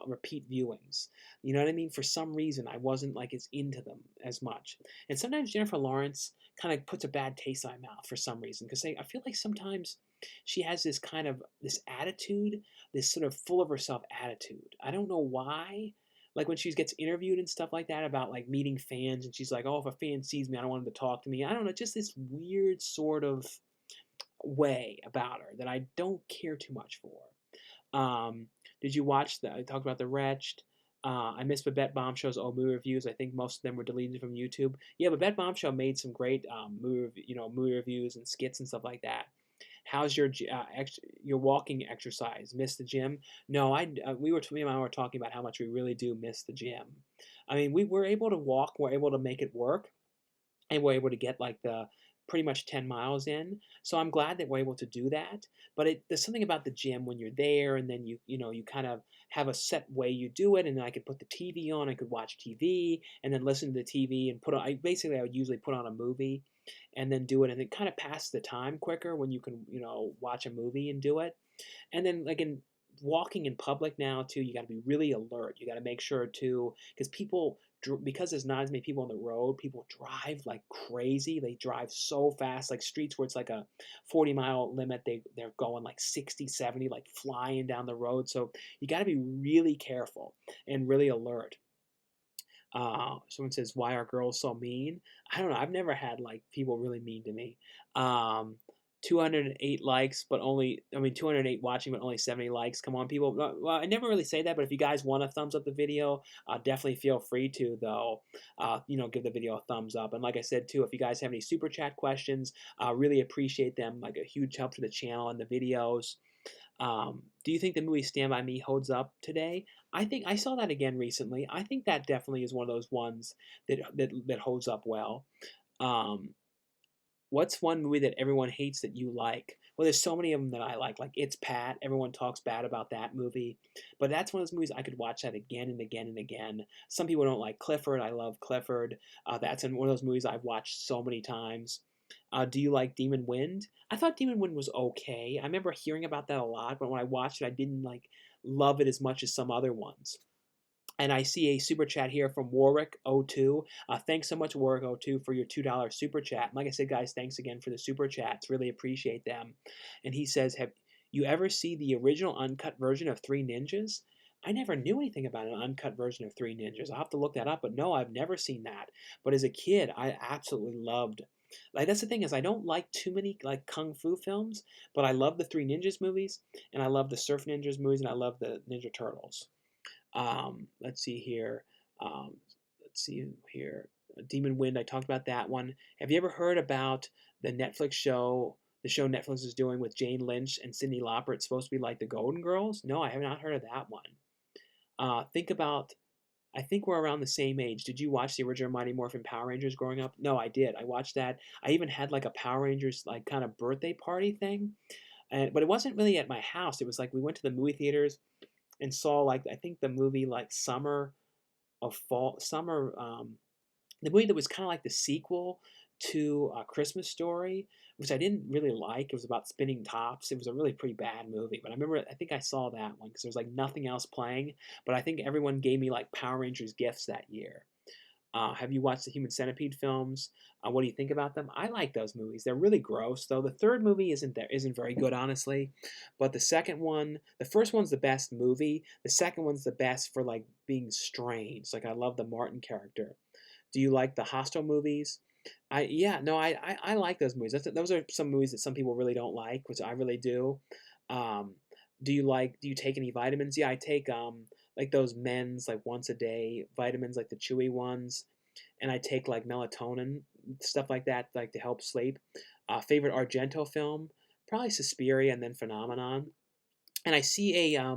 repeat viewings. You know what I mean? For some reason, I wasn't like as into them as much. And sometimes Jennifer Lawrence kind of puts a bad taste in my mouth for some reason because I feel like sometimes she has this kind of this attitude, this sort of full of herself attitude. I don't know why. Like when she gets interviewed and stuff like that about like meeting fans, and she's like, "Oh, if a fan sees me, I don't want him to talk to me." I don't know, just this weird sort of way about her that I don't care too much for. Did you watch I talked about the Wretched. I missed Babette Bombshell's old movie reviews. I think most of them were deleted from YouTube. Yeah, Babette Bombshell made some great movie reviews and skits and stuff like that. How's your walking exercise? Miss the gym? No, me and my mom were talking about how much we really do miss the gym. I mean, we were able to walk, we're able to make it work, and we're able to get like the pretty much 10 miles in. So I'm glad that we're able to do that. But there's something about the gym when you're there and then you kind of have a set way you do it. And then I could put the TV on, I could watch TV and then listen to the TV and I would usually put on a movie and then do it. And it kind of passes the time quicker when you can, watch a movie and do it. And then like in walking in public now too, you got to be really alert. You got to make sure too, because there's not as many people on the road, people drive like crazy. They drive so fast, like streets where it's like a 40-mile limit. They're going like 60, 70, like flying down the road. So you got to be really careful and really alert. Someone says, "Why are girls so mean?" I don't know. I've never had like people really mean to me. Um, 208 likes, but 208 watching, but only 70 likes. Come on, people. Well, I never really say that, but if you guys want to thumbs up the video, definitely feel free to, though. Give the video a thumbs up. And like I said, too, if you guys have any super chat questions, really appreciate them. Like a huge help to the channel and the videos. Do you think the movie Stand By Me holds up today? I think I saw that again recently. I think that definitely is one of those ones that holds up well. Um, what's one movie that everyone hates that you like? Well, there's so many of them that I like. Like It's Pat. Everyone talks bad about that movie, but that's one of those movies I could watch that again and again and again. Some people don't like Clifford. I love Clifford. That's one of those movies I've watched so many times. Do you like Demon Wind? I thought Demon Wind was okay. I remember hearing about that a lot, but when I watched it, I didn't like love it as much as some other ones. And I see a super chat here from Warwick02. Thanks so much, Warwick02, for your $2 super chat. And like I said, guys, thanks again for the super chats. Really appreciate them. And he says, "Have you ever see the original uncut version of Three Ninjas?" I never knew anything about an uncut version of Three Ninjas. I'll have to look that up. But no, I've never seen that. But as a kid, I absolutely loved. Like that's the thing is I don't like too many like kung fu films, but I love the Three Ninjas movies, and I love the Surf Ninjas movies, and I love the Ninja Turtles. Let's see here. Um, let's see here. Demon Wind, I talked about that one. Have you ever heard about the Netflix show, the show Netflix is doing with Jane Lynch and Cyndi Lauper? It's supposed to be like the Golden Girls. No, I have not heard of that one. Think about, I think we're around the same age. Did you watch the original Mighty Morphin Power Rangers growing up? No, I did. I watched that. I even had like a Power Rangers like kind of birthday party thing, but it wasn't really at my house. It was like we went to the movie theaters and saw like I think the movie like Summer, the movie that was kind of like the sequel to Christmas Story, which I didn't really like. It was about spinning tops. It was a really pretty bad movie, but I remember I think I saw that one because there was like nothing else playing. But I think everyone gave me like Power Rangers gifts that year. Have you watched the Human Centipede films? What do you think about them? I like those movies. They're really gross, though. The third movie isn't very good, honestly. But the second one, the first one's the best movie. The second one's the best for like being strange. Like I love the Martin character. Do you like the Hostel movies? I like those movies. Those are some movies that some people really don't like, which I really do. Um, do you take any vitamins? Yeah, I take like those men's like once a day vitamins, like the chewy ones, and I take like melatonin stuff like that, like to help sleep. Favorite Argento film? Probably Suspiria and then Phenomenon. And I see a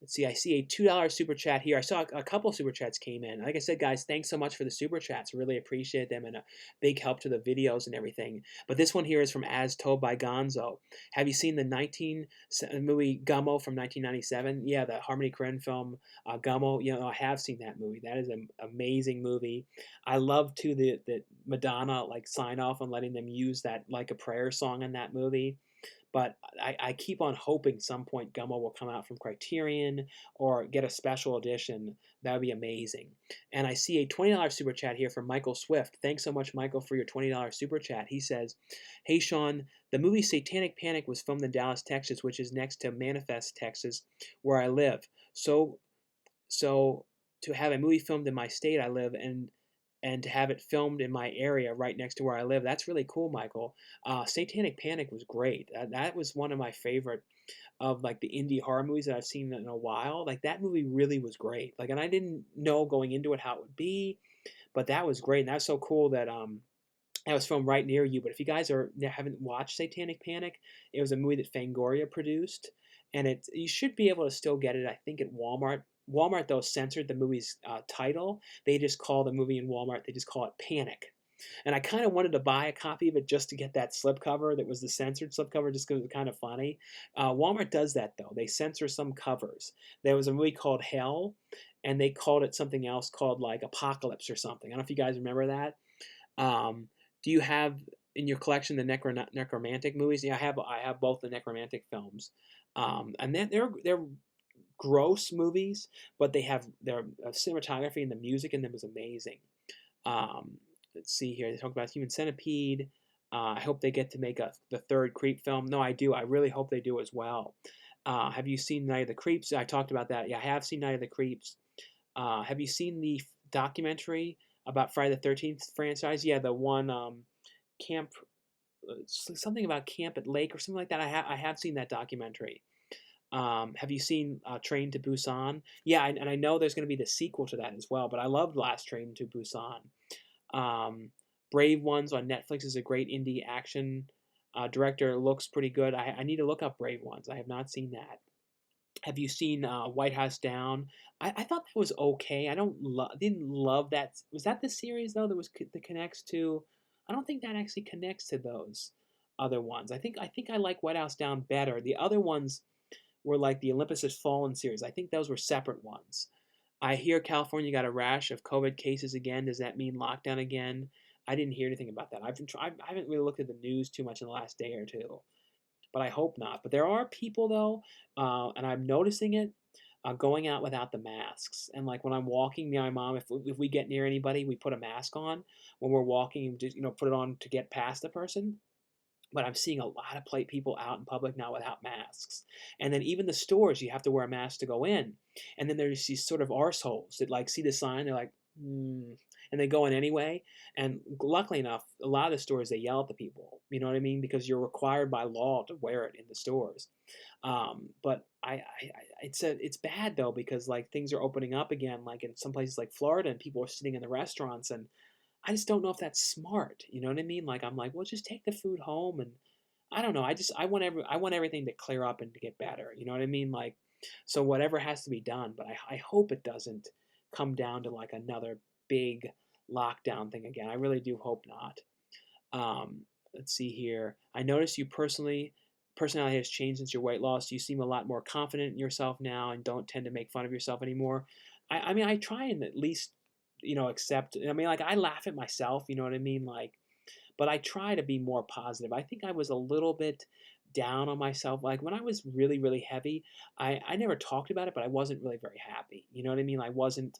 let's see, I see a $2 super chat here. I saw a couple super chats came in. Like I said, guys, thanks so much for the super chats. Really appreciate them and a big help to the videos and everything. But this one here is from As Told by Gonzo. Have you seen the movie Gummo from 1997? Yeah, the Harmony Korine film Gummo. You know, I have seen that movie. That is an amazing movie. I love too the Madonna like sign off on letting them use that Like a Prayer song in that movie. But I keep on hoping some point Gummo will come out from Criterion or get a special edition. That would be amazing. And I see a $20 super chat here from Michael Swift. Thanks so much, Michael, for your $20 super chat. He says, "Hey Sean, the movie Satanic Panic was filmed in Dallas, Texas, which is next to Manifest, Texas, where I live. So to have a movie filmed in my state I live in and to have it filmed in my area right next to where I live, that's really cool, Michael. Satanic Panic was great. That was one of my favorite of like the indie horror movies that I've seen in a while. Like that movie really was great. Like, and I didn't know going into it how it would be, but that was great. And that's so cool that that was filmed right near you. But if you guys haven't watched Satanic Panic, it was a movie that Fangoria produced, and you should be able to still get it. I think at Walmart. Walmart though censored the movie's title. They just call the movie in Walmart. They just call it Panic. And I kind of wanted to buy a copy of it just to get that slipcover that was the censored slipcover, just because it was kind of funny. Walmart does that though. They censor some covers. There was a movie called Hell, and they called it something else called like Apocalypse or something. I don't know if you guys remember that. Um, do you have in your collection the necromantic movies? Yeah, I have both the necromantic films, and then they're gross movies, but their cinematography and the music in them is amazing. Let's see here. They talk about Human Centipede. I hope they get to make the third Creep film. No, I do. I really hope they do as well. Have you seen Night of the Creeps? I talked about that. Yeah, I have seen Night of the Creeps. Have you seen the documentary about Friday the 13th franchise? Yeah, the one camp, something about Camp at Lake or something like that. I have seen that documentary. Have you seen Train to Busan? Yeah, and I know there's going to be the sequel to that as well. But I loved Last Train to Busan. Brave Ones on Netflix is a great indie action director. Looks pretty good. I need to look up Brave Ones. I have not seen that. Have you seen White House Down? I thought that was okay. Didn't love that. Was that the series though that connects to? I don't think that actually connects to those other ones. I think I like White House Down better. The other ones were like the Olympus Has Fallen series. I think those were separate ones. I hear California got a rash of COVID cases again. Does that mean lockdown again? I didn't hear anything about that. I haven't really looked at the news too much in the last day or two, but I hope not. But there are people though, and I'm noticing it, going out without the masks. And like when I'm walking, me and my mom, if we get near anybody, we put a mask on when we're walking. Just put it on to get past the person. But I'm seeing a lot of people out in public now without masks. And then even the stores, you have to wear a mask to go in. And then there's these sort of arseholes that like see the sign, they're like, and they go in anyway. And luckily enough, a lot of the stores, they yell at the people. You know what I mean? Because you're required by law to wear it in the stores. But it's bad though because like things are opening up again, like in some places like Florida, and people are sitting in the restaurants, and I just don't know if that's smart. You know what I mean? Like I'm like, well, just take the food home, and I don't know. I want everything to clear up and to get better. You know what I mean? Like, so whatever has to be done, but I hope it doesn't come down to like another big lockdown thing again. I really do hope not. Um, let's see here. I noticed you personality has changed since your weight loss. You seem a lot more confident in yourself now and don't tend to make fun of yourself anymore. I mean, I try and at least, accept. I mean, like I laugh at myself. You know what I mean? Like, but I try to be more positive. I think I was a little bit down on myself. Like when I was really, really heavy, I never talked about it, but I wasn't really very happy. You know what I mean? I wasn't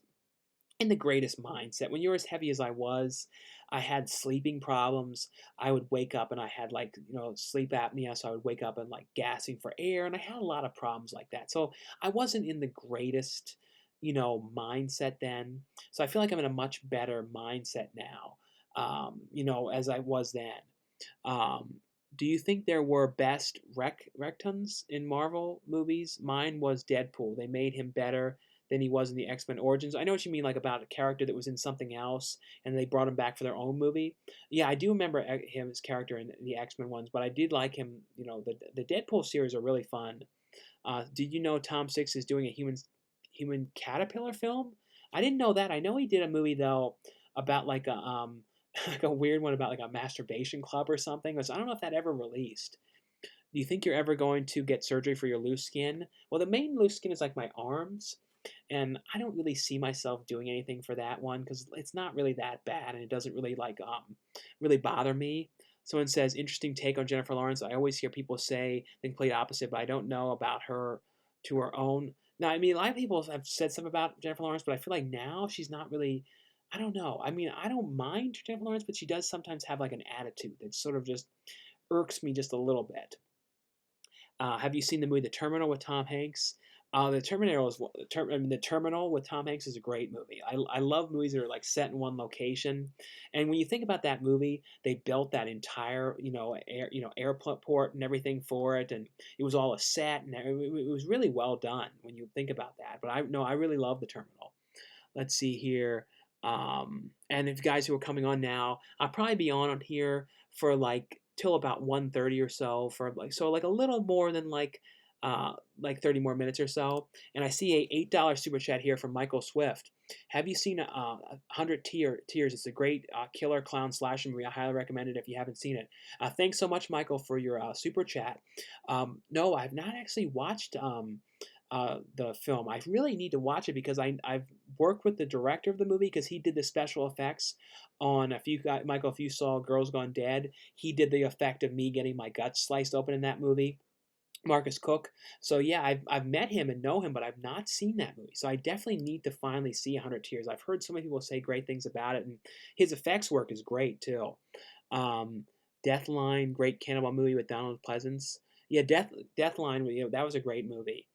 in the greatest mindset. When you're as heavy as I was, I had sleeping problems. I would wake up and I had like, sleep apnea. So I would wake up and like gasping for air. And I had a lot of problems like that. So I wasn't in the greatest, mindset then. So I feel like I'm in a much better mindset now, as I was then. Um, do you think there were best rectons in Marvel movies? Mine was Deadpool. They made him better than he was in the X-Men Origins. I know what you mean, like about a character that was in something else, and they brought him back for their own movie. Yeah, I do remember him, his character in the X-Men ones, but I did like him. The Deadpool series are really fun. Did you know Tom Six is doing a human caterpillar film? I didn't know that. I know he did a movie though about like a like a weird one about like a masturbation club or something. I don't know if that ever released. Do you think you're ever going to get surgery for your loose skin? Well, the main loose skin is like my arms, and I don't really see myself doing anything for that one because it's not really that bad, and it doesn't really like really bother me. Someone says interesting take on Jennifer Lawrence. I always hear people say the complete opposite, but I don't know about her to her own. Now, I mean, a lot of people have said something about Jennifer Lawrence, but I feel like now she's not really. I don't know. I mean, I don't mind Jennifer Lawrence, but she does sometimes have like an attitude that sort of just irks me just a little bit. Have you seen the movie The Terminal with Tom Hanks? The Terminal with Tom Hanks is a great movie. I love movies that are like set in one location, and when you think about that movie, they built that entire airport and everything for it, and it was all a set, and it was really well done when you think about that. But I really love The Terminal. Let's see here. And if you guys who are coming on now, I'll probably be on here for like till about 1:30 or so for like a little more than like 30 more minutes or so. And I see a $8 super chat here from Michael Swift. Have you seen 100 Tears? It's a great killer clown slasher movie. I highly recommend it if you haven't seen it. Thanks so much, Michael, for your super chat. No, I've not actually watched the film. I really need to watch it because I've worked with the director of the movie because he did the special effects on Michael, if you saw Girls Gone Dead, he did the effect of me getting my guts sliced open in that movie. Marcus Cook. So yeah, I've met him and know him, but I've not seen that movie. So I definitely need to finally see 100 Tears. I've heard so many people say great things about it, and his effects work is great too. Um, Deathline, great cannibal movie with Donald Pleasance. Yeah, Deathline, that was a great movie.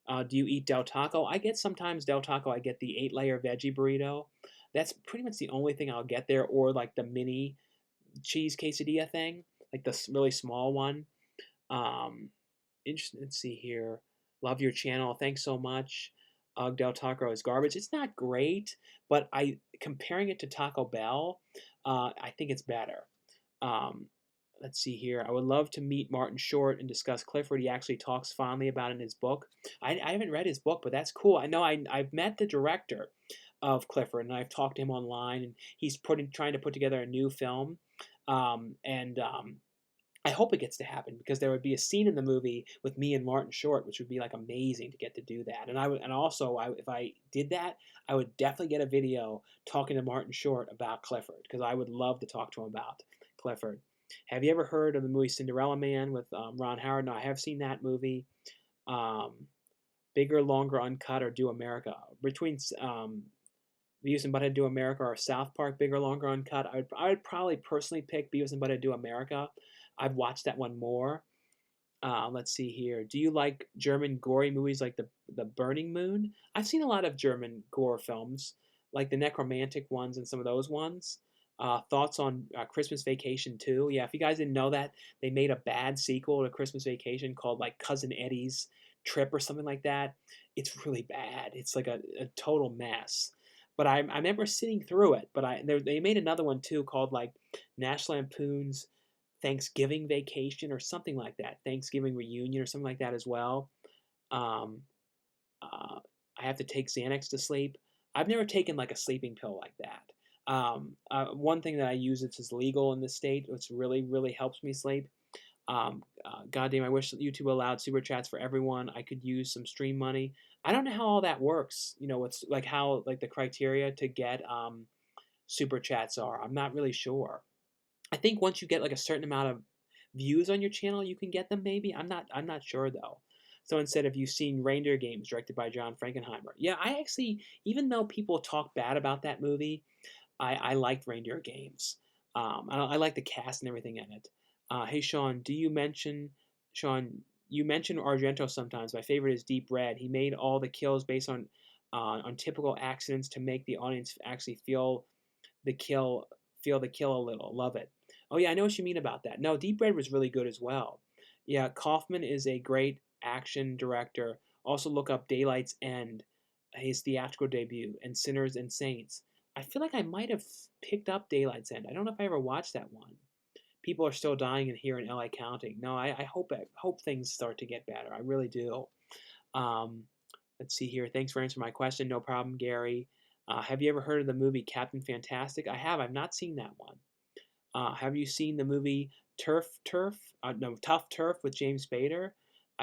Do you eat Del Taco? I get sometimes Del Taco. I get the 8-layer veggie burrito. That's pretty much the only thing I'll get there, or like the mini cheese quesadilla thing, like the really small one. Um, Interesting. Let's see here. Love your channel. Thanks so much. Del Taco is garbage. It's not great, but I comparing it to Taco Bell, I think it's better. Um, let's see here. I would love to meet Martin Short and discuss Clifford. He actually talks fondly about it in his book. I haven't read his book, but that's cool. I know I've met the director of Clifford, and I've talked to him online, and he's trying to put together a new film. And I hope it gets to happen because there would be a scene in the movie with me and Martin Short, which would be like amazing to get to do that. And if I did that, I would definitely get a video talking to Martin Short about Clifford because I would love to talk to him about Clifford. Have you ever heard of the movie Cinderella Man with Ron Howard? No, I have seen that movie. Um, Bigger, Longer, Uncut, or Do America? Between Beavis and Butthead Do America or South Park, Bigger, Longer, Uncut, I would probably personally pick Beavis and Butthead Do America. I've watched that one more. Let's see here. Do you like German gory movies like the Burning Moon? I've seen a lot of German gore films, like the necromantic ones and some of those ones. Thoughts on Christmas Vacation 2? Yeah, if you guys didn't know that, they made a bad sequel to Christmas Vacation called like Cousin Eddie's trip or something like that. It's really bad. It's like a total mess. But I remember sitting through it. But they made another one too called like National Lampoon's Thanksgiving Vacation or something like that. Thanksgiving Reunion or something like that as well. Um, I have to take Xanax to sleep. I've never taken like a sleeping pill like that. One thing that I use that's legal in this state, which really helps me sleep. Goddamn, I wish YouTube allowed super chats for everyone. I could use some stream money. I don't know how all that works. You know, what's like how like the criteria to get super chats are. I'm not really sure. I think once you get like a certain amount of views on your channel, you can get them. Maybe I'm not sure though. Someone said, "Have you seen Reindeer Games directed by John Frankenheimer?" Yeah, I actually, even though people talk bad about that movie, I liked Reindeer Games. I like the cast and everything in it. Hey Sean, Sean? You mention Argento sometimes. My favorite is Deep Red. He made all the kills based on typical accidents to make the audience actually the kill feel the kill a little. Love it. Oh yeah, I know what you mean about that. No, Deep Red was really good as well. Yeah, Kaufman is a great action director. Also look up Daylight's End, his theatrical debut, and Sinners and Saints. I feel like I might have picked up Daylight's End. I don't know if I ever watched that one. People are still dying in here in LA County. No, I hope things start to get better. I really do. Um, let's see here. Thanks for answering my question. No problem, Gary. Have you ever heard of the movie Captain Fantastic? I have. I've not seen that one. Have you seen the movie Turf? No, Tough Turf with James Spader?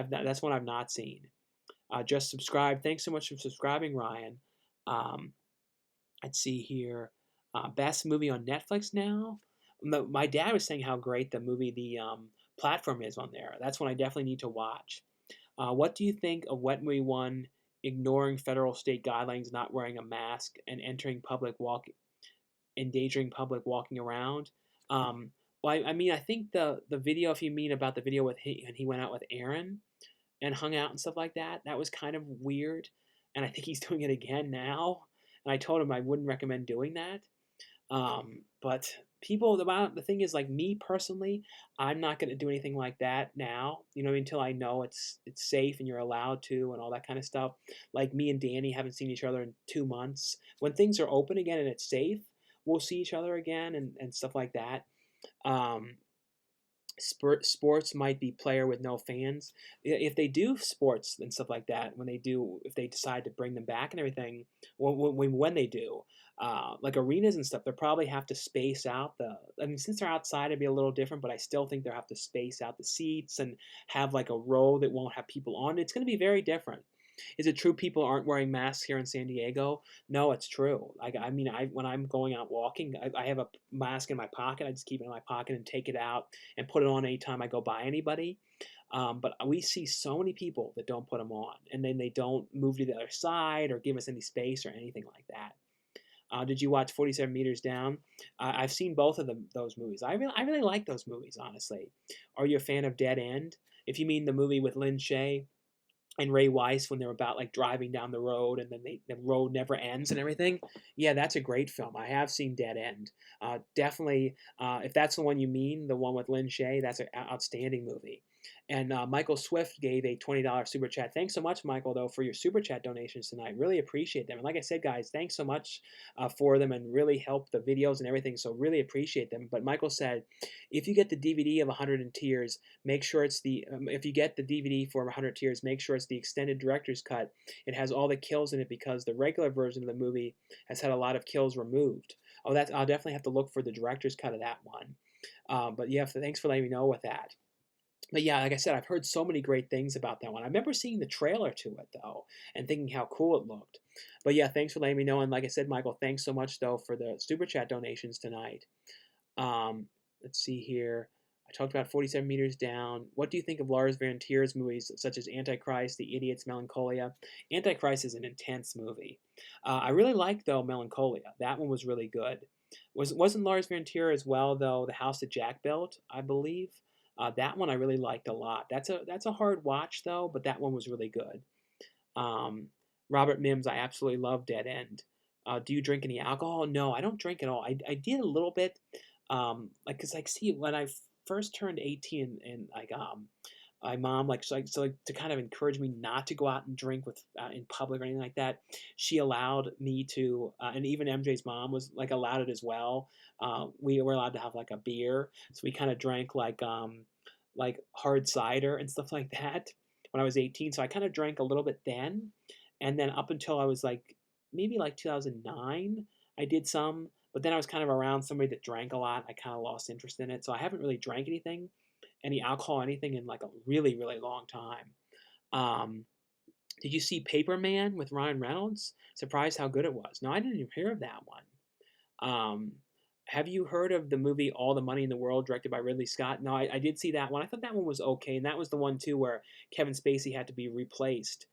That's one I've not seen. Just subscribe. Thanks so much for subscribing, Ryan. Um, let's see here. Best movie on Netflix now. My dad was saying how great the platform is on there. That's one I definitely need to watch. What do you think of Wet Movie One ignoring federal state guidelines, not wearing a mask, and endangering public walking around? Um, well, I mean, I think the video, if you mean about the video and he went out with Aaron and hung out and stuff like that, that was kind of weird. And I think he's doing it again now. And I told him I wouldn't recommend doing that. But people, the thing is, like me personally, I'm not going to do anything like that now. You know, until I know it's safe and you're allowed to and all that kind of stuff. Like me and Danny haven't seen each other in 2 months. When things are open again and it's safe, we'll see each other again and stuff like that. Um, Sports might be player with no fans. If they do sports and stuff like that, if they decide to bring them back and everything, when they do, like arenas and stuff, they probably have to space out I mean, since they're outside, it'd be a little different, but I still think they'll have to space out the seats and have like a row that won't have people on. It's going to be very different. Is it true people aren't wearing masks here in San Diego? No, it's true. I mean, when I'm going out walking, I have a mask in my pocket. I just keep it in my pocket and take it out and put it on anytime I go by anybody. But we see so many people that don't put them on, and then they don't move to the other side or give us any space or anything like that. Did you watch 47 Meters Down? I've seen both of those movies. I really like those movies, honestly. Are you a fan of Dead End? If you mean the movie with Lynn Shay and Ray Weiss when they're about like driving down the road and then the road never ends and everything. Yeah, that's a great film. I have seen Dead End. Definitely, if that's the one you mean, the one with Lynn Shay, that's an outstanding movie. And Michael Swift gave a $20 super chat. Thanks so much, Michael, though, for your super chat donations tonight. Really appreciate them. And like I said, guys, thanks so much for them and really help the videos and everything. So really appreciate them. But Michael said, if you get the DVD of 100 Tears, make sure it's if you get the DVD for 100 Tears, make sure it's the extended director's cut. It has all the kills in it because the regular version of the movie has had a lot of kills removed. Oh, I'll definitely have to look for the director's cut of that one. But yeah, thanks for letting me know with that. But yeah, like I said, I've heard so many great things about that one. I remember seeing the trailer to it though, and thinking how cool it looked. But yeah, thanks for letting me know. And like I said, Michael, thanks so much though for the super chat donations tonight. Um, let's see here. I talked about 47 Meters Down. What do you think of Lars von Trier's movies such as Antichrist, The Idiots, Melancholia? Antichrist is an intense movie. I really like though Melancholia. That one was really good. Wasn't Lars von Trier as well though The House that Jack Built, I believe? That one I really liked a lot. That's a hard watch though, but that one was really good. Um, Robert Mims, I absolutely love Dead End. Do you drink any alcohol? No, I don't drink at all. I did a little bit, like, cause like, see, when I first turned 18 and like my mom, like to kind of encourage me not to go out and drink with in public or anything like that. She allowed me to, and even MJ's mom was like allowed it as well. We were allowed to have like a beer, so we kind of drank like hard cider and stuff like that when I was 18. So I kind of drank a little bit then, and then up until I was like maybe like 2009, I did some. But then I was kind of around somebody that drank a lot. I kind of lost interest in it, so I haven't really drank any alcohol, anything in like a really, really long time. Um, did you see Paper Man with Ryan Reynolds? Surprised how good it was. No, I didn't even hear of that one. Have you heard of the movie All the Money in the World, directed by Ridley Scott? No, I did see that one. I thought that one was okay, and that was the one too where Kevin Spacey had to be replaced.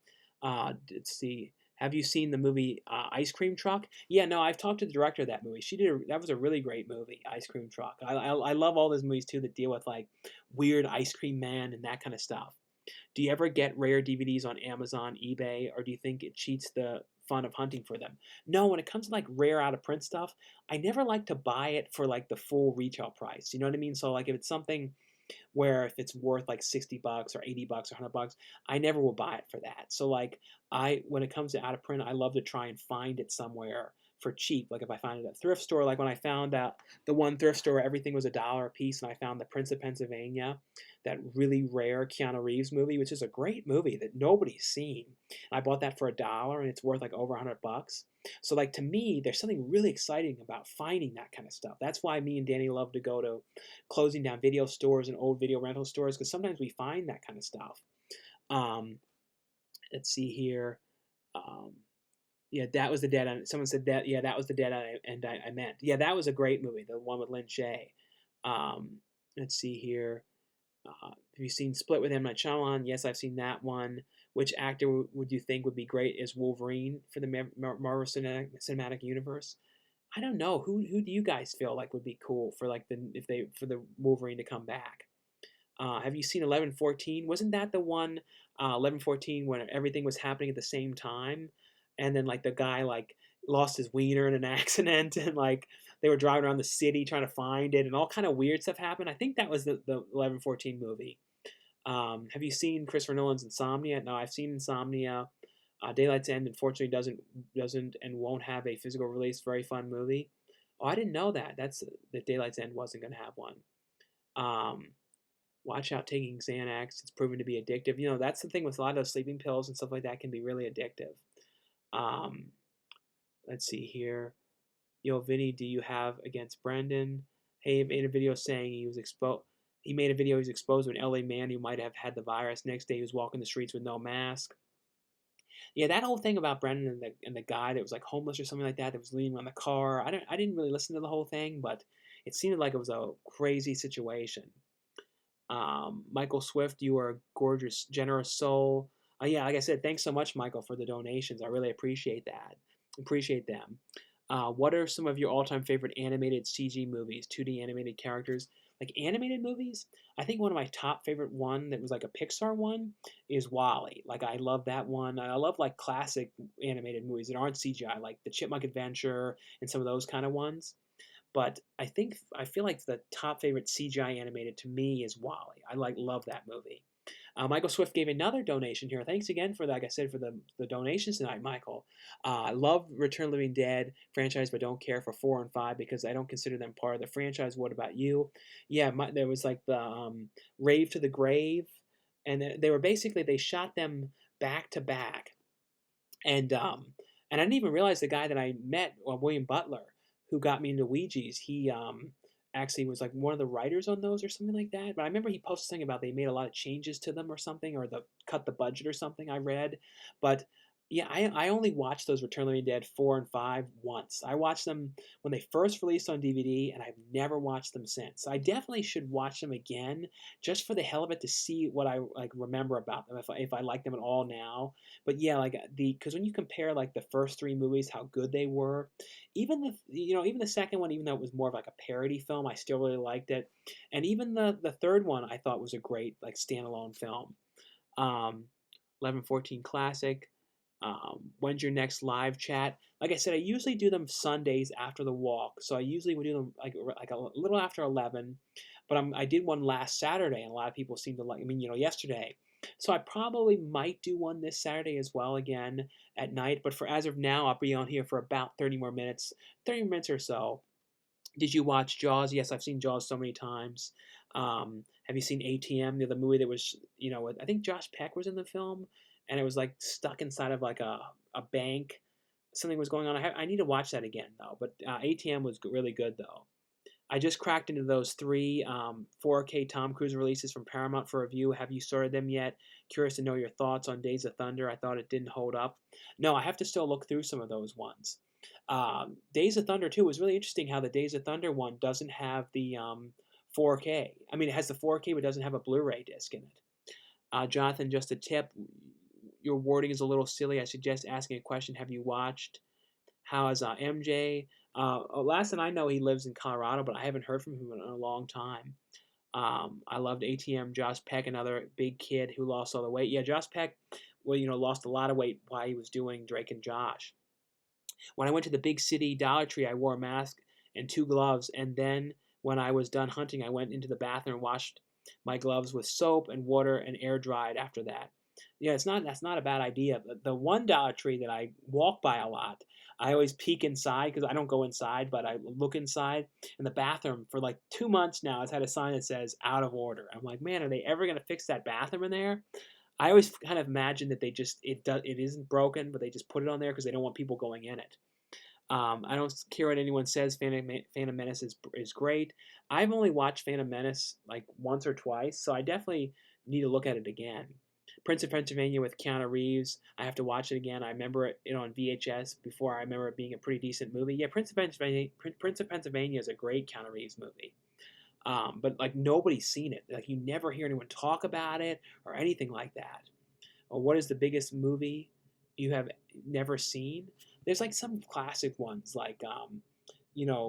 Let's see. Have you seen the movie Ice Cream Truck? Yeah, no, I've talked to the director of that movie. That was a really great movie, Ice Cream Truck. I love all those movies too that deal with like weird ice cream man and that kind of stuff. Do you ever get rare DVDs on Amazon, eBay, or do you think it cheats the fun of hunting for them? No, when it comes to like rare out of print stuff, I never like to buy it for like the full retail price. You know what I mean? So like if it's something where if it's worth like $60 or $80 or $100, I never will buy it for that. So like when it comes to out of print, I love to try and find it somewhere for cheap. Like if I find it at a thrift store, like when I found out the one thrift store where everything was $1 a piece, and I found the Prince of Pennsylvania, that really rare Keanu Reeves movie, which is a great movie that nobody's seen. I bought that for $1, and it's worth like over $100. So like to me, there's something really exciting about finding that kind of stuff. That's why me and Danny love to go to closing down video stores and old video rental stores, because sometimes we find that kind of stuff. Um, let's see here. Um, yeah, that was the dead end. Someone said that. Yeah, that was the dead end I meant. Yeah, that was a great movie, the one with Lin Shaye. Um, let's see here. Have you seen Split with M. Night Shyamalan? Yes, I've seen that one. Which actor would you think would be great as Wolverine for the Marvel Cinematic Universe? I don't know. Who do you guys feel like would be cool for like for the Wolverine to come back? Have you seen 1114? Wasn't that the one 1114 when everything was happening at the same time, and then like the guy like lost his wiener in an accident, and like they were driving around the city trying to find it, and all kind of weird stuff happened. I think that was the 1114 movie. Have you seen Christopher Nolan's Insomnia? No, I've seen Insomnia. Daylight's End unfortunately doesn't and won't have a physical release. Very fun movie. Oh, I didn't know that. That Daylight's End wasn't going to have one. Um, Watch out taking Xanax. It's proven to be addictive. You know, that's the thing with a lot of those sleeping pills and stuff like that can be really addictive. Um, let's see here. Yo, Vinny, do you have against Brendan? Hey, he made a video saying he was exposed. He made a video he was exposed to an LA man who might have had the virus. Next day he was walking the streets with no mask. Yeah, that whole thing about Brendan and the guy that was like homeless or something like that was leaning on the car. I didn't really listen to the whole thing, but it seemed like it was a crazy situation. Michael Swift, you are a gorgeous, generous soul. Yeah, like I said, thanks so much, Michael, for the donations. I really appreciate that. Appreciate them. What are some of your all-time favorite animated CG movies, 2D animated characters? Like animated movies, I think one of my top favorite one that was like a Pixar one is Wall-E. Like I love that one. I love like classic animated movies that aren't CGI, like the Chipmunk Adventure and some of those kind of ones. But I feel like the top favorite CGI animated to me is Wall-E. I love that movie. Michael Swift gave another donation here. Thanks again for, like I said, for the donations tonight, Michael. I love Return of the Living Dead franchise, but don't care for 4 and 5 because I don't consider them part of the franchise. What about you? Yeah, there was like the Rave to the Grave, and they were basically they shot them back to back, and I didn't even realize the guy that I met, William Butler, who got me into Ouija's. He actually was like one of the writers on those or something like that. But I remember he posted something about they made a lot of changes to them or something, or cut the budget or something. I read, but yeah, I only watched those Return of the Living Dead 4 and 5 once. I watched them when they first released on DVD, and I've never watched them since. I definitely should watch them again just for the hell of it to see what I like remember about them if I like them at all now. But yeah, like because when you compare like the first 3 movies, how good they were, even the second one, even though it was more of like a parody film, I still really liked it. And even the third one I thought was a great like standalone film. 1114 Classic. When's your next live chat? Like I said, I usually do them Sundays after the walk, so I usually would do them like a little after 11. but I did one last Saturday, and a lot of people seem to like. I mean, yesterday. So I probably might do one this Saturday as well again at night. But for as of now, I'll be on here for about 30 more minutes, 30 minutes or so. Did you watch Jaws? Yes, I've seen Jaws so many times. Have you seen ATM? The movie that was, I think Josh Peck was in the film, and it was like stuck inside of like a bank. Something was going on. I need to watch that again though. But ATM was really good though. I just cracked into those three 4K Tom Cruise releases from Paramount for review. Have you started them yet? Curious to know your thoughts on Days of Thunder. I thought it didn't hold up. No, I have to still look through some of those ones. Days of Thunder 2 was really interesting how the Days of Thunder one doesn't have the 4K. I mean, it has the 4K, but doesn't have a Blu-ray disc in it. Jonathan, just a tip. Your wording is a little silly. I suggest asking a question. Have you watched? How is MJ? Last time I know, he lives in Colorado, but I haven't heard from him in a long time. I loved ATM. Josh Peck, another big kid who lost all the weight. Yeah, Josh Peck, lost a lot of weight while he was doing Drake and Josh. When I went to the big city Dollar Tree, I wore a mask and 2 gloves, and then when I was done hunting, I went into the bathroom and washed my gloves with soap and water and air dried after that. Yeah, that's not a bad idea. The one Dollar Tree that I walk by a lot, I always peek inside because I don't go inside, but I look inside. And the bathroom for like 2 months now has had a sign that says "out of order." I'm like, man, are they ever gonna fix that bathroom in there? I always kind of imagine that it isn't broken, but they just put it on there because they don't want people going in it. I don't care what anyone says. Phantom Menace is great. I've only watched Phantom Menace like once or twice, so I definitely need to look at it again. Prince of Pennsylvania with Keanu Reeves. I have to watch it again. I remember it on VHS before. I remember it being a pretty decent movie. Yeah, Prince of Pennsylvania is a great Keanu Reeves movie. But like nobody's seen it. Like you never hear anyone talk about it or anything like that. Or what is the biggest movie you have never seen? There's like some classic ones like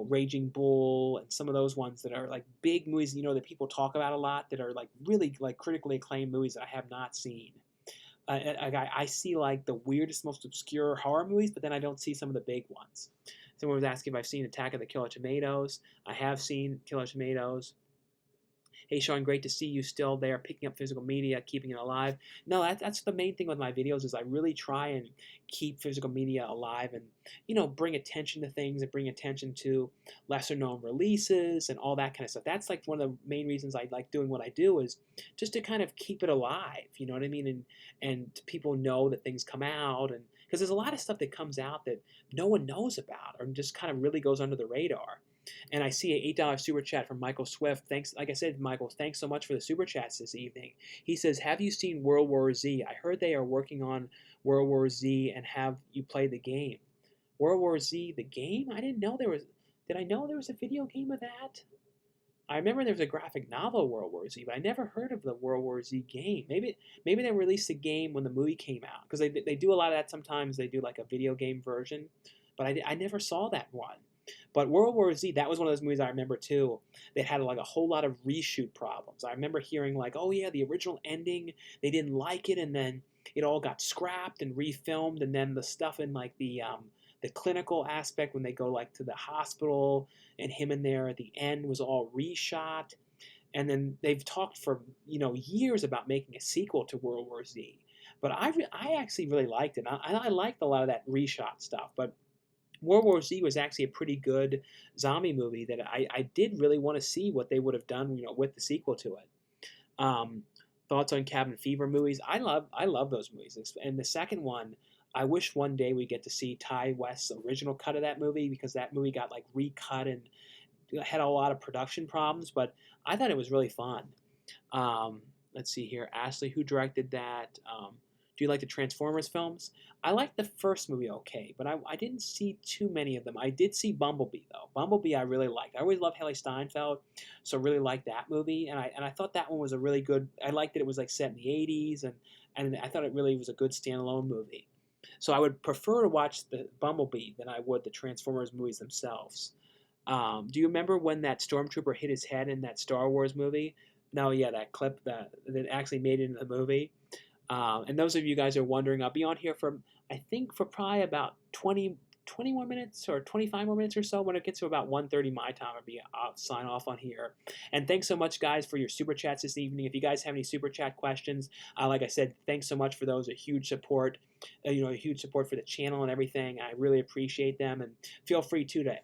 Raging Bull and some of those ones that are like big movies, that people talk about a lot that are like really like critically acclaimed movies that I have not seen. I see like the weirdest, most obscure horror movies, but then I don't see some of the big ones. Someone was asking if I've seen Attack of the Killer Tomatoes. I have seen Killer Tomatoes. Hey, Sean, great to see you still there, picking up physical media, keeping it alive. No, that's the main thing with my videos is I really try and keep physical media alive and, bring attention to things and bring attention to lesser known releases and all that kind of stuff. That's like one of the main reasons I like doing what I do is just to kind of keep it alive, you know what I mean? And people know that things come out and because there's a lot of stuff that comes out that no one knows about or just kind of really goes under the radar. And I see an $8 super chat from Michael Swift. Thanks, like I said, Michael, thanks so much for the super chats this evening. He says, "Have you seen World War Z? I heard they are working on World War Z, and have you played the game?" World War Z, the game? I didn't know there was. Did I know there was a video game of that? I remember there was a graphic novel World War Z, but I never heard of the World War Z game. Maybe they released the game when the movie came out because they do a lot of that sometimes. They do like a video game version, but I never saw that one. But World War Z, that was one of those movies I remember too that had like a whole lot of reshoot problems. I remember hearing like, oh yeah, the original ending, they didn't like it, and then it all got scrapped and refilmed, and then the stuff in like the clinical aspect when they go like to the hospital and him in there at the end was all reshot. And then they've talked for years about making a sequel to World War Z. But I actually really liked it. I liked a lot of that reshot stuff, but World War Z was actually a pretty good zombie movie that I did really want to see what they would have done, with the sequel to it. Um, Thoughts on Cabin Fever movies? I love those movies. And the second one, I wish one day we get to see Ty West's original cut of that movie because that movie got like recut and had a lot of production problems. But I thought it was really fun. Let's see here, Ashley, who directed that? Do you like the Transformers films? I liked the first movie okay, but I didn't see too many of them. I did see Bumblebee though. Bumblebee I really liked. I always loved Haley Steinfeld, so I really liked that movie. And I thought that one was a really good. I liked that it was like set in the '80s, and I thought it really was a good standalone movie. So I would prefer to watch the Bumblebee than I would the Transformers movies themselves. Do you remember when that stormtrooper hit his head in that Star Wars movie? No, yeah, that clip that actually made it into the movie. And those of you guys who are wondering, I'll be on here for I think for probably about 20 20 more minutes or 25 more minutes or so. When it gets to about 1:30 my time, I'll sign off on here. And thanks so much, guys, for your super chats this evening. If you guys have any super chat questions, like I said, thanks so much for those. A huge support, a huge support for the channel and everything. I really appreciate them. And feel free to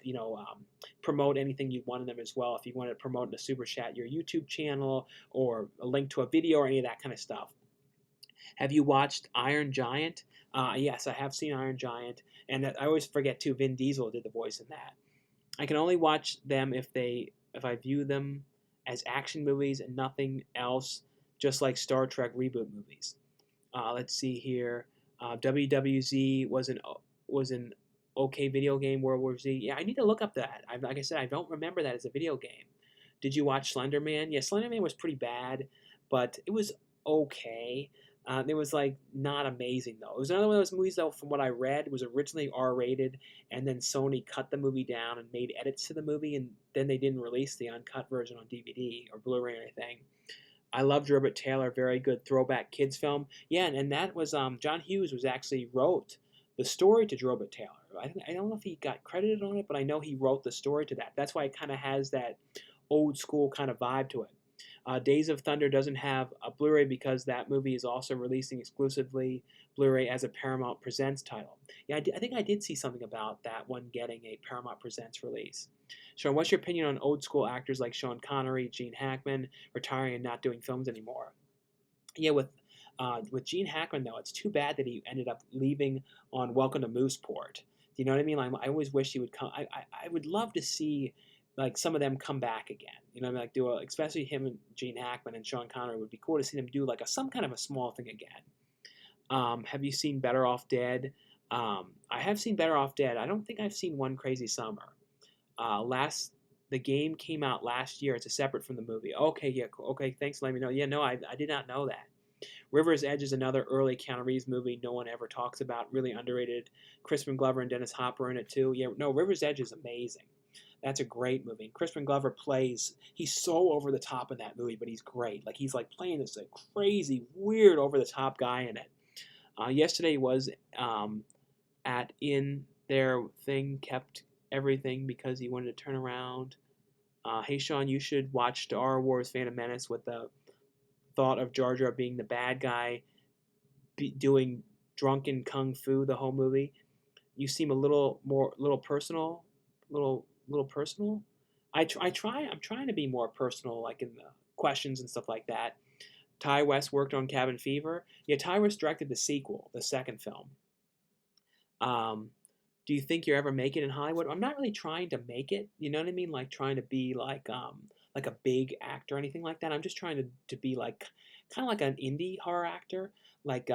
promote anything you want in them as well. If you want to promote in a super chat your YouTube channel or a link to a video or any of that kind of stuff. Have you watched Iron Giant? Yes, I have seen Iron Giant, and I always forget too. Vin Diesel did the voice in that. I can only watch them if I view them as action movies and nothing else, just like Star Trek reboot movies. Let's see here. WWZ was an okay video game. World War Z. Yeah, I need to look up that. Like I said, I don't remember that as a video game. Did you watch Slender Man? Yeah, Slender Man was pretty bad, but it was okay. It was like not amazing though. It was another one of those movies though. From what I read, it was originally R-rated, and then Sony cut the movie down and made edits to the movie, and then they didn't release the uncut version on DVD or Blu-ray or anything. I loved Robert Taylor, very good throwback kids film. Yeah, and that was John Hughes was actually wrote the story to Robert Taylor. I don't know if he got credited on it, but I know he wrote the story to that. That's why it kind of has that old school kind of vibe to it. Days of Thunder doesn't have a Blu-ray because that movie is also releasing exclusively Blu-ray as a Paramount Presents title. Yeah, I think I did see something about that one getting a Paramount Presents release. Sean, what's your opinion on old school actors like Sean Connery, Gene Hackman retiring and not doing films anymore? Yeah, with Gene Hackman though, it's too bad that he ended up leaving on Welcome to Mooseport. Do you know what I mean? Like, I always wish he would come. I would love to see like some of them come back again. You know, like especially him and Gene Hackman and Sean Connery would be cool to see them do like some kind of a small thing again. Have you seen Better Off Dead? I have seen Better Off Dead. I don't think I've seen One Crazy Summer. The game came out last year. It's a separate from the movie. Okay, yeah, cool. Okay, thanks for letting me know. Yeah, no, I did not know that. River's Edge is another early Keanu Reeves movie no one ever talks about. Really underrated. Crispin Glover and Dennis Hopper in it too. Yeah, no, River's Edge is amazing. That's a great movie. And Crispin Glover he's so over the top in that movie, but he's great. Like he's like playing this like crazy, weird, over the top guy in it. Yesterday was at in their thing, kept everything because he wanted to turn around. Hey Sean, you should watch Star Wars Phantom Menace with the thought of Jar Jar being the bad guy, doing drunken kung fu the whole movie. You seem a little personal, little personal. I'm trying to be more personal, like in the questions and stuff like that. Ty West worked on Cabin Fever. Yeah, Ty West directed the sequel, the second film. Do you think you'll ever make it in Hollywood? I'm not really trying to make it. You know what I mean? Like trying to be like a big actor or anything like that. I'm just trying to be like kind of like an indie horror actor, like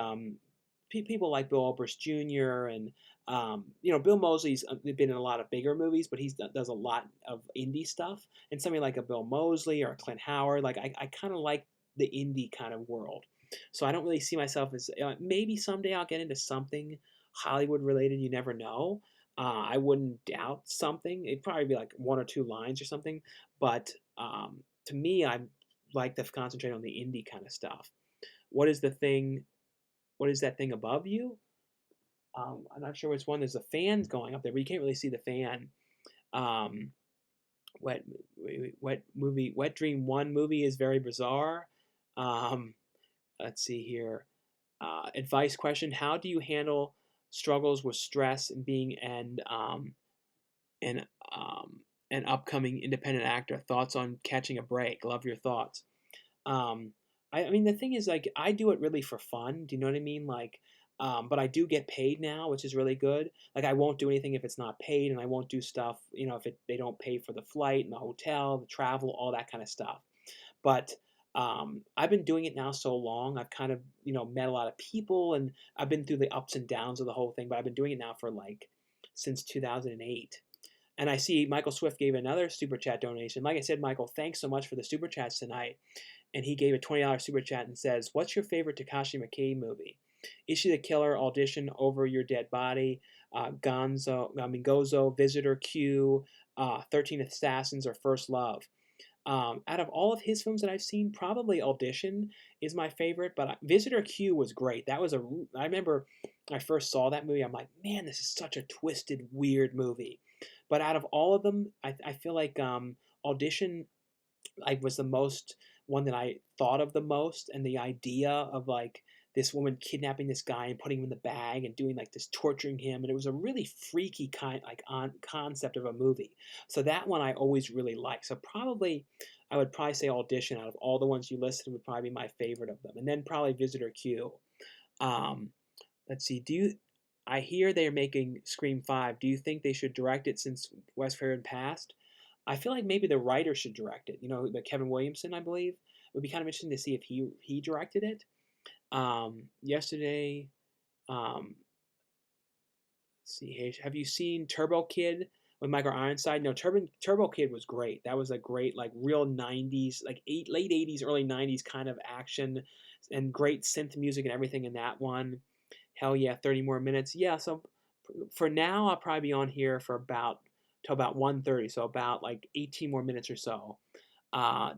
people like Bill Oberst Jr. and Bill Moseley's been in a lot of bigger movies, but he does a lot of indie stuff. And somebody like a Bill Moseley or a Clint Howard, like I kind of like the indie kind of world. So I don't really see myself as maybe someday I'll get into something Hollywood related. You never know. I wouldn't doubt something. It'd probably be like one or two lines or something. But to me, I like to concentrate on the indie kind of stuff. What is the thing? What is that thing above you? I'm not sure which one. There's a fan going up there, but you can't really see the fan. Um, Wet, Wet movie, Wet Dream 1 movie is very bizarre. Um, let's see here. Advice question: how do you handle struggles with stress and being an an upcoming independent actor? Thoughts on catching a break? Love your thoughts. Um, I mean, the thing is, like, I do it really for fun. Do you know what I mean? Like, but I do get paid now, which is really good. Like, I won't do anything if it's not paid, and I won't do stuff, if they don't pay for the flight and the hotel, the travel, all that kind of stuff. But I've been doing it now so long. I've kind of, met a lot of people, and I've been through the ups and downs of the whole thing. But I've been doing it now for like since 2008. And I see Michael Swift gave another super chat donation. Like I said, Michael, thanks so much for the super chats tonight. And he gave a $20 super chat and says, "What's your favorite Takashi Miike movie? Is She the Killer? Audition, Over Your Dead Body, Gozo, Visitor, Q, 13 Assassins, or First Love?" Out of all of his films that I've seen, probably Audition is my favorite, but Visitor Q was great. I remember I first saw that movie, I'm like, man, this is such a twisted, weird movie. But out of all of them, I feel like Audition like was the most one that I thought of the most, and the idea of like this woman kidnapping this guy and putting him in the bag and doing like this torturing him, and it was a really freaky kind like on concept of a movie. So that one I always really liked. So probably I would probably say Audition out of all the ones you listed would probably be my favorite of them, and then probably Visitor Q. Um, let's see. Do you? I hear they're making Scream 5. Do you think they should direct it since Wes Craven passed? I feel like maybe the writer should direct it. You know, the Kevin Williamson, I believe. It would be kind of interesting to see if he directed it. Yesterday, um, let's see here. Have you seen Turbo Kid with Michael Ironside? No, Turbo Kid was great. That was a great like real '90s, like late '80s, early '90s kind of action, and great synth music and everything in that one. Hell yeah, 30 more minutes. Yeah, so for now I'll probably be on here for about till about 1:30, so about like 18 more minutes or so.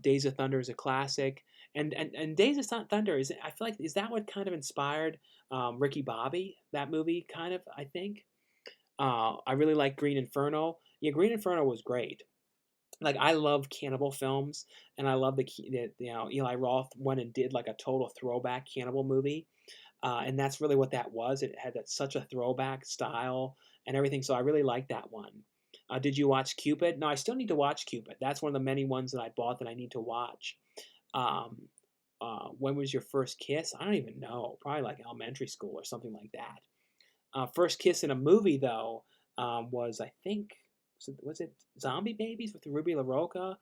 Days of Thunder is a classic, and Days of Thunder is I feel like is that what kind of inspired Ricky Bobby, that movie kind of, I think. I really like Green Inferno. Yeah, Green Inferno was great. Like I love cannibal films, and I love Eli Roth went and did like a total throwback cannibal movie, and that's really what that was. It had such a throwback style and everything, so I really like that one. Did you watch Cupid? No, I still need to watch Cupid. That's one of the many ones that I bought that I need to watch. Um, when was your first kiss? I don't even know. Probably like elementary school or something like that. First kiss in a movie though was I think was it Zombie Babies with Ruby LaRocca,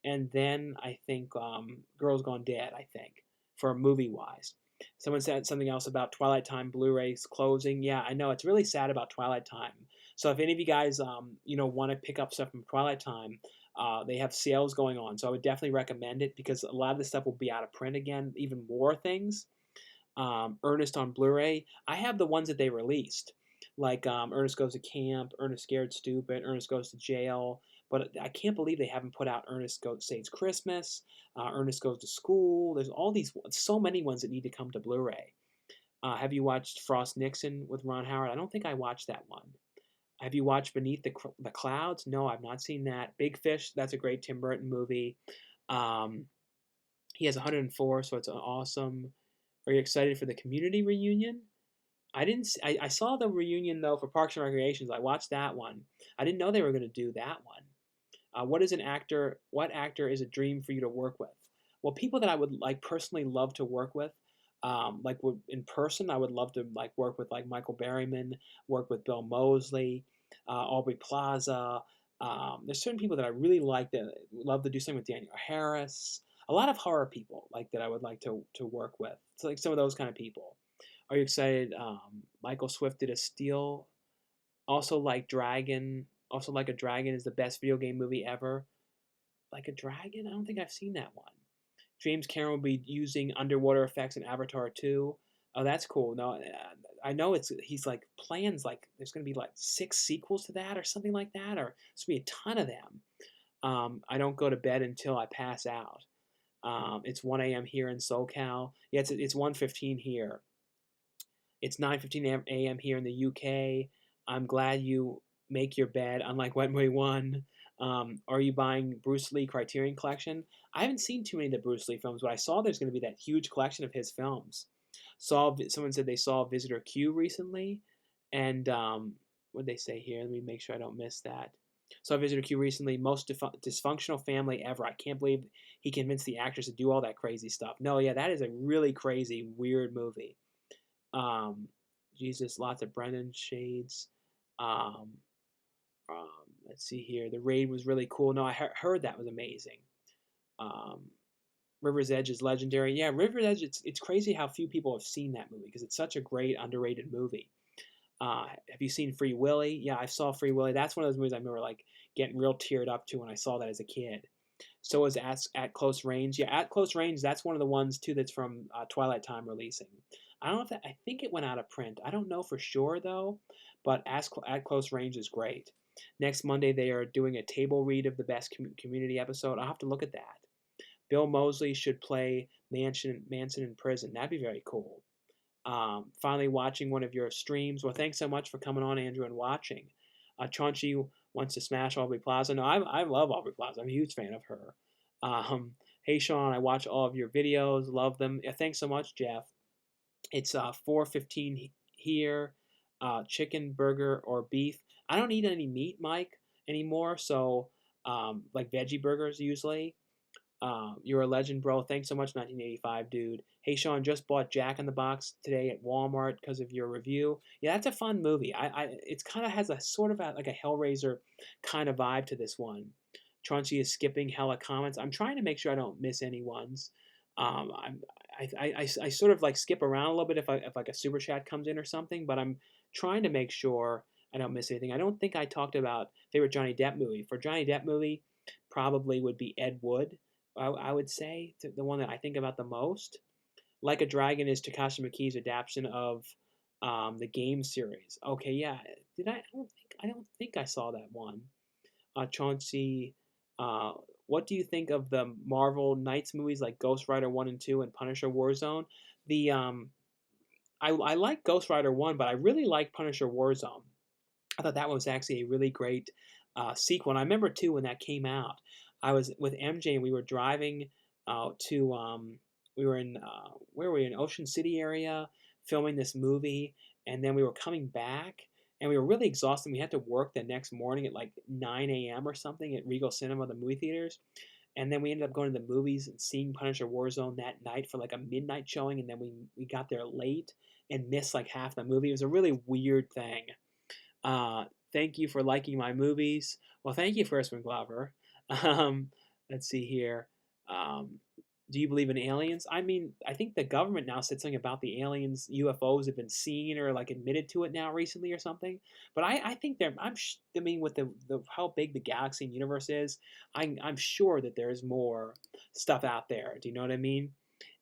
and then I think Girls Gone Dead. I think for movie wise. Someone said something else about Twilight Time Blu-rays closing. Yeah, I know it's really sad about Twilight Time. So if any of you guys want to pick up stuff from Twilight Time, they have sales going on. So I would definitely recommend it because a lot of the stuff will be out of print again. Even more things. Ernest on Blu-ray. I have the ones that they released, like Ernest Goes to Camp, Ernest Scared Stupid, Ernest Goes to Jail. But I can't believe they haven't put out Ernest Goes Saves Christmas, Ernest Goes to School. There's all these, so many ones that need to come to Blu-ray. Have you watched Frost Nixon with Ron Howard? I don't think I watched that one. Have you watched Beneath the Clouds? No, I've not seen that. Big Fish, that's a great Tim Burton movie. Um, he has 104, so it's awesome. Are you excited for the Community reunion? I didn't. I saw the reunion though for Parks and Recreations. I watched that one. I didn't know they were going to do that one. What is an actor? What actor is a dream for you to work with? Well, people that I would like personally love to work with, in person, I would love to like work with like Michael Berryman, work with Bill Moseley, Aubrey Plaza. There's certain people that I really like that love to do something with Daniel Harris. A lot of horror people like that I would like to work with. So like some of those kind of people. Are you excited? Michael Swift did a Steel. Also like Dragon. Also like a Dragon is the best video game movie ever. Like a Dragon? I don't think I've seen that one. James Cameron will be using underwater effects in Avatar 2. Oh, that's cool. No, I know he's like plans like there's going to be like 6 sequels to that or something like that, or there's going to be a ton of them. I don't go to bed until I pass out. It's 1 a.m. here in SoCal. Yeah, it's 1:15 here. It's 9:15 a.m. here in the UK. I'm glad you make your bed, unlike Wetway One. Are you buying Bruce Lee Criterion Collection? I haven't seen too many of the Bruce Lee films, but I saw there's going to be that huge collection of his films. Someone said they saw Visitor Q recently, and what did they say here? Let me make sure I don't miss that. Saw Visitor Q recently. Most dysfunctional family ever. I can't believe he convinced the actors to do all that crazy stuff. No, yeah, that is a really crazy, weird movie. Um, Jesus, lots of Brennan shades. Um, um, let's see here. The Raid was really cool. No, I heard that was amazing. Um, River's Edge is legendary. Yeah, River's Edge. It's crazy how few people have seen that movie because it's such a great underrated movie. Have you seen Free Willy? Yeah, I saw Free Willy. That's one of those movies I remember like getting real teared up to when I saw that as a kid. So is At Close Range. Yeah, At Close Range. That's one of the ones too that's from Twilight Time releasing. I don't know if I think it went out of print. I don't know for sure though, but At Close Range is great. Next Monday, they are doing a table read of the best community episode. I'll have to look at that. Bill Moseley should play Manson in prison. That'd be very cool. Finally watching one of your streams. Well, thanks so much for coming on, Andrew, and watching. Chauncey wants to smash Aubrey Plaza. No, I love Aubrey Plaza. I'm a huge fan of her. Hey, Sean, I watch all of your videos. Love them. Yeah, thanks so much, Jeff. It's 4:15 here. Chicken, burger, or beef. I don't eat any meat, Mike, anymore. So, like veggie burgers usually. You're a legend, bro. Thanks so much, 1985, dude. Hey, Sean, just bought Jack in the Box today at Walmart because of your review. Yeah, that's a fun movie. It's kind of has a sort of like a Hellraiser kind of vibe to this one. Chauncey is skipping hella comments. I'm trying to make sure I don't miss any ones. I'm I sort of like skip around a little bit if like a super chat comes in or something, but I'm trying to make sure I don't miss anything. I don't think I talked about favorite Johnny Depp movie. For Johnny Depp movie, probably would be Ed Wood. I would say the one that I think about the most. Like a Dragon is Takashi Miike's adaptation of the game series. Okay, yeah. Did I don't think I saw that one. Chauncey, uh, what do you think of the Marvel Knights movies like Ghost Rider 1 and 2 and Punisher Warzone? The I like Ghost Rider 1, but I really like Punisher Warzone. I thought that was actually a really great sequel. And I remember too when that came out. I was with MJ and we were driving to we were in where were we in Ocean City area filming this movie, and then we were coming back and we were really exhausted. We had to work the next morning at like 9 a.m. or something at Regal Cinema, the movie theaters. And then we ended up going to the movies and seeing Punisher Warzone that night for like a midnight showing, and then we got there late and missed like half the movie. It was a really weird thing. Uh, Thank you for liking my movies. Well, thank you, Firstman Glover. Um, let's see here. Um, do you believe in aliens? I mean, I think the government now said something about the aliens, UFOs have been seen or like admitted to it now recently or something. But I think they're. I mean, with the how big the galaxy and universe is, I'm sure that there's more stuff out there. Do you know what I mean?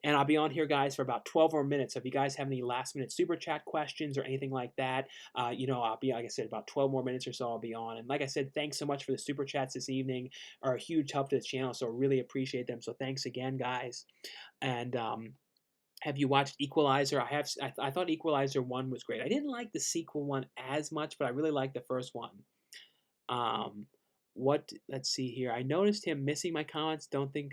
And I'll be on here, guys, for about 12 more minutes. So if you guys have any last minute super chat questions or anything like that, I'll be, like I said, about 12 more minutes or so I'll be on. And like I said, thanks so much for the super chats this evening. Are a huge help to the channel, so really appreciate them. So thanks again, guys. And have you watched Equalizer? I have. I thought Equalizer 1 was great. I didn't like the sequel one as much, but I really liked the first one. Um, let's see here. I noticed him missing my comments. Don't think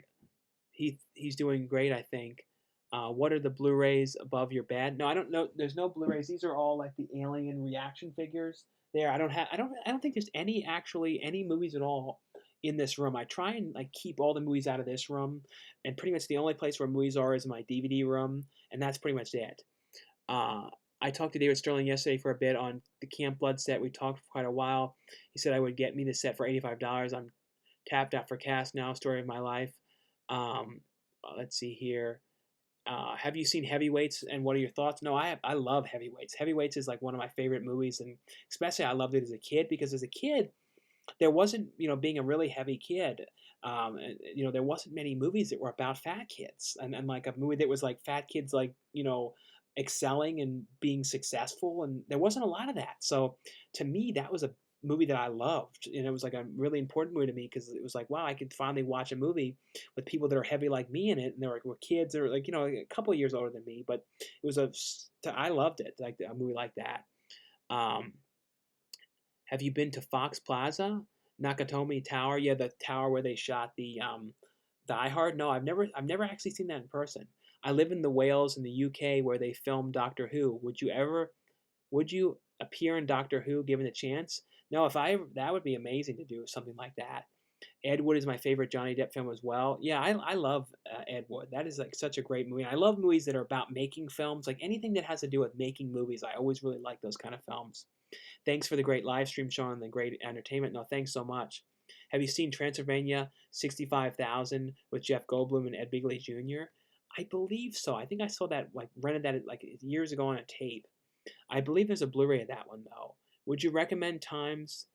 he's doing great, I think. What are the Blu-rays above your bed? No, I don't know. There's no Blu-rays. These are all like the Alien reaction figures. There, I don't think there's any movies at all in this room. I try and like keep all the movies out of this room, and pretty much the only place where movies are is my DVD room, and that's pretty much it. Uh, I talked to David Sterling yesterday for a bit on the Camp Blood set. We talked for quite a while. He said I would get me the set for $85. I'm tapped out for cash now. Story of my life. Um, let's see here. Have you seen Heavyweights, and what are your thoughts? No, I love Heavyweights. Heavyweights is like one of my favorite movies, and especially I loved it as a kid because as a kid, there wasn't, being a really heavy kid, there wasn't many movies that were about fat kids, and like a movie that was like fat kids like excelling and being successful, and there wasn't a lot of that. So to me, that was a movie that I loved, and it was like a really important movie to me because it was like, wow, I could finally watch a movie with people that are heavy like me in it, and they were kids that are like a couple of years older than me, but it was I loved it, like a movie like that. Um, have you been to Fox Plaza, Nakatomi Tower? Yeah, the tower where they shot the Die Hard. No, I've never actually seen that in person. I live in the Wales in the UK where they filmed Doctor Who. Would you appear in Doctor Who given the chance? No, that would be amazing to do something like that. Ed Wood is my favorite Johnny Depp film as well. Yeah, I love Ed Wood. That is like such a great movie. I love movies that are about making films. Like anything that has to do with making movies, I always really like those kind of films. Thanks for the great live stream, Sean, and the great entertainment. No, thanks so much. Have you seen Transylvania 65,000 with Jeff Goldblum and Ed Begley Jr.? I believe so. I think I saw that, like rented that like years ago on a tape. I believe there's a Blu-ray of that one though. Would you recommend times?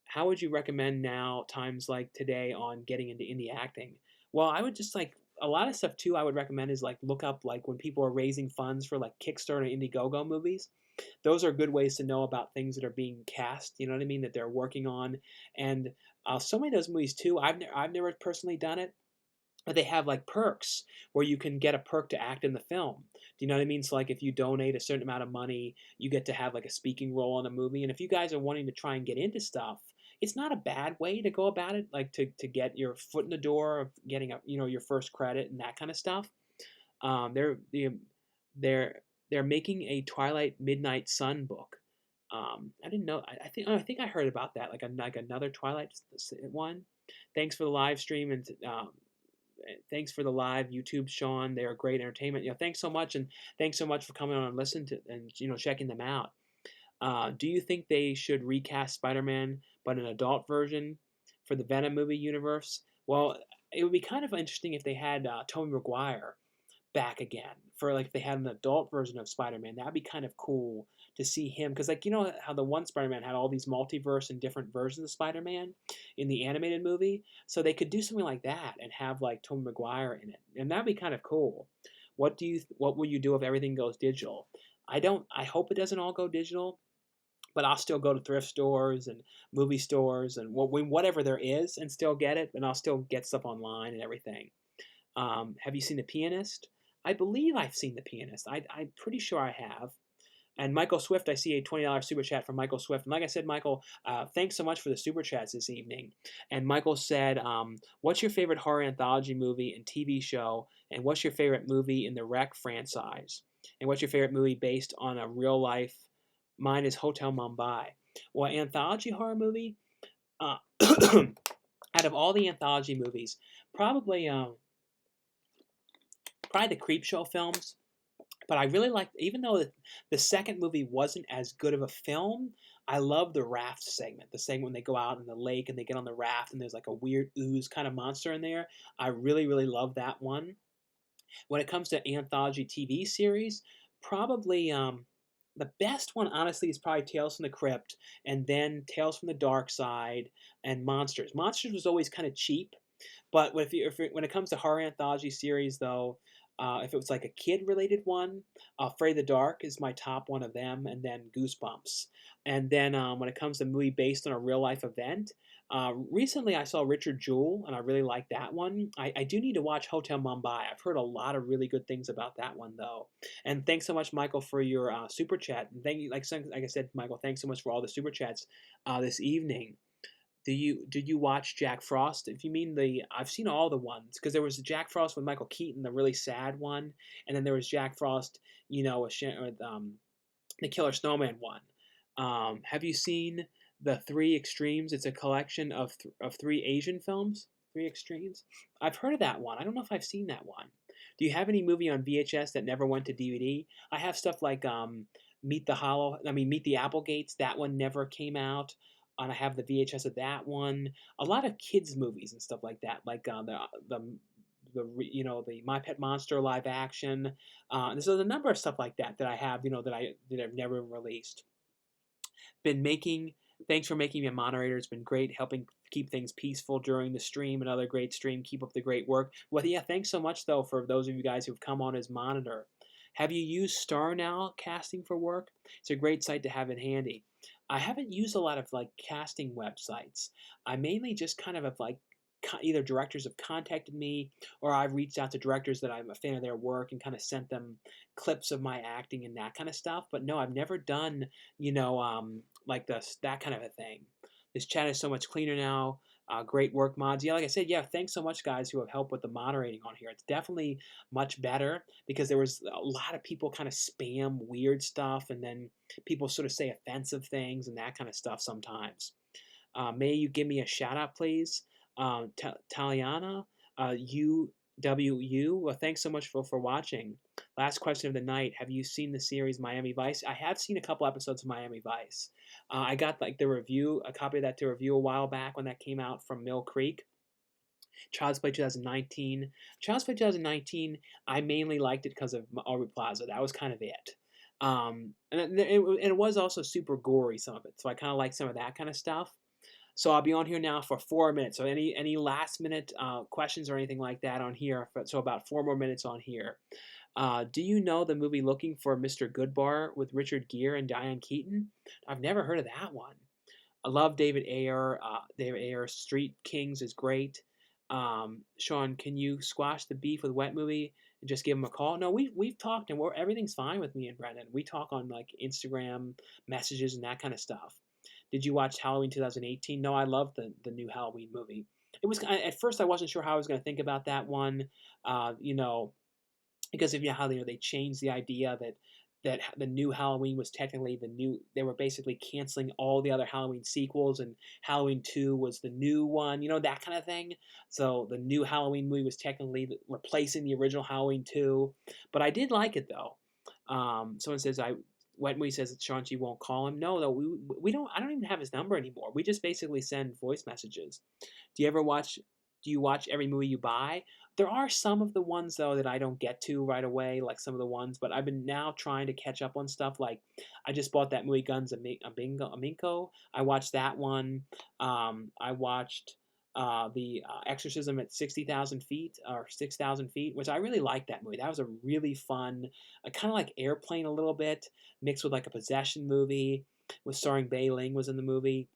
How would you recommend now times like today on getting into indie acting? Well, I would just like a lot of stuff too. I would recommend is like look up like when people are raising funds for like Kickstarter and Indiegogo movies. those are good ways to know about things that are being cast. You know what I mean? That they're working on, and so many of those movies too. I've never personally done it, but they have like perks where you can get a perk to act in the film. Do you know what I mean? So like if you donate a certain amount of money, you get to have like a speaking role in a movie. And if you guys are wanting to try and get into stuff, it's not a bad way to go about it, like to get your foot in the door of getting your first credit and that kind of stuff. Um, they're they're they're making a Twilight Midnight Sun book. I didn't know. I think I heard about that, like another Twilight one. Thanks for the live stream, and thanks for the live YouTube, Sean. They're great entertainment. Thanks so much, and thanks so much for coming on and listening to and checking them out. Do you think they should recast Spider-Man, but an adult version for the Venom movie universe? Well, it would be kind of interesting if they had Tobey Maguire back again for like if they had an adult version of Spider-Man. That'd be kind of cool to see him because like how the one Spider-Man had all these multiverse and different versions of Spider-Man in the animated movie, so they could do something like that and have like Tobey Maguire in it, and that'd be kind of cool. What will you do if everything goes digital? I hope it doesn't all go digital, but I'll still go to thrift stores and movie stores and whatever there is and still get it, and I'll still get stuff online and everything. Have you seen The Pianist? I believe I've seen The Pianist. I'm pretty sure I have. And Michael Swift, I see a $20 super chat from Michael Swift. And like I said, Michael, thanks so much for the super chats this evening. And Michael said, what's your favorite horror anthology movie and TV show? And what's your favorite movie in the Wreck franchise? And what's your favorite movie based on a real life? Mine is Hotel Mumbai. Well, anthology horror movie, uh, out of all the anthology movies, probably the Creepshow films. But I really liked, even though the second movie wasn't as good of a film, I love the raft segment. The segment when they go out in the lake and they get on the raft and there's like a weird ooze kind of monster in there. I really, really love that one. When it comes to anthology TV series, probably the best one, honestly, is probably Tales from the Crypt, and then Tales from the Dark Side, and Monsters. Monsters was always kind of cheap, but when it comes to horror anthology series, though, if it was like a kid-related one, Afraid of the Dark is my top one of them, and then Goosebumps. And then when it comes to movie based on a real-life event, recently I saw Richard Jewell, and I really like that one. I do need to watch Hotel Mumbai. I've heard a lot of really good things about that one, though. And thanks so much, Michael, for your super chat. And thank you, like I said, Michael, thanks so much for all the super chats this evening. Did you watch Jack Frost? If you mean I've seen all the ones because there was Jack Frost with Michael Keaton, the really sad one, and then there was Jack Frost, with the Killer Snowman one. Have you seen the Three Extremes? It's a collection of three Asian films. Three Extremes. I've heard of that one. I don't know if I've seen that one. Do you have any movie on VHS that never went to DVD? I have stuff like Meet the Applegates. That one never came out. And I have the VHS of that one. A lot of kids movies and stuff like that, like the My Pet Monster live action. There's a number of stuff like that I have, that I've never released. Thanks for making me a moderator. It's been great helping keep things peaceful during the stream. Another great stream. Keep up the great work. Well, yeah, thanks so much though for those of you guys who've come on as monitor. Have you used Star Now casting for work? It's a great site to have in handy. I haven't used a lot of like casting websites. I mainly just kind of have like either directors have contacted me or I've reached out to directors that I'm a fan of their work and kind of sent them clips of my acting and that kind of stuff. But no, I've never done, like that kind of a thing. This chat is so much cleaner now. Great work, mods. Yeah, like I said, yeah, thanks so much, guys, who have helped with the moderating on here. It's definitely much better because there was a lot of people kind of spam weird stuff, and then people sort of say offensive things and that kind of stuff sometimes. May you give me a shout out, please? Taliana, UWU. Well, thanks so much for watching. Last question of the night. Have you seen the series Miami Vice? I have seen a couple episodes of Miami Vice. I got like a copy of that to review a while back when that came out from Mill Creek. Child's Play 2019. Child's Play 2019, I mainly liked it because of Aubrey Plaza. That was kind of it. And it was also super gory, some of it. So I kind of like some of that kind of stuff. So I'll be on here now for 4 minutes. So any last minute questions or anything like that on here. So about 4 more minutes on here. Do you know the movie Looking for Mr. Goodbar with Richard Gere and Diane Keaton? I've never heard of that one. I love David Ayer. David Ayer, Street Kings is great. Sean, can you squash the beef with Wet Movie and just give him a call? No, we've talked and everything's fine with me and Brendan. We talk on like Instagram messages and that kind of stuff. Did you watch Halloween 2018? No, I love the new Halloween movie. It was at first I wasn't sure how I was going to think about that one. You know, because of how they changed the idea that the new Halloween was technically the new. They were basically canceling all the other Halloween sequels, and Halloween 2 was the new one. That kind of thing. So the new Halloween movie was technically replacing the original Halloween 2. But I did like it though. Someone says Wet Movie says that Sean G won't call him. No, we don't. I don't even have his number anymore. We just basically send voice messages. Do you ever watch? Do you watch every movie you buy? There are some of the ones though that I don't get to right away, like some of the ones. But I've been now trying to catch up on stuff. Like I just bought that movie Guns Aminco. I watched that one. I watched the Exorcism at 60,000 feet or 6,000 feet, which I really liked that movie. That was a really fun, kind of like Airplane a little bit, mixed with like a possession movie. Was starring Bei Ling was in the movie.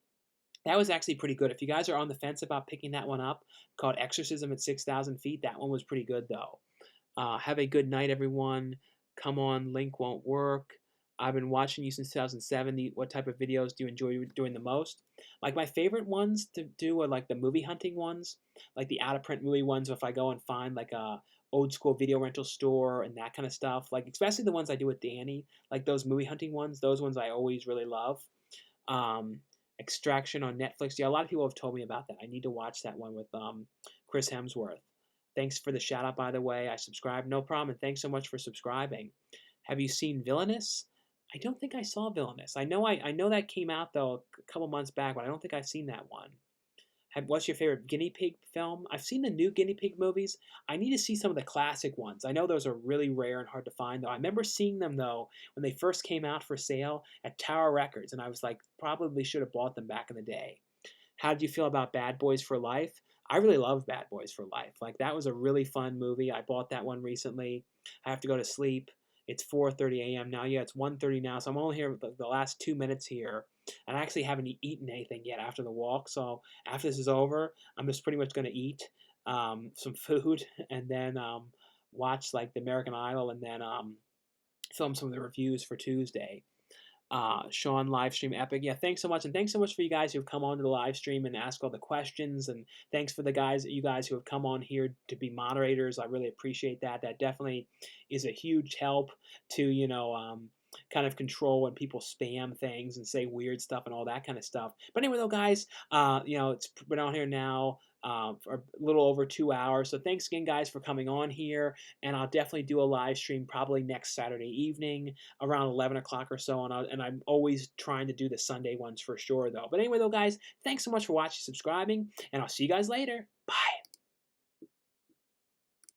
That was actually pretty good. If you guys are on the fence about picking that one up, called Exorcism at 6,000 feet, that one was pretty good though. Have a good night, everyone. Come on, link won't work. I've been watching you since 2007. What type of videos do you enjoy doing the most? Like my favorite ones to do are like the movie hunting ones, like the out of print movie ones. If I go and find like a old school video rental store and that kind of stuff, like especially the ones I do with Danny, like those movie hunting ones. Those ones I always really love. Um, Extraction on Netflix. Yeah, a lot of people have told me about that. I need to watch that one with Chris Hemsworth. Thanks for the shout out, by the way. I subscribed, no problem, and thanks so much for subscribing. Have you seen Villainous? I don't think I saw Villainous. I know that came out though a couple months back, but I don't think I've seen that one. What's your favorite guinea pig film? I've seen the new guinea pig movies. I need to see some of the classic ones. I know those are really rare and hard to find, though. I remember seeing them, though, when they first came out for sale at Tower Records, and I was like, probably should have bought them back in the day. How did you feel about Bad Boys for Life? I really love Bad Boys for Life. Like, that was a really fun movie. I bought that one recently. I have to go to sleep. It's 4:30 a.m. now. Yeah, it's 1:30 now, so I'm only here the last 2 minutes here. And I actually haven't eaten anything yet after the walk. So after this is over, I'm just pretty much going to eat some food and then watch like the American Idol and then film some of the reviews for Tuesday. Sean live stream epic. Yeah, thanks so much, and thanks so much for you guys who've come on to the live stream and ask all the questions, and thanks for you guys who have come on here to be moderators. I really appreciate that. That definitely is a huge help to kind of control when people spam things and say weird stuff and all that kind of stuff. But anyway, though, guys, it's been on here now for a little over 2 hours. So thanks again, guys, for coming on here. And I'll definitely do a live stream probably next Saturday evening around 11 o'clock or so. And I'm always trying to do the Sunday ones for sure, though. But anyway, though, guys, thanks so much for watching, subscribing, and I'll see you guys later. Bye.